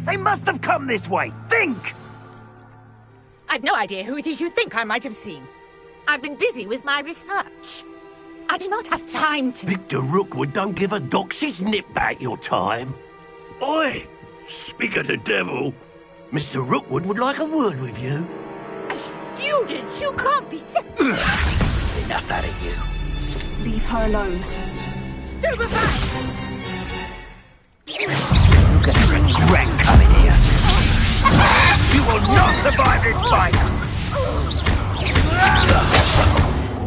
They must have come this way. Think! I've no idea who it is you think I might have seen. I've been busy with my research. I do not have time to... Victor Rookwood don't give a doxy's nip back your time. Oi! Speak of the devil. Mr. Rookwood would like a word with you. A student? You can't be sick. Enough out of you. Leave her alone. Stupefy! You're gonna regret coming here. You will not survive this fight!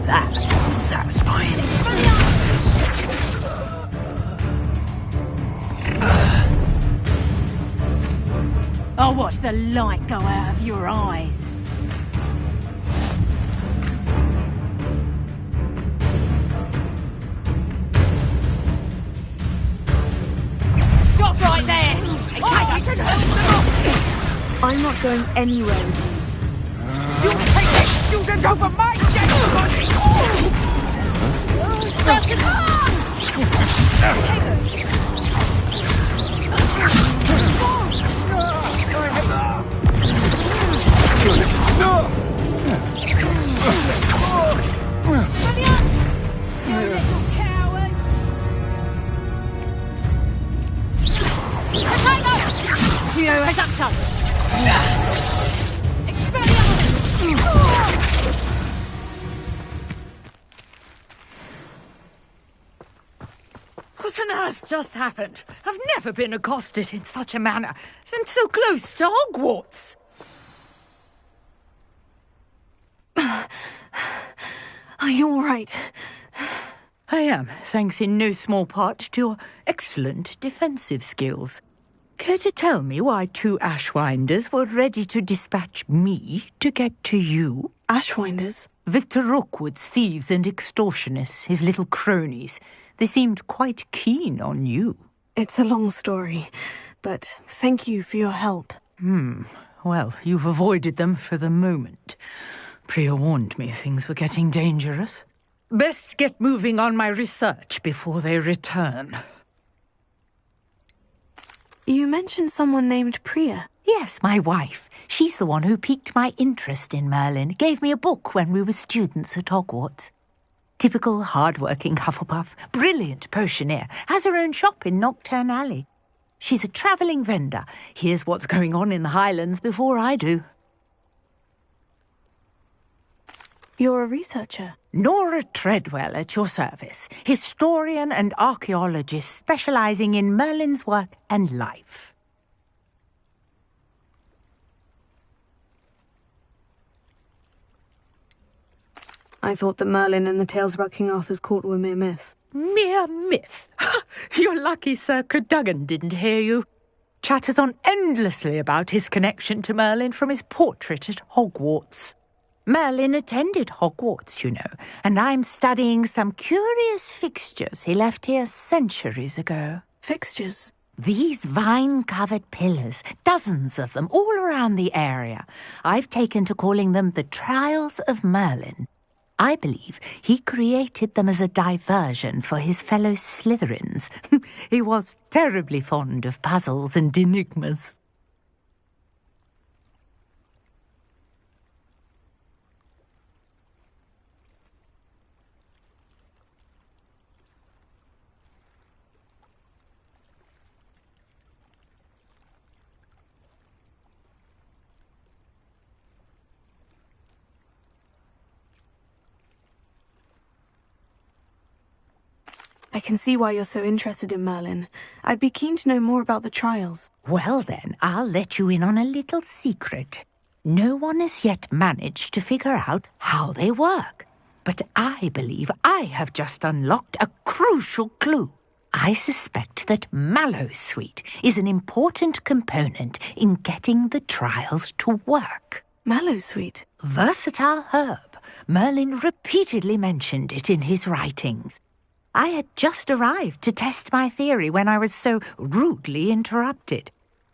That was satisfying. I'll watch the light go out of your eyes. Stop right there! I'm not going anywhere with you. You take that student over my dead body! Stop it! You little coward! You as up top! What on earth just happened? I've never been accosted in such a manner, and so close to Hogwarts. Are you all right? I am, thanks in no small part to your excellent defensive skills. Care to tell me why two Ashwinders were ready to dispatch me to get to you? Ashwinders? Victor Rookwood's thieves and extortionists, his little cronies. They seemed quite keen on you. It's a long story, but thank you for your help. Well, you've avoided them for the moment. Priya warned me things were getting dangerous. Best get moving on my research before they return. You mentioned someone named Priya. Yes, my wife. She's the one who piqued my interest in Merlin. Gave me a book when we were students at Hogwarts. Typical hard-working Hufflepuff, brilliant potioneer, has her own shop in Knockturn Alley. She's a travelling vendor. Hears what's going on in the Highlands before I do. You're a researcher? Nora Treadwell at your service, historian and archaeologist specialising in Merlin's work and life. I thought that Merlin and the tales about King Arthur's court were mere myth. Mere myth? You're lucky Sir Cadogan didn't hear you. Chatters on endlessly about his connection to Merlin from his portrait at Hogwarts. Merlin attended Hogwarts, you know, and I'm studying some curious fixtures he left here centuries ago. Fixtures? These vine-covered pillars, dozens of them, all around the area. I've taken to calling them the Trials of Merlin. I believe he created them as a diversion for his fellow Slytherins. He was terribly fond of puzzles and enigmas. I can see why you're so interested in Merlin. I'd be keen to know more about the trials. Well then, I'll let you in on a little secret. No one has yet managed to figure out how they work. But I believe I have just unlocked a crucial clue. I suspect that Mallowsweet is an important component in getting the trials to work. Mallowsweet? Versatile herb. Merlin repeatedly mentioned it in his writings. I had just arrived to test my theory when I was so rudely interrupted.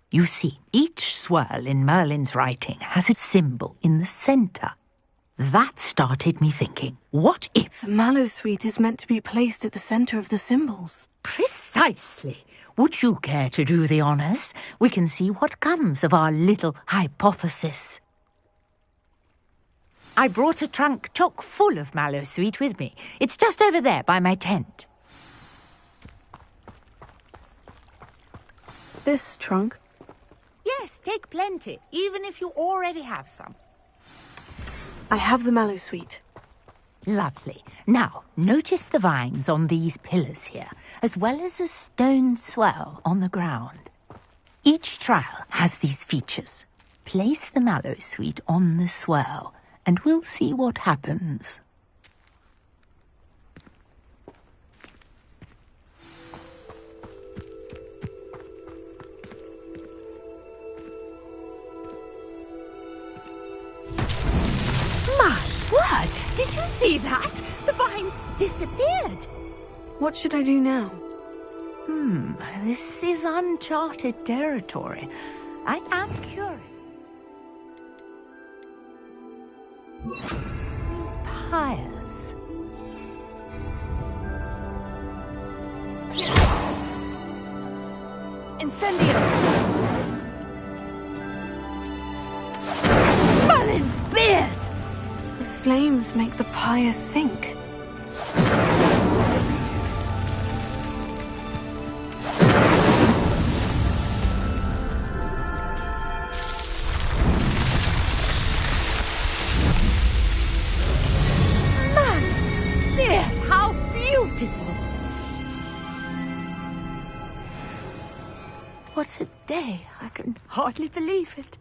You see, each swirl in Merlin's writing has a symbol in the centre. That started me thinking, what if... The Mallowsweet is meant to be placed at the centre of the symbols. Precisely. Would you care to do the honours? We can see what comes of our little hypothesis. I brought a trunk chock full of Mallowsweet with me. It's just over there by my tent. This trunk? Yes, take plenty, even if you already have some. I have the Mallowsweet. Lovely. Now, notice the vines on these pillars here, as well as a stone swirl on the ground. Each trial has these features. Place the Mallowsweet on the swirl, and we'll see what happens. My word! Did you see that? The vines disappeared. What should I do now? This is uncharted territory. I am curious. These pyres. Incendio! Merlin's beard! The flames make the pyres sink. How beautiful! What a day! I can hardly believe it.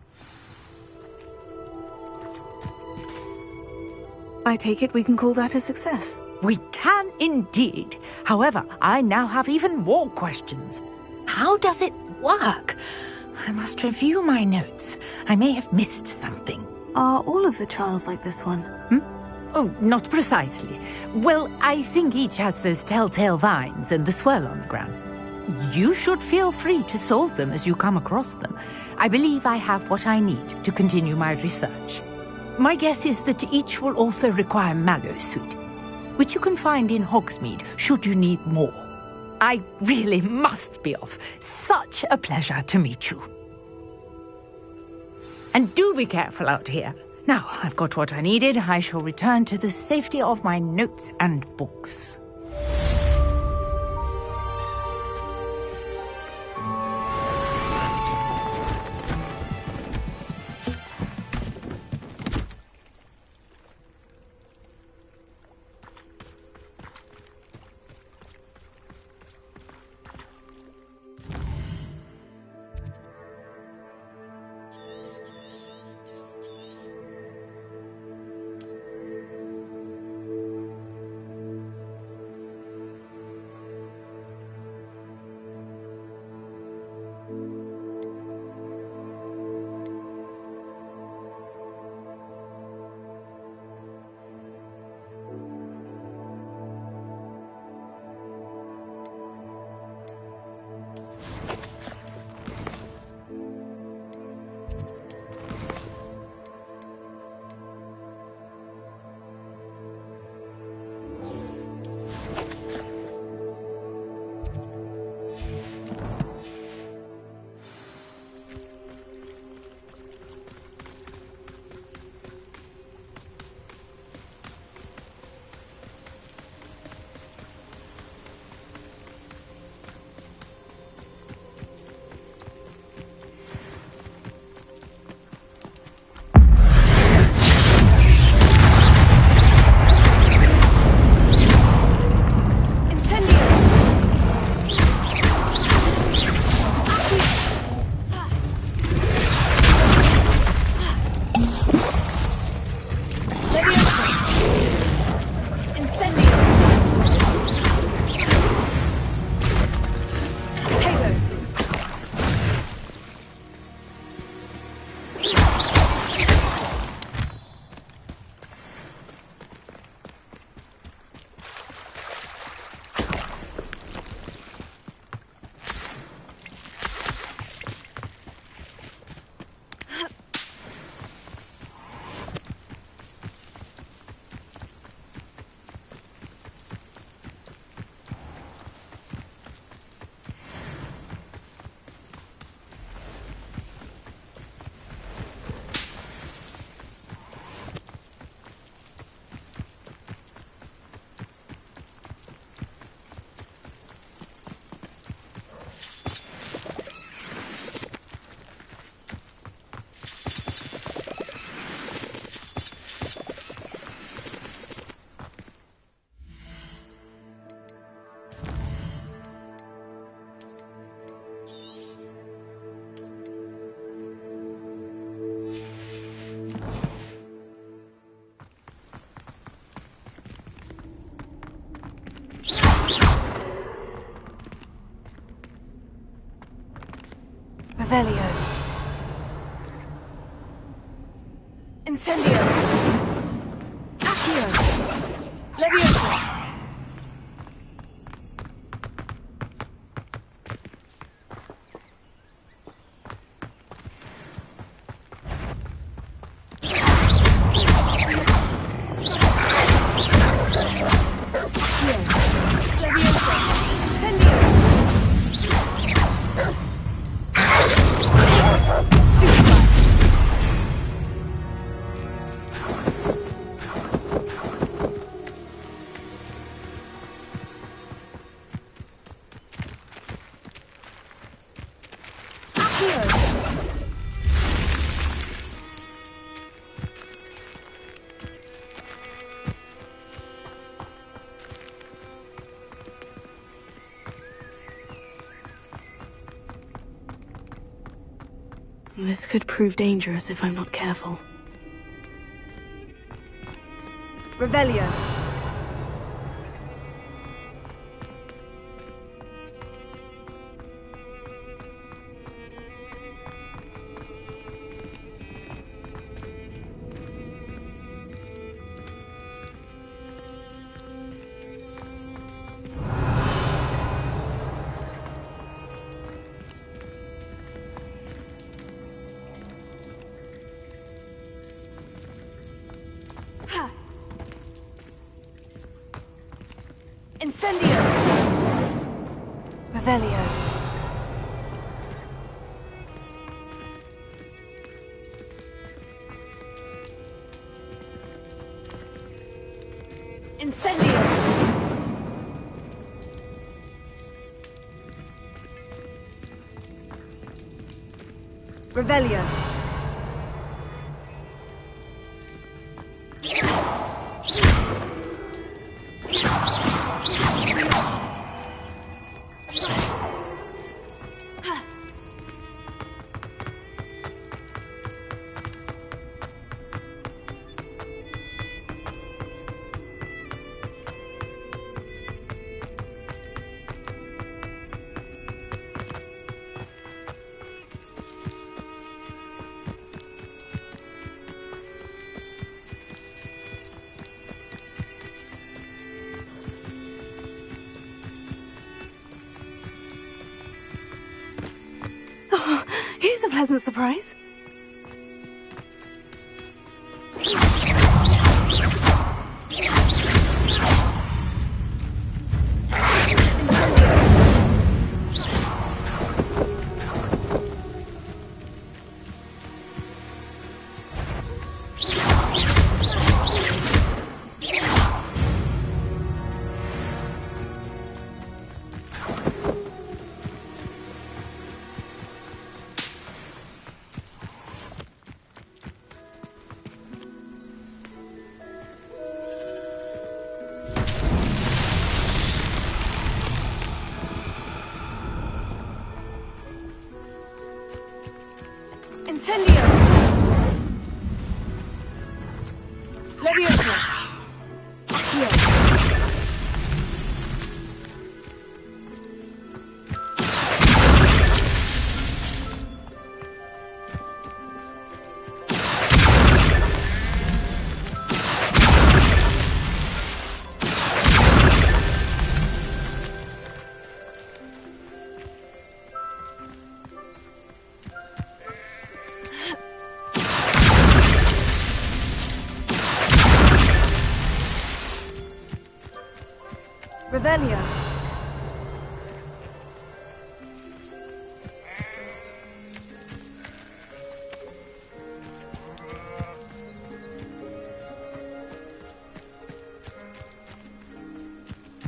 I take it we can call that a success. We can indeed. However, I now have even more questions. How does it work? I must review my notes. I may have missed something. Are all of the trials like this one? Oh, not precisely. Well, I think each has those telltale vines and the swirl on the ground. You should feel free to solve them as you come across them. I believe I have what I need to continue my research. My guess is that each will also require Mallowsweet, which you can find in Hogsmeade should you need more. I really must be off. Such a pleasure to meet you. And do be careful out here. Now, I've got what I needed. I shall return to the safety of my notes and books. Revelio. Incendio. Accio. Leviosa. This could prove dangerous if I'm not careful. Revelio. Incendio! Revelio. Incendio! Revelio. Here's a pleasant surprise. Incendio! Leviosa! Accio! Revelio.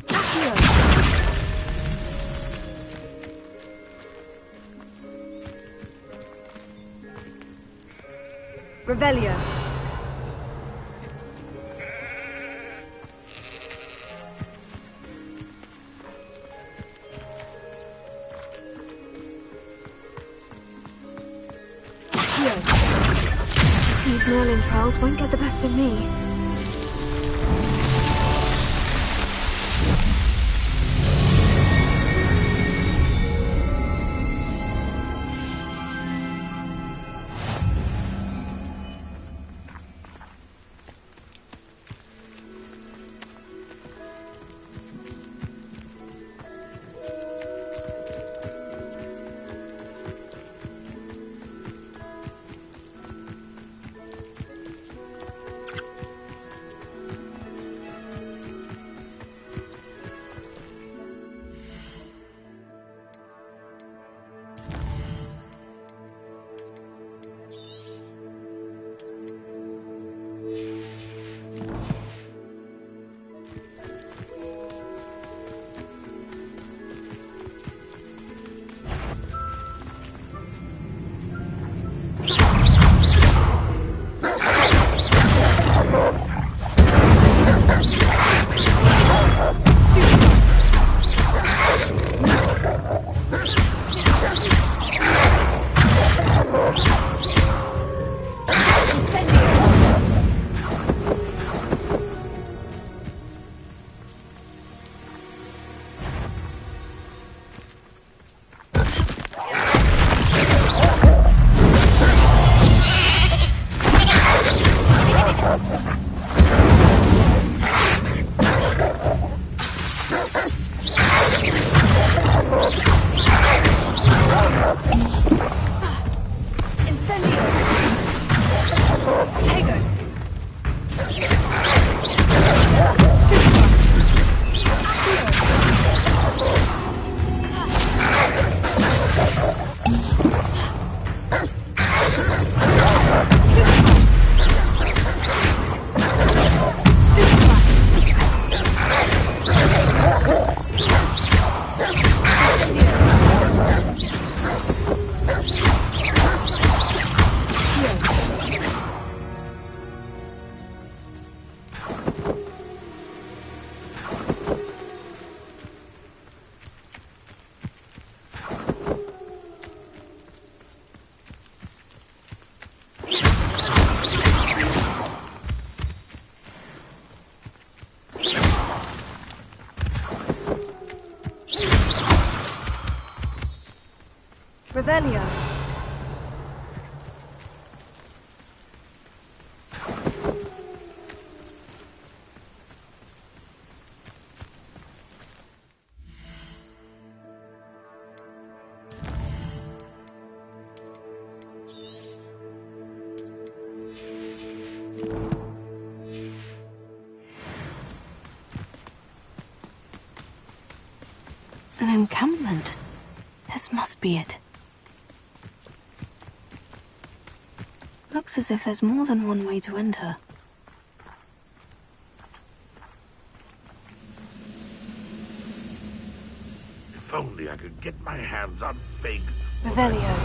Accio. Revelio. These Merlin trolls won't get the best of me. Incendio! Tego! Revelio. An encampment. This must be it. Looks as if there's more than one way to enter. If only I could get my hands on big... Revelio.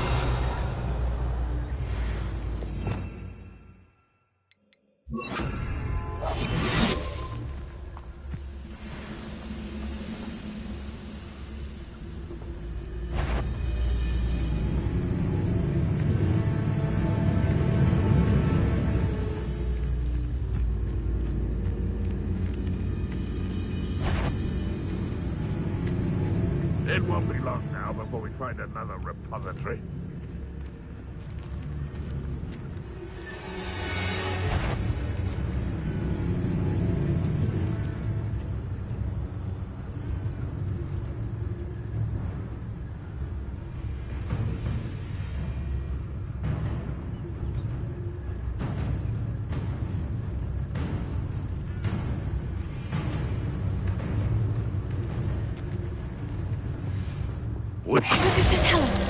It won't be long now before we find another repository. What does it tell us?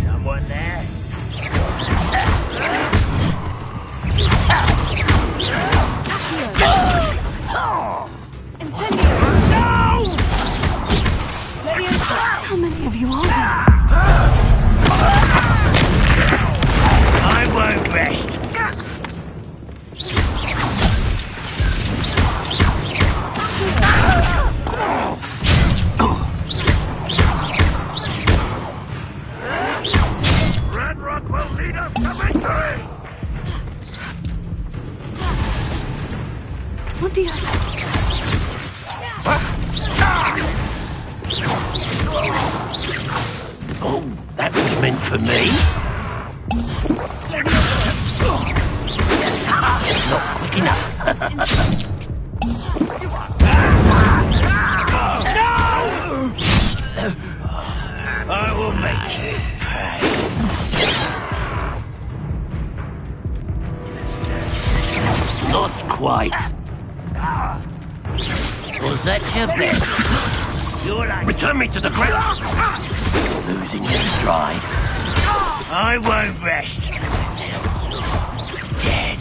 Someone there? How many of you are there? I won't rest. Red Rock will lead us to victory! What do you... Oh, that was meant for me. Not quick enough. I will make you pay. Not quite. Was that your best? You're like... Return me to the ground! Losing your stride. I won't rest until you're dead.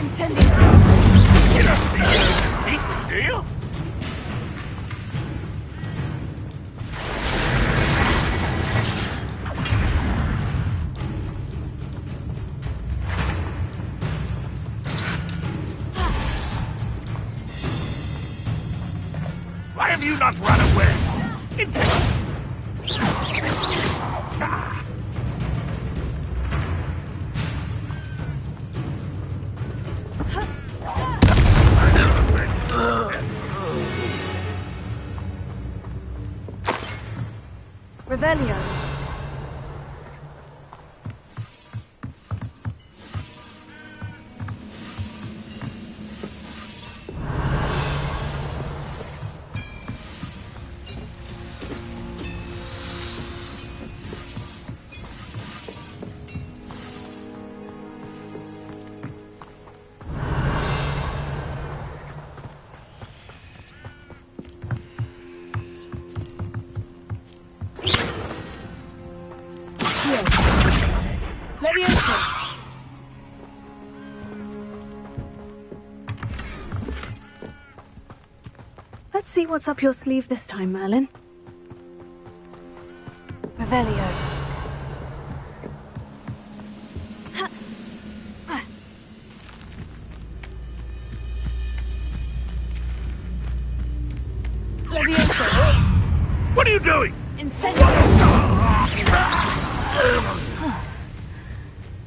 Incendio! You don't think you're do you? Why have you not run away? Revelio. Leviosa! Let's see what's up your sleeve this time, Merlin. Revelio. Leviosa! What are you doing? Incendio!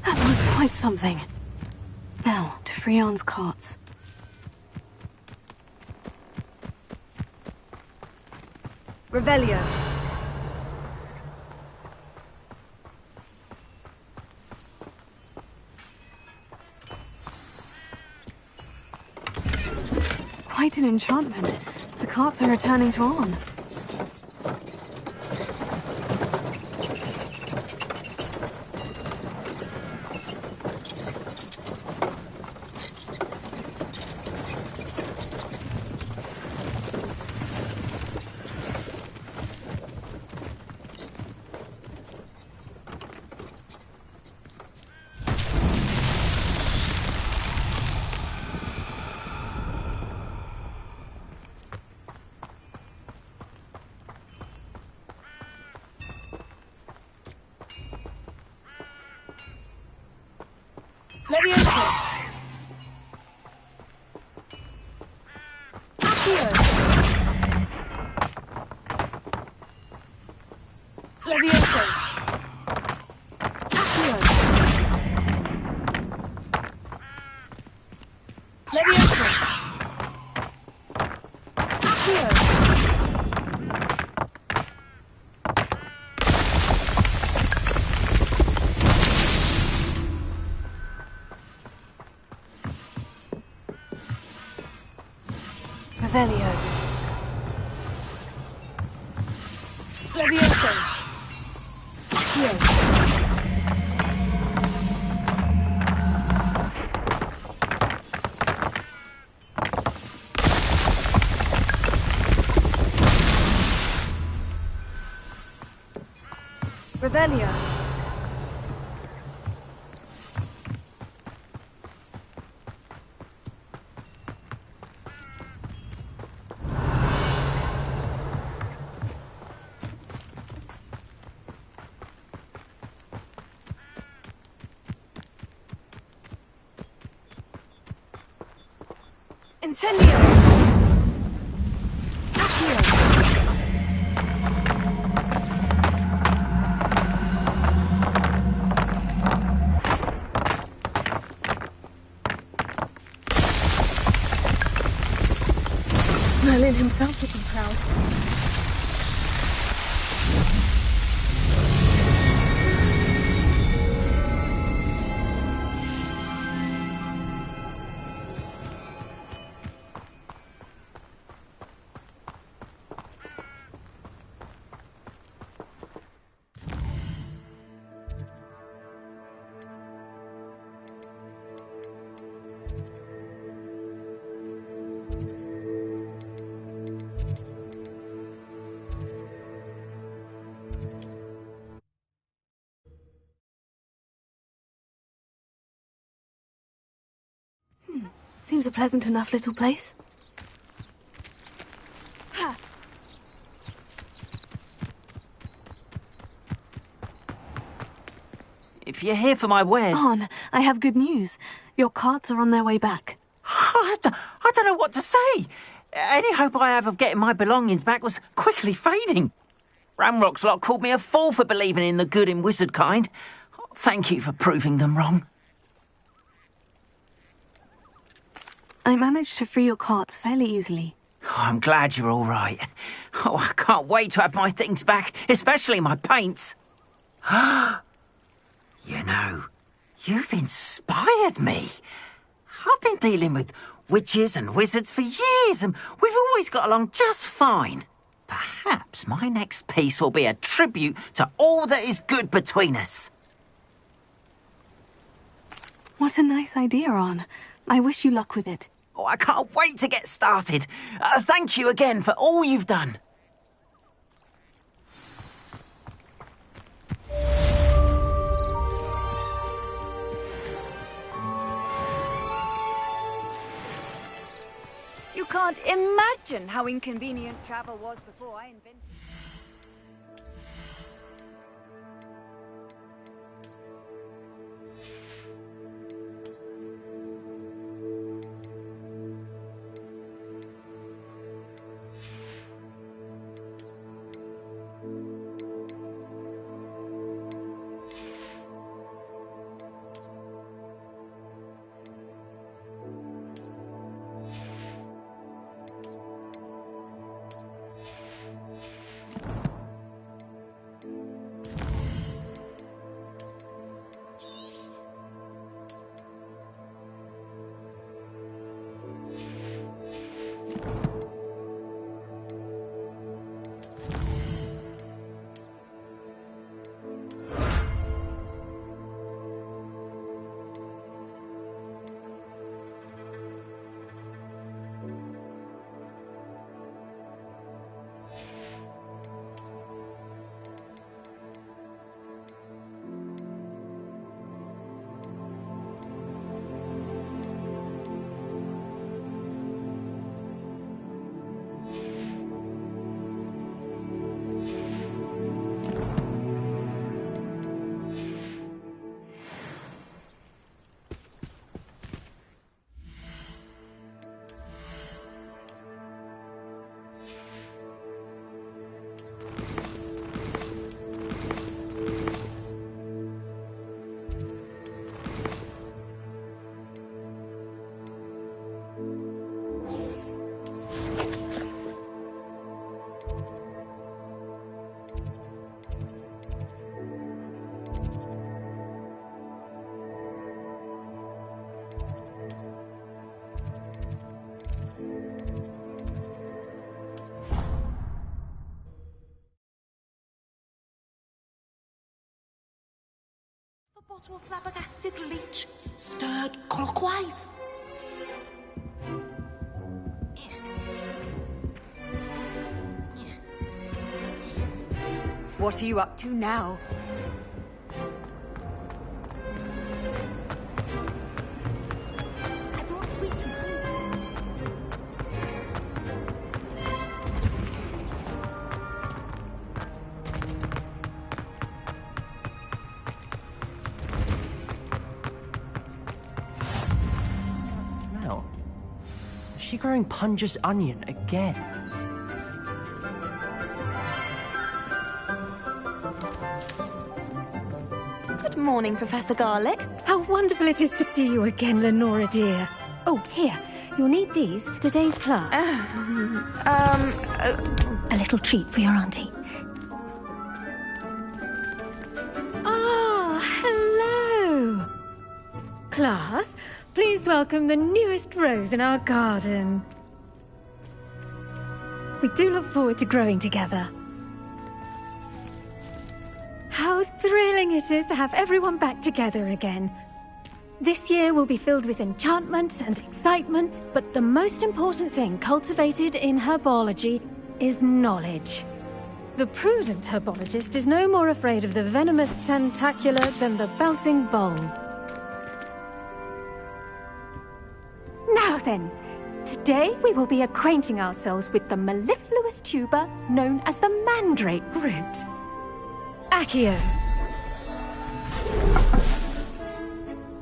That was quite something. Now, to Freon's carts. Revelio. Quite an enchantment. The carts are returning to Arn. Leviosa! Accio! Leviosa! Accio! Leviosa! Accio! Revelio. Leviosa. Accio. Revelio. Incendio! Accio! Merlin himself would be proud. Seems a pleasant enough little place. If you're here for my wares... On, I have good news. Your carts are on their way back. I don't know what to say. Any hope I have of getting my belongings back was quickly fading. Ramrock's lot called me a fool for believing in the good in wizard kind. Thank you for proving them wrong. I managed to free your carts fairly easily. Oh, I'm glad you're all right. Oh, I can't wait to have my things back, especially my paints. You know, you've inspired me. I've been dealing with witches and wizards for years, and we've always got along just fine. Perhaps my next piece will be a tribute to all that is good between us. What a nice idea, On. I wish you luck with it. Oh, I can't wait to get started. Thank you again for all you've done. You can't imagine how inconvenient travel was before I invented... Bottle of flabbergasted leech, stirred clockwise. What are you up to now? I brought sweets from home. Now, is she growing Punja's onion again? Good morning, Professor Garlick. How wonderful it is to see you again, Lenora dear. Oh, here, you'll need these for today's class. A little treat for your auntie. Ah, hello. Class, please welcome the newest rose in our garden. We do look forward to growing together. How thrilling it is to have everyone back together again. This year will be filled with enchantment and excitement, but the most important thing cultivated in herbology is knowledge. The prudent herbologist is no more afraid of the venomous tentacula than the bouncing bowl. Now then, today we will be acquainting ourselves with the mellifluous tuber known as the mandrake root. Accio.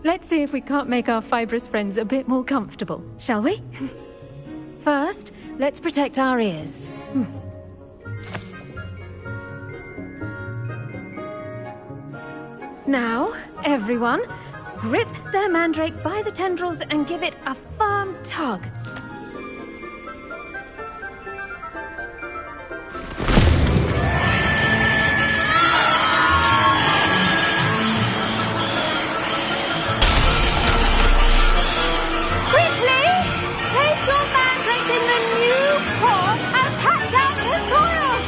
Let's see if we can't make our fibrous friends a bit more comfortable, shall we? First, let's protect our ears. Now, everyone, grip their mandrake by the tendrils and give it a firm tug. Quickly! Place your mandrake in the new pot and pack down the soil!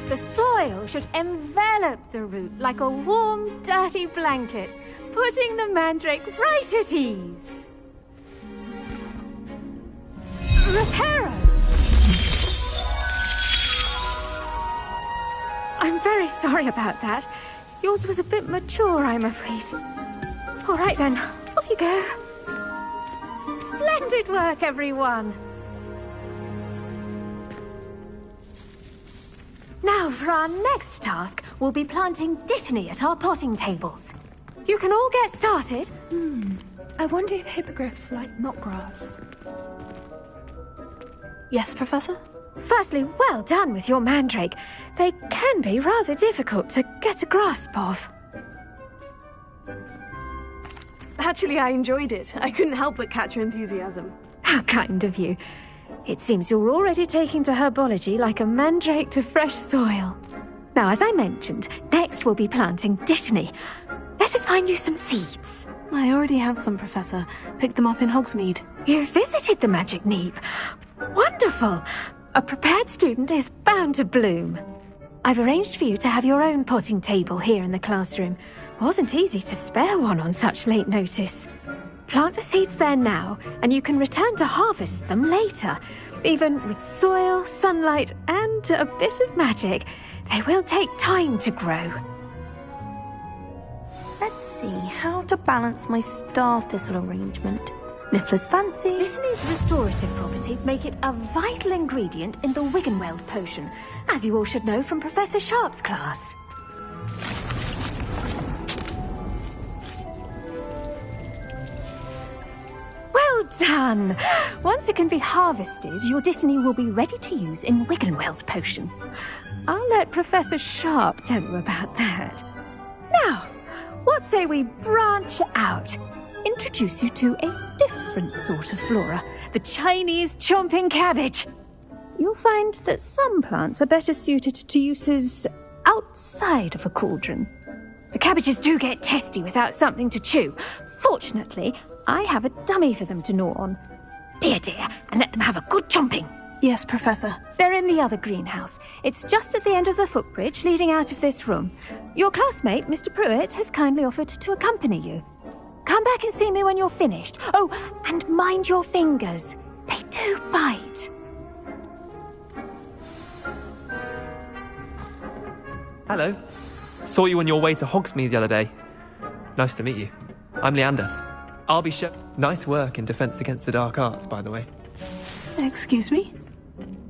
The soil should envelop the root like a warm, dirty blanket, putting the mandrake right at ease. Reparo! I'm very sorry about that. Yours was a bit mature, I'm afraid. All right then, off you go. Splendid work, everyone. Now, for our next task, we'll be planting dittany at our potting tables. You can all get started. I wonder if hippogriffs like knotgrass. Yes, Professor? Firstly, well done with your mandrake. They can be rather difficult to get a grasp of. Actually, I enjoyed it. I couldn't help but catch your enthusiasm. How kind of you. It seems you're already taking to herbology like a mandrake to fresh soil. Now, as I mentioned, next we'll be planting dittany. Let us find you some seeds. I already have some, Professor. Picked them up in Hogsmeade. You visited the Magic Neep. Wonderful! A prepared student is bound to bloom. I've arranged for you to have your own potting table here in the classroom. Wasn't easy to spare one on such late notice. Plant the seeds there now, and you can return to harvest them later. Even with soil, sunlight, and a bit of magic, they will take time to grow. Let's see how to balance my star thistle arrangement. Niffler's fancy. Dittany's restorative properties make it a vital ingredient in the Wiggenweld potion, as you all should know from Professor Sharp's class. Well done! Once it can be harvested, your dittany will be ready to use in Wiggenweld potion. I'll let Professor Sharp tell you about that. Now, what say we branch out? Introduce you to a different sort of flora, the Chinese chomping cabbage. You'll find that some plants are better suited to uses outside of a cauldron. The cabbages do get testy without something to chew. Fortunately, I have a dummy for them to gnaw on. Be a dear and let them have a good chomping. Yes, Professor. They're in the other greenhouse. It's just at the end of the footbridge leading out of this room. Your classmate, Mr. Pruitt, has kindly offered to accompany you. Come back and see me when you're finished. Oh, and mind your fingers. They do bite. Hello. Saw you on your way to Hogsmeade the other day. Nice to meet you. I'm Leander. I'll be Nice work in Defense Against the Dark Arts, by the way. Excuse me?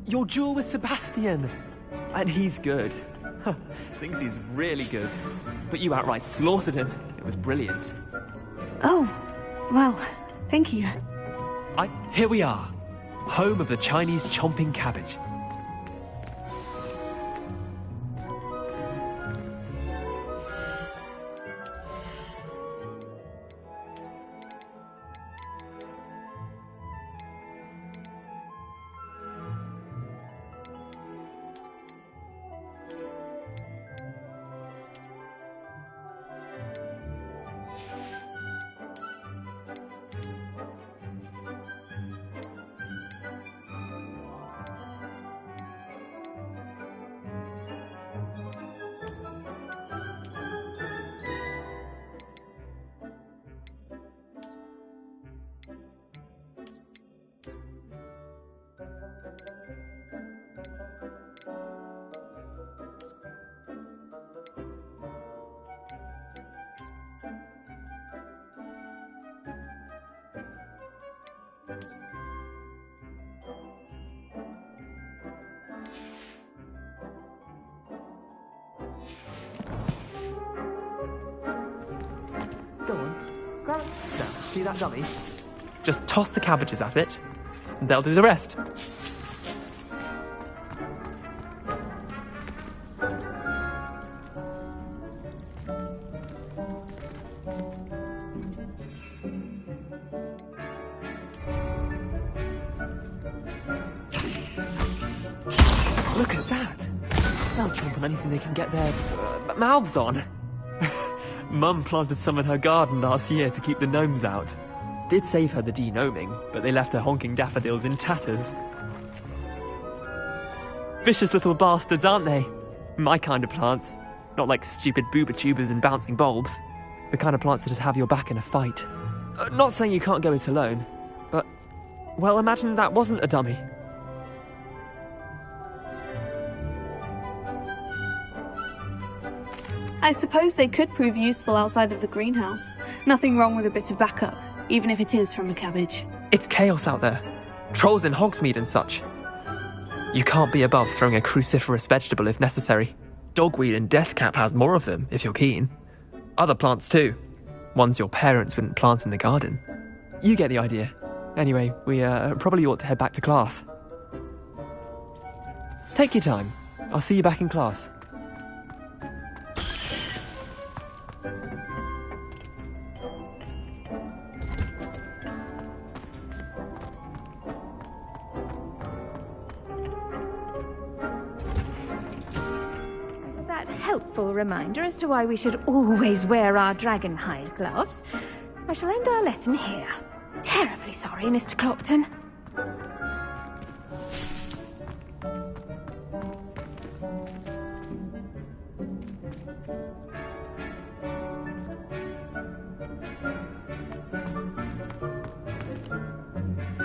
Your duel with Sebastian. And he's good. Thinks he's really good. But you outright slaughtered him. It was brilliant. Oh, well, thank you. Here we are. Home of the Chinese chomping cabbage. See that dummy? Just toss the cabbages at it, and they'll do the rest. Look at that! They'll chomp on anything they can get their mouths on. Mum planted some in her garden last year to keep the gnomes out. Did save her the de-gnoming, but they left her honking daffodils in tatters. Vicious little bastards, aren't they? My kind of plants. Not like stupid booba tubers and bouncing bulbs. The kind of plants that just have your back in a fight. Not saying you can't go it alone, but... well, imagine that wasn't a dummy. I suppose they could prove useful outside of the greenhouse. Nothing wrong with a bit of backup, even if it is from a cabbage. It's chaos out there. Trolls in Hogsmeade and such. You can't be above throwing a cruciferous vegetable if necessary. Dogweed and deathcap has more of them, if you're keen. Other plants too. Ones your parents wouldn't plant in the garden. You get the idea. Anyway, we probably ought to head back to class. Take your time. I'll see you back in class. Helpful reminder as to why we should always wear our dragon hide gloves. I shall end our lesson here. Terribly sorry, Mr. Clopton.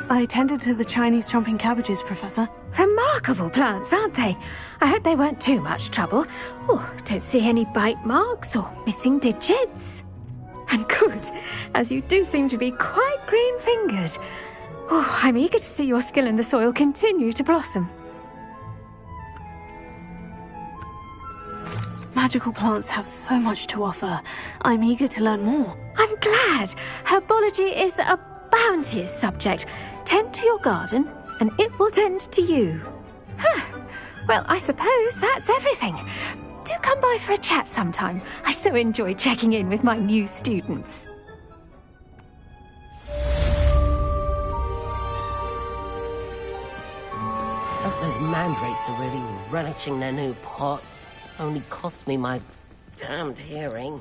I attended to the Chinese chomping cabbages, Professor. Remarkable plants, aren't they? I hope they weren't too much trouble. Oh, don't see any bite marks or missing digits. And good, as you do seem to be quite green-fingered. Oh, I'm eager to see your skill in the soil continue to blossom. Magical plants have so much to offer. I'm eager to learn more. I'm glad. Herbology is a bounteous subject. Tend to your garden, and it will tend to you. Huh. Well, I suppose that's everything. Do come by for a chat sometime. I so enjoy checking in with my new students. Hope those mandrakes are really relishing their new pots. Only cost me my damned hearing.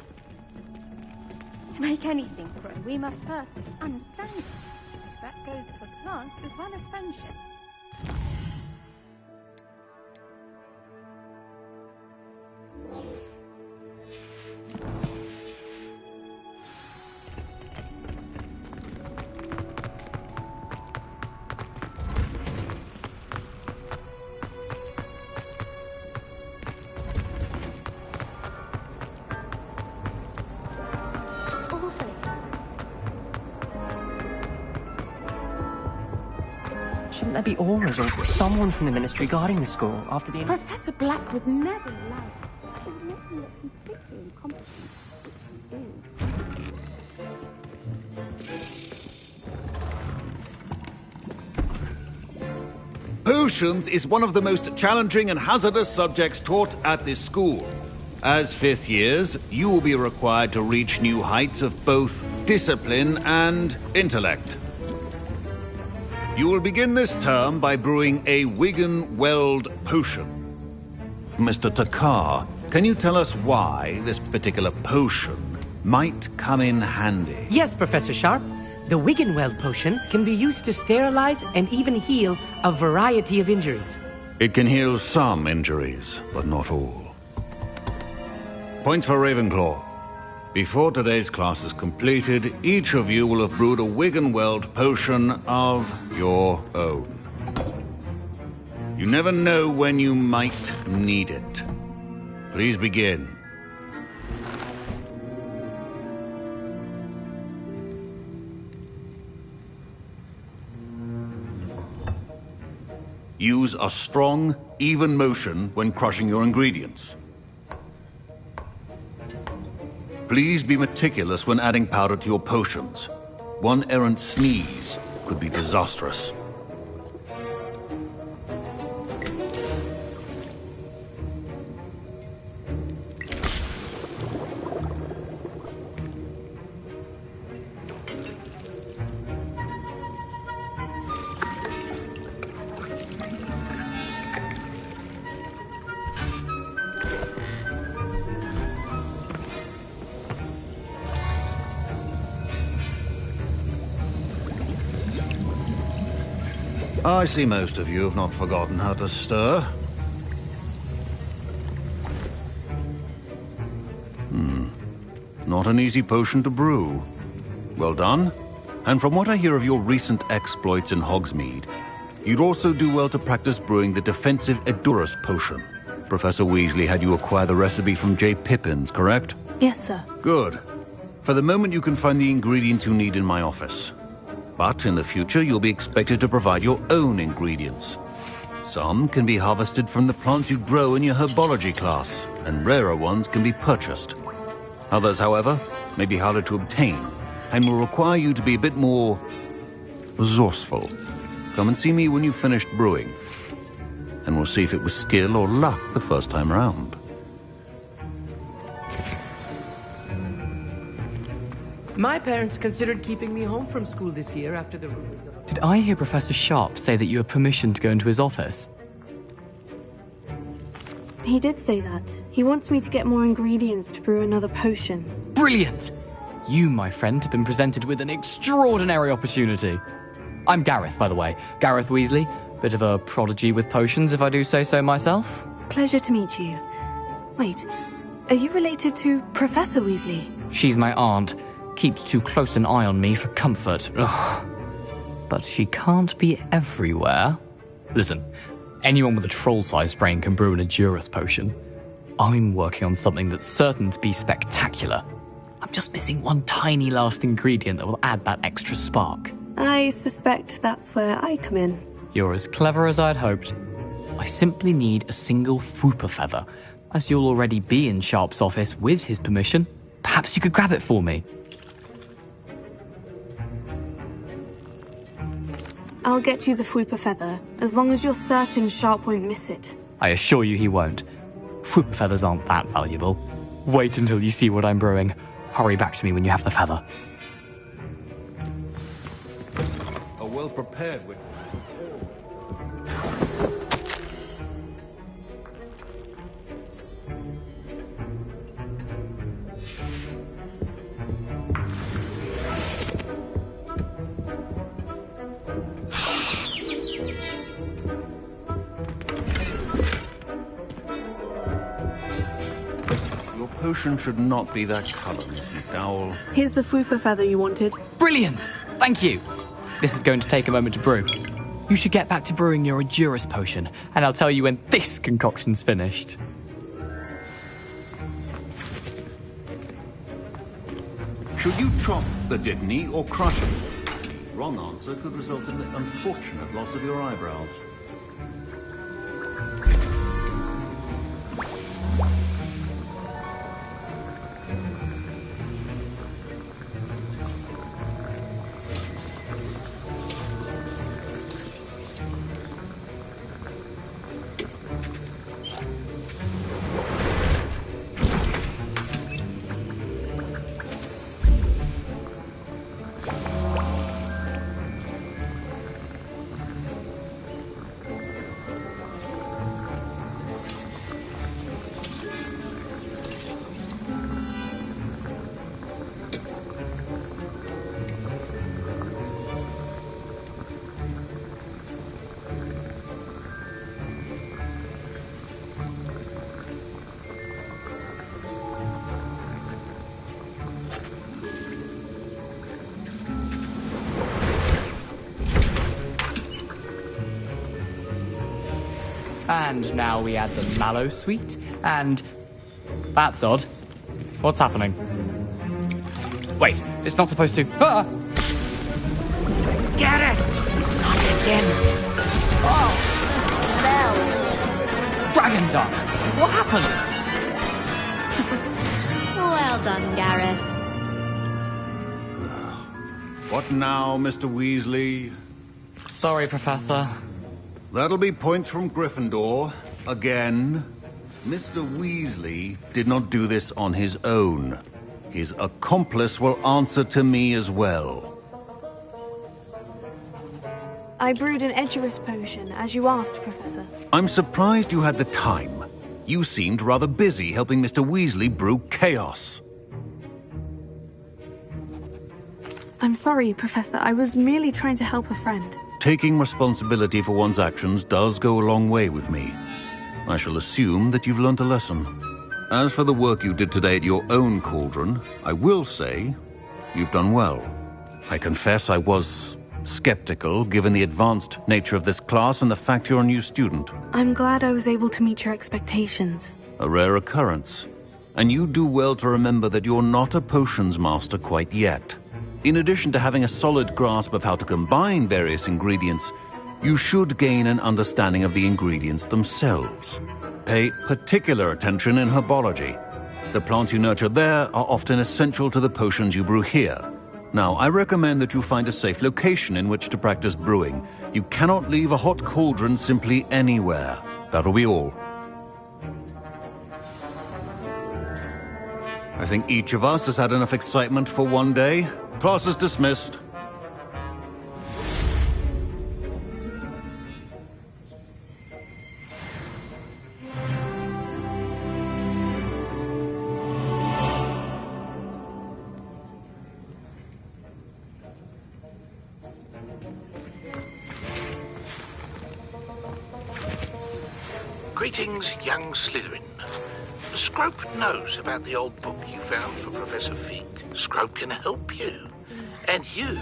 To make anything grow, we must first understand it. That goes for plants as well as friendships. Shouldn't there be auras or someone from the ministry guarding the school after the... Professor Black would never allow it. It would make me look completely incompetent. Potions is one of the most challenging and hazardous subjects taught at this school. As fifth years, you will be required to reach new heights of both discipline and intellect. You will begin this term by brewing a Wigan-Weld potion. Mr. Takar, can you tell us why this particular potion might come in handy? Yes, Professor Sharp. The Wigan-Weld potion can be used to sterilize and even heal a variety of injuries. It can heal some injuries, but not all. Point for Ravenclaw. Before today's class is completed, each of you will have brewed a Wigan-Weld potion of your own. You never know when you might need it. Please begin. Use a strong, even motion when crushing your ingredients. Please be meticulous when adding powder to your potions. One errant sneeze could be disastrous. I see most of you have not forgotten how to stir. Not an easy potion to brew. Well done. And from what I hear of your recent exploits in Hogsmeade, you'd also do well to practice brewing the defensive Edurus potion. Professor Weasley had you acquire the recipe from J. Pippin's, correct? Yes, sir. Good. For the moment, you can find the ingredients you need in my office. But in the future, you'll be expected to provide your own ingredients. Some can be harvested from the plants you grow in your herbology class, and rarer ones can be purchased. Others, however, may be harder to obtain, and will require you to be a bit more resourceful. Come and see me when you've finished brewing, and we'll see if it was skill or luck the first time round. My parents considered keeping me home from school this year after the... Did I hear Professor Sharp say that you have permission to go into his office? He did say that. He wants me to get more ingredients to brew another potion. Brilliant! You, my friend, have been presented with an extraordinary opportunity. I'm Gareth, by the way. Gareth Weasley. Bit of a prodigy with potions, if I do say so myself. Pleasure to meet you. Wait, are you related to Professor Weasley? She's my aunt. Keeps too close an eye on me for comfort. Ugh. But she can't be everywhere. Listen, anyone with a troll-sized brain can brew an Edurus potion. I'm working on something that's certain to be spectacular. I'm just missing one tiny last ingredient that will add that extra spark. I suspect that's where I come in. You're as clever as I'd hoped. I simply need a single Fwooper feather. As you'll already be in Sharp's office with his permission, perhaps you could grab it for me. I'll get you the Fwooper feather, as long as you're certain Sharp won't miss it. I assure you he won't. Fwooper feathers aren't that valuable. Wait until you see what I'm brewing. Hurry back to me when you have the feather. A well-prepared with... Potion should not be that color, Miss McDowell. Here's the Fwooper feather you wanted. Brilliant! Thank you! This is going to take a moment to brew. You should get back to brewing your Edurus potion, and I'll tell you when this concoction's finished. Should you chop the Didney or crush it? The wrong answer could result in the unfortunate loss of your eyebrows. And now we add the mallow sweet, and... That's odd. What's happening? Wait, it's not supposed to... Ah! Get it! Not again. Oh! Dragon Duck! What happened? Well done, Gareth. What now, Mr. Weasley? Sorry, Professor. That'll be points from Gryffindor. Again. Mr. Weasley did not do this on his own. His accomplice will answer to me as well. I brewed an Edurus potion, as you asked, Professor. I'm surprised you had the time. You seemed rather busy helping Mr. Weasley brew chaos. I'm sorry, Professor. I was merely trying to help a friend. Taking responsibility for one's actions does go a long way with me. I shall assume that you've learnt a lesson. As for the work you did today at your own cauldron, I will say you've done well. I confess I was skeptical, given the advanced nature of this class and the fact you're a new student. I'm glad I was able to meet your expectations. A rare occurrence. And you do well to remember that you're not a potions master quite yet. In addition to having a solid grasp of how to combine various ingredients, you should gain an understanding of the ingredients themselves. Pay particular attention in herbology. The plants you nurture there are often essential to the potions you brew here. Now, I recommend that you find a safe location in which to practice brewing. You cannot leave a hot cauldron simply anywhere. That'll be all. I think each of us has had enough excitement for one day. Class is dismissed. Greetings, young Slytherin. Scrope knows about the old book you found for Professor Fig. Scrope can help you. And you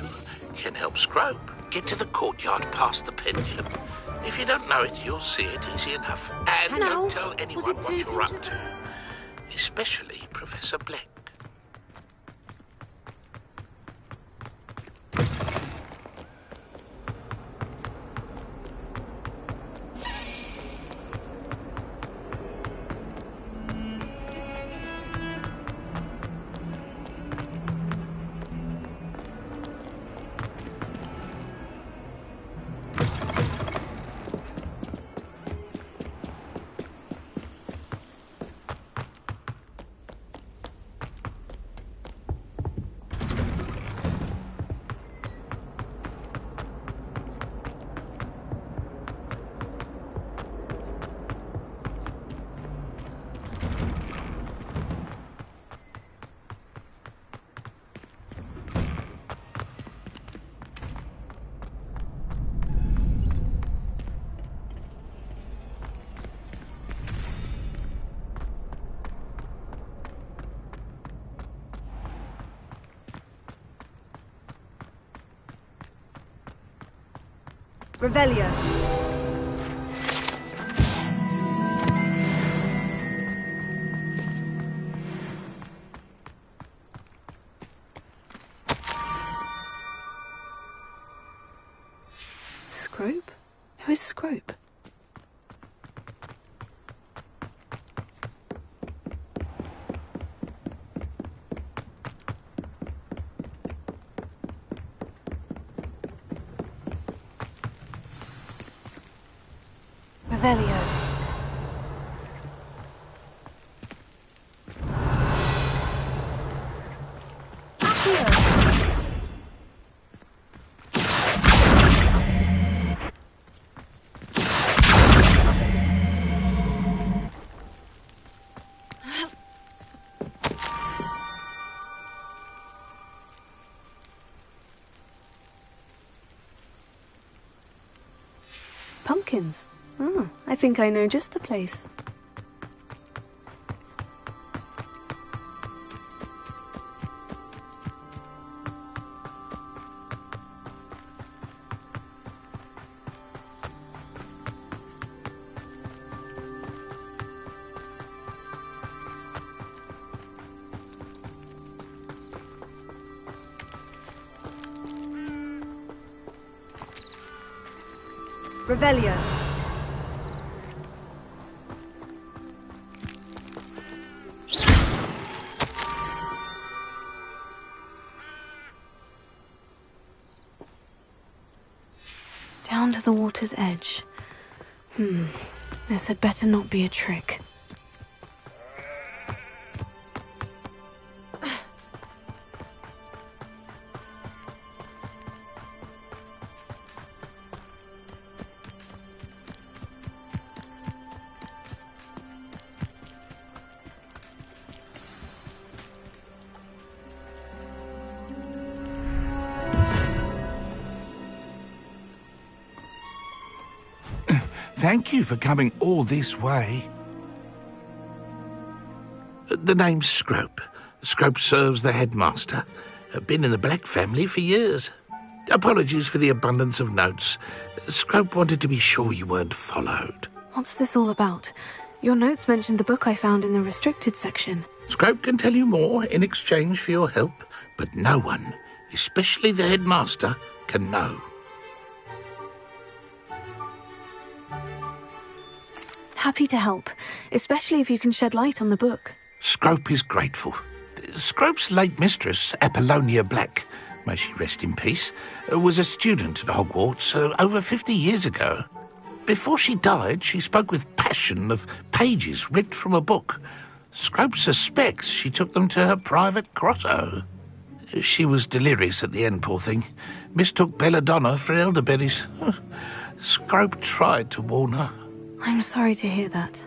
can help Scrope get to the courtyard past the pendulum. If you don't know it, you'll see it easy enough. And don't tell anyone what you're up to. Especially Professor Black. Revelio. Scrope? Who is Scrope? Revelio. Pumpkins. Oh, I think I know just the place. Revelio. Down to the water's edge. This had better not be a trick. Thank you for coming all this way. The name's Scrope. Scrope serves the headmaster. Been in the Black family for years. Apologies for the abundance of notes. Scrope wanted to be sure you weren't followed. What's this all about? Your notes mentioned the book I found in the restricted section. Scrope can tell you more in exchange for your help, but no one, especially the headmaster, can know. Happy to help, especially if you can shed light on the book. Scrope is grateful. Scrope's late mistress, Apollonia Black, may she rest in peace, was a student at Hogwarts over 50 years ago. Before she died, she spoke with passion of pages ripped from a book. Scrope suspects she took them to her private grotto. She was delirious at the end, poor thing. Mistook belladonna for elderberries. Scrope tried to warn her. I'm sorry to hear that.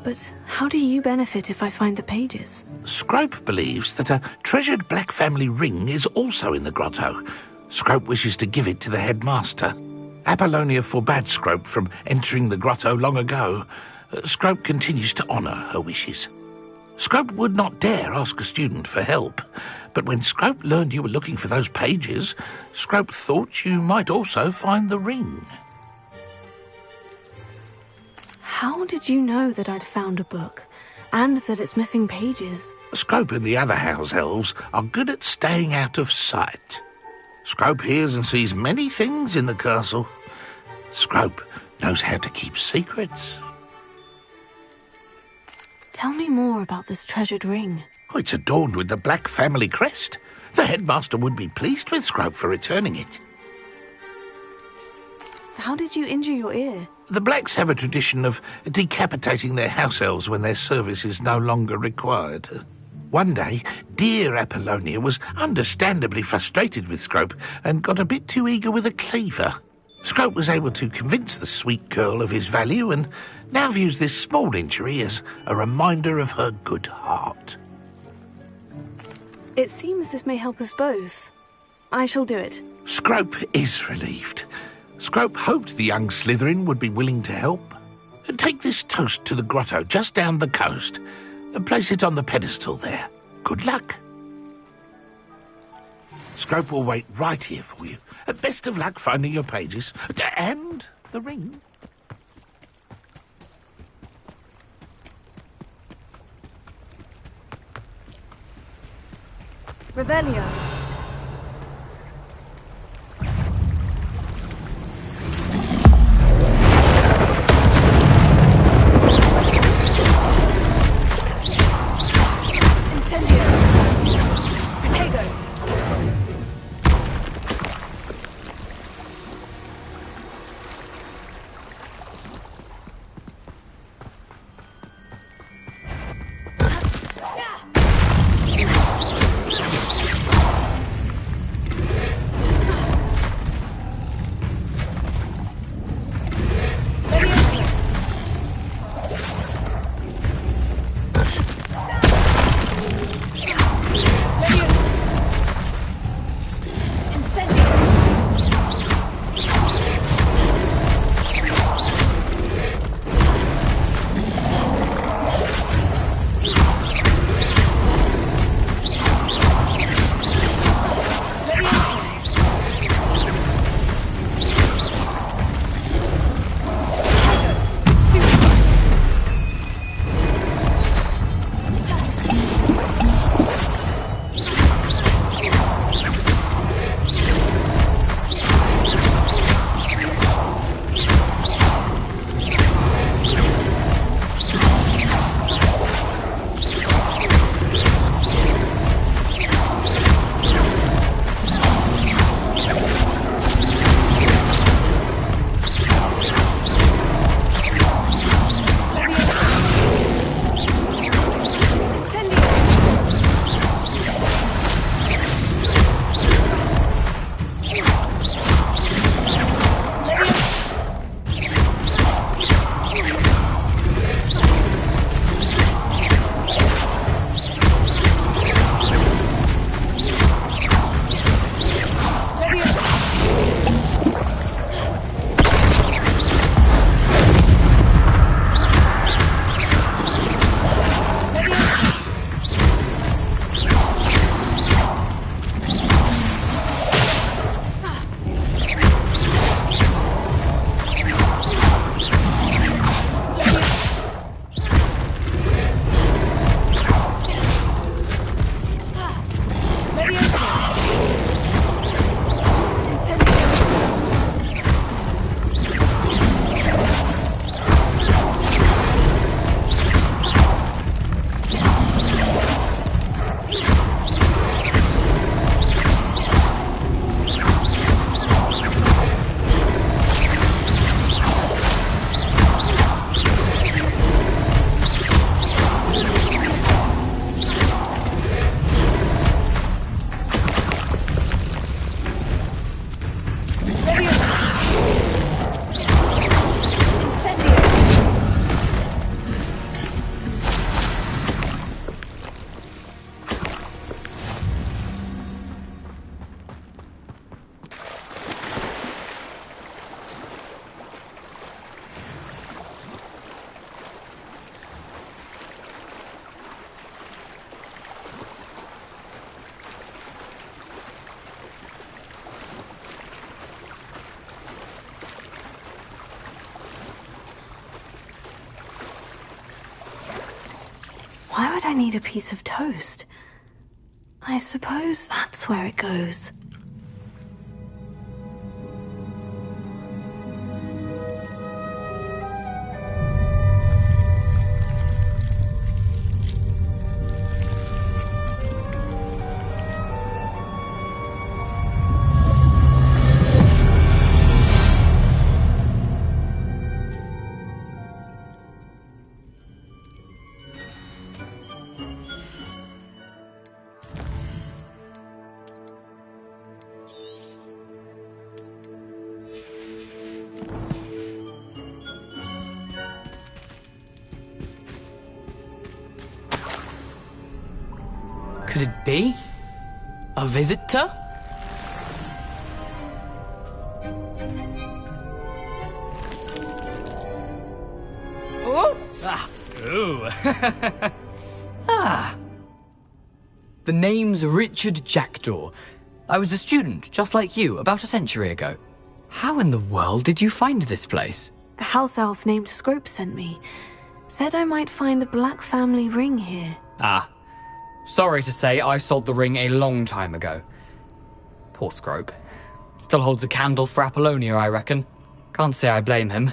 But how do you benefit if I find the pages? Scrope believes that a treasured Black family ring is also in the grotto. Scrope wishes to give it to the headmaster. Apollonia forbade Scrope from entering the grotto long ago. Scrope continues to honour her wishes. Scrope would not dare ask a student for help, but when Scrope learned you were looking for those pages, Scrope thought you might also find the ring. How did you know that I'd found a book, and that it's missing pages? Scrope and the other house elves are good at staying out of sight. Scrope hears and sees many things in the castle. Scrope knows how to keep secrets. Tell me more about this treasured ring. Oh, it's adorned with the Black family crest. The headmaster would be pleased with Scrope for returning it. How did you injure your ear? The Blacks have a tradition of decapitating their house elves when their service is no longer required. One day, dear Apollonia was understandably frustrated with Scrope and got a bit too eager with a cleaver. Scrope was able to convince the sweet girl of his value and now views this small injury as a reminder of her good heart. It seems this may help us both. I shall do it. Scrope is relieved. Scrope hoped the young Slytherin would be willing to help. Take this toast to the grotto just down the coast and place it on the pedestal there. Good luck. Scrope will wait right here for you. Best of luck finding your pages and the ring. Revelio. would I need a piece of toast? I suppose that's where it goes. Could it be? A visitor? Oh! Ah! Ooh! Ah! The name's Richard Jackdaw. I was a student, just like you, about a century ago. How in the world did you find this place? A house elf named Scrope sent me. Said I might find a black family ring here. Ah. Sorry to say, I sold the ring a long time ago. Poor Scrope. Still holds a candle for Apollonia, I reckon. Can't say I blame him.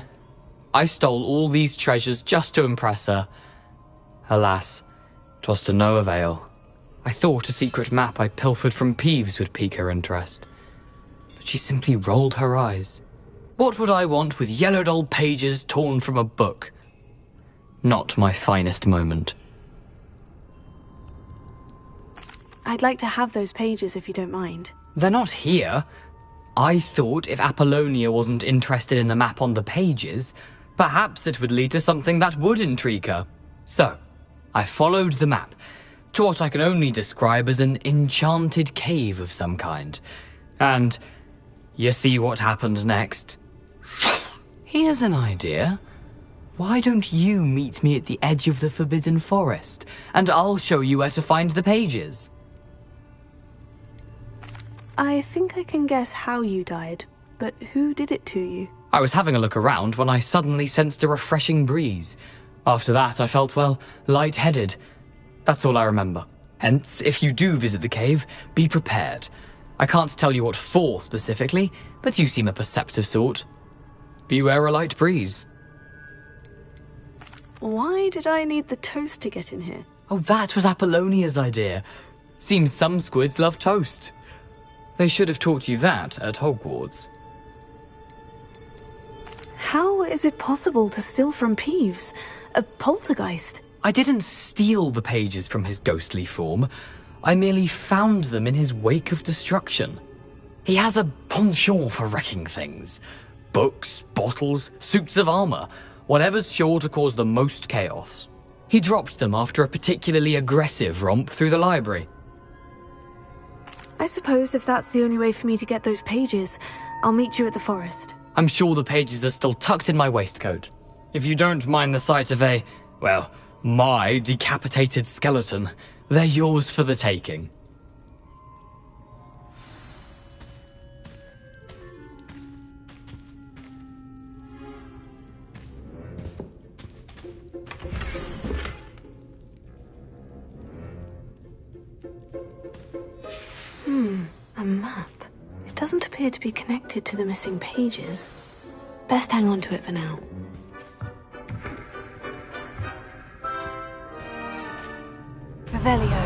I stole all these treasures just to impress her. Alas, 'twas to no avail. I thought a secret map I pilfered from Peeves would pique her interest. But she simply rolled her eyes. What would I want with yellowed old pages torn from a book? Not my finest moment. I'd like to have those pages if you don't mind. They're not here. I thought if Apollonia wasn't interested in the map on the pages, perhaps it would lead to something that would intrigue her. So, I followed the map to what I can only describe as an enchanted cave of some kind. And you see what happened next? Here's an idea. Why don't you meet me at the edge of the Forbidden Forest, and I'll show you where to find the pages? I think I can guess how you died, but who did it to you? I was having a look around when I suddenly sensed a refreshing breeze. After that, I felt, well, lightheaded. That's all I remember. Hence, if you do visit the cave, be prepared. I can't tell you what for specifically, but you seem a perceptive sort. Beware a light breeze. Why did I need the toast to get in here? Oh, that was Apollonia's idea. Seems some squids love toast. They should have taught you that at Hogwarts. How is it possible to steal from Peeves? A poltergeist? I didn't steal the pages from his ghostly form. I merely found them in his wake of destruction. He has a penchant for wrecking things. Books, bottles, suits of armor, whatever's sure to cause the most chaos. He dropped them after a particularly aggressive romp through the library. I suppose if that's the only way for me to get those pages, I'll meet you at the forest. I'm sure the pages are still tucked in my waistcoat. If you don't mind the sight of my decapitated skeleton, they're yours for the taking. A map. It doesn't appear to be connected to the missing pages. Best hang on to it for now. Revelio.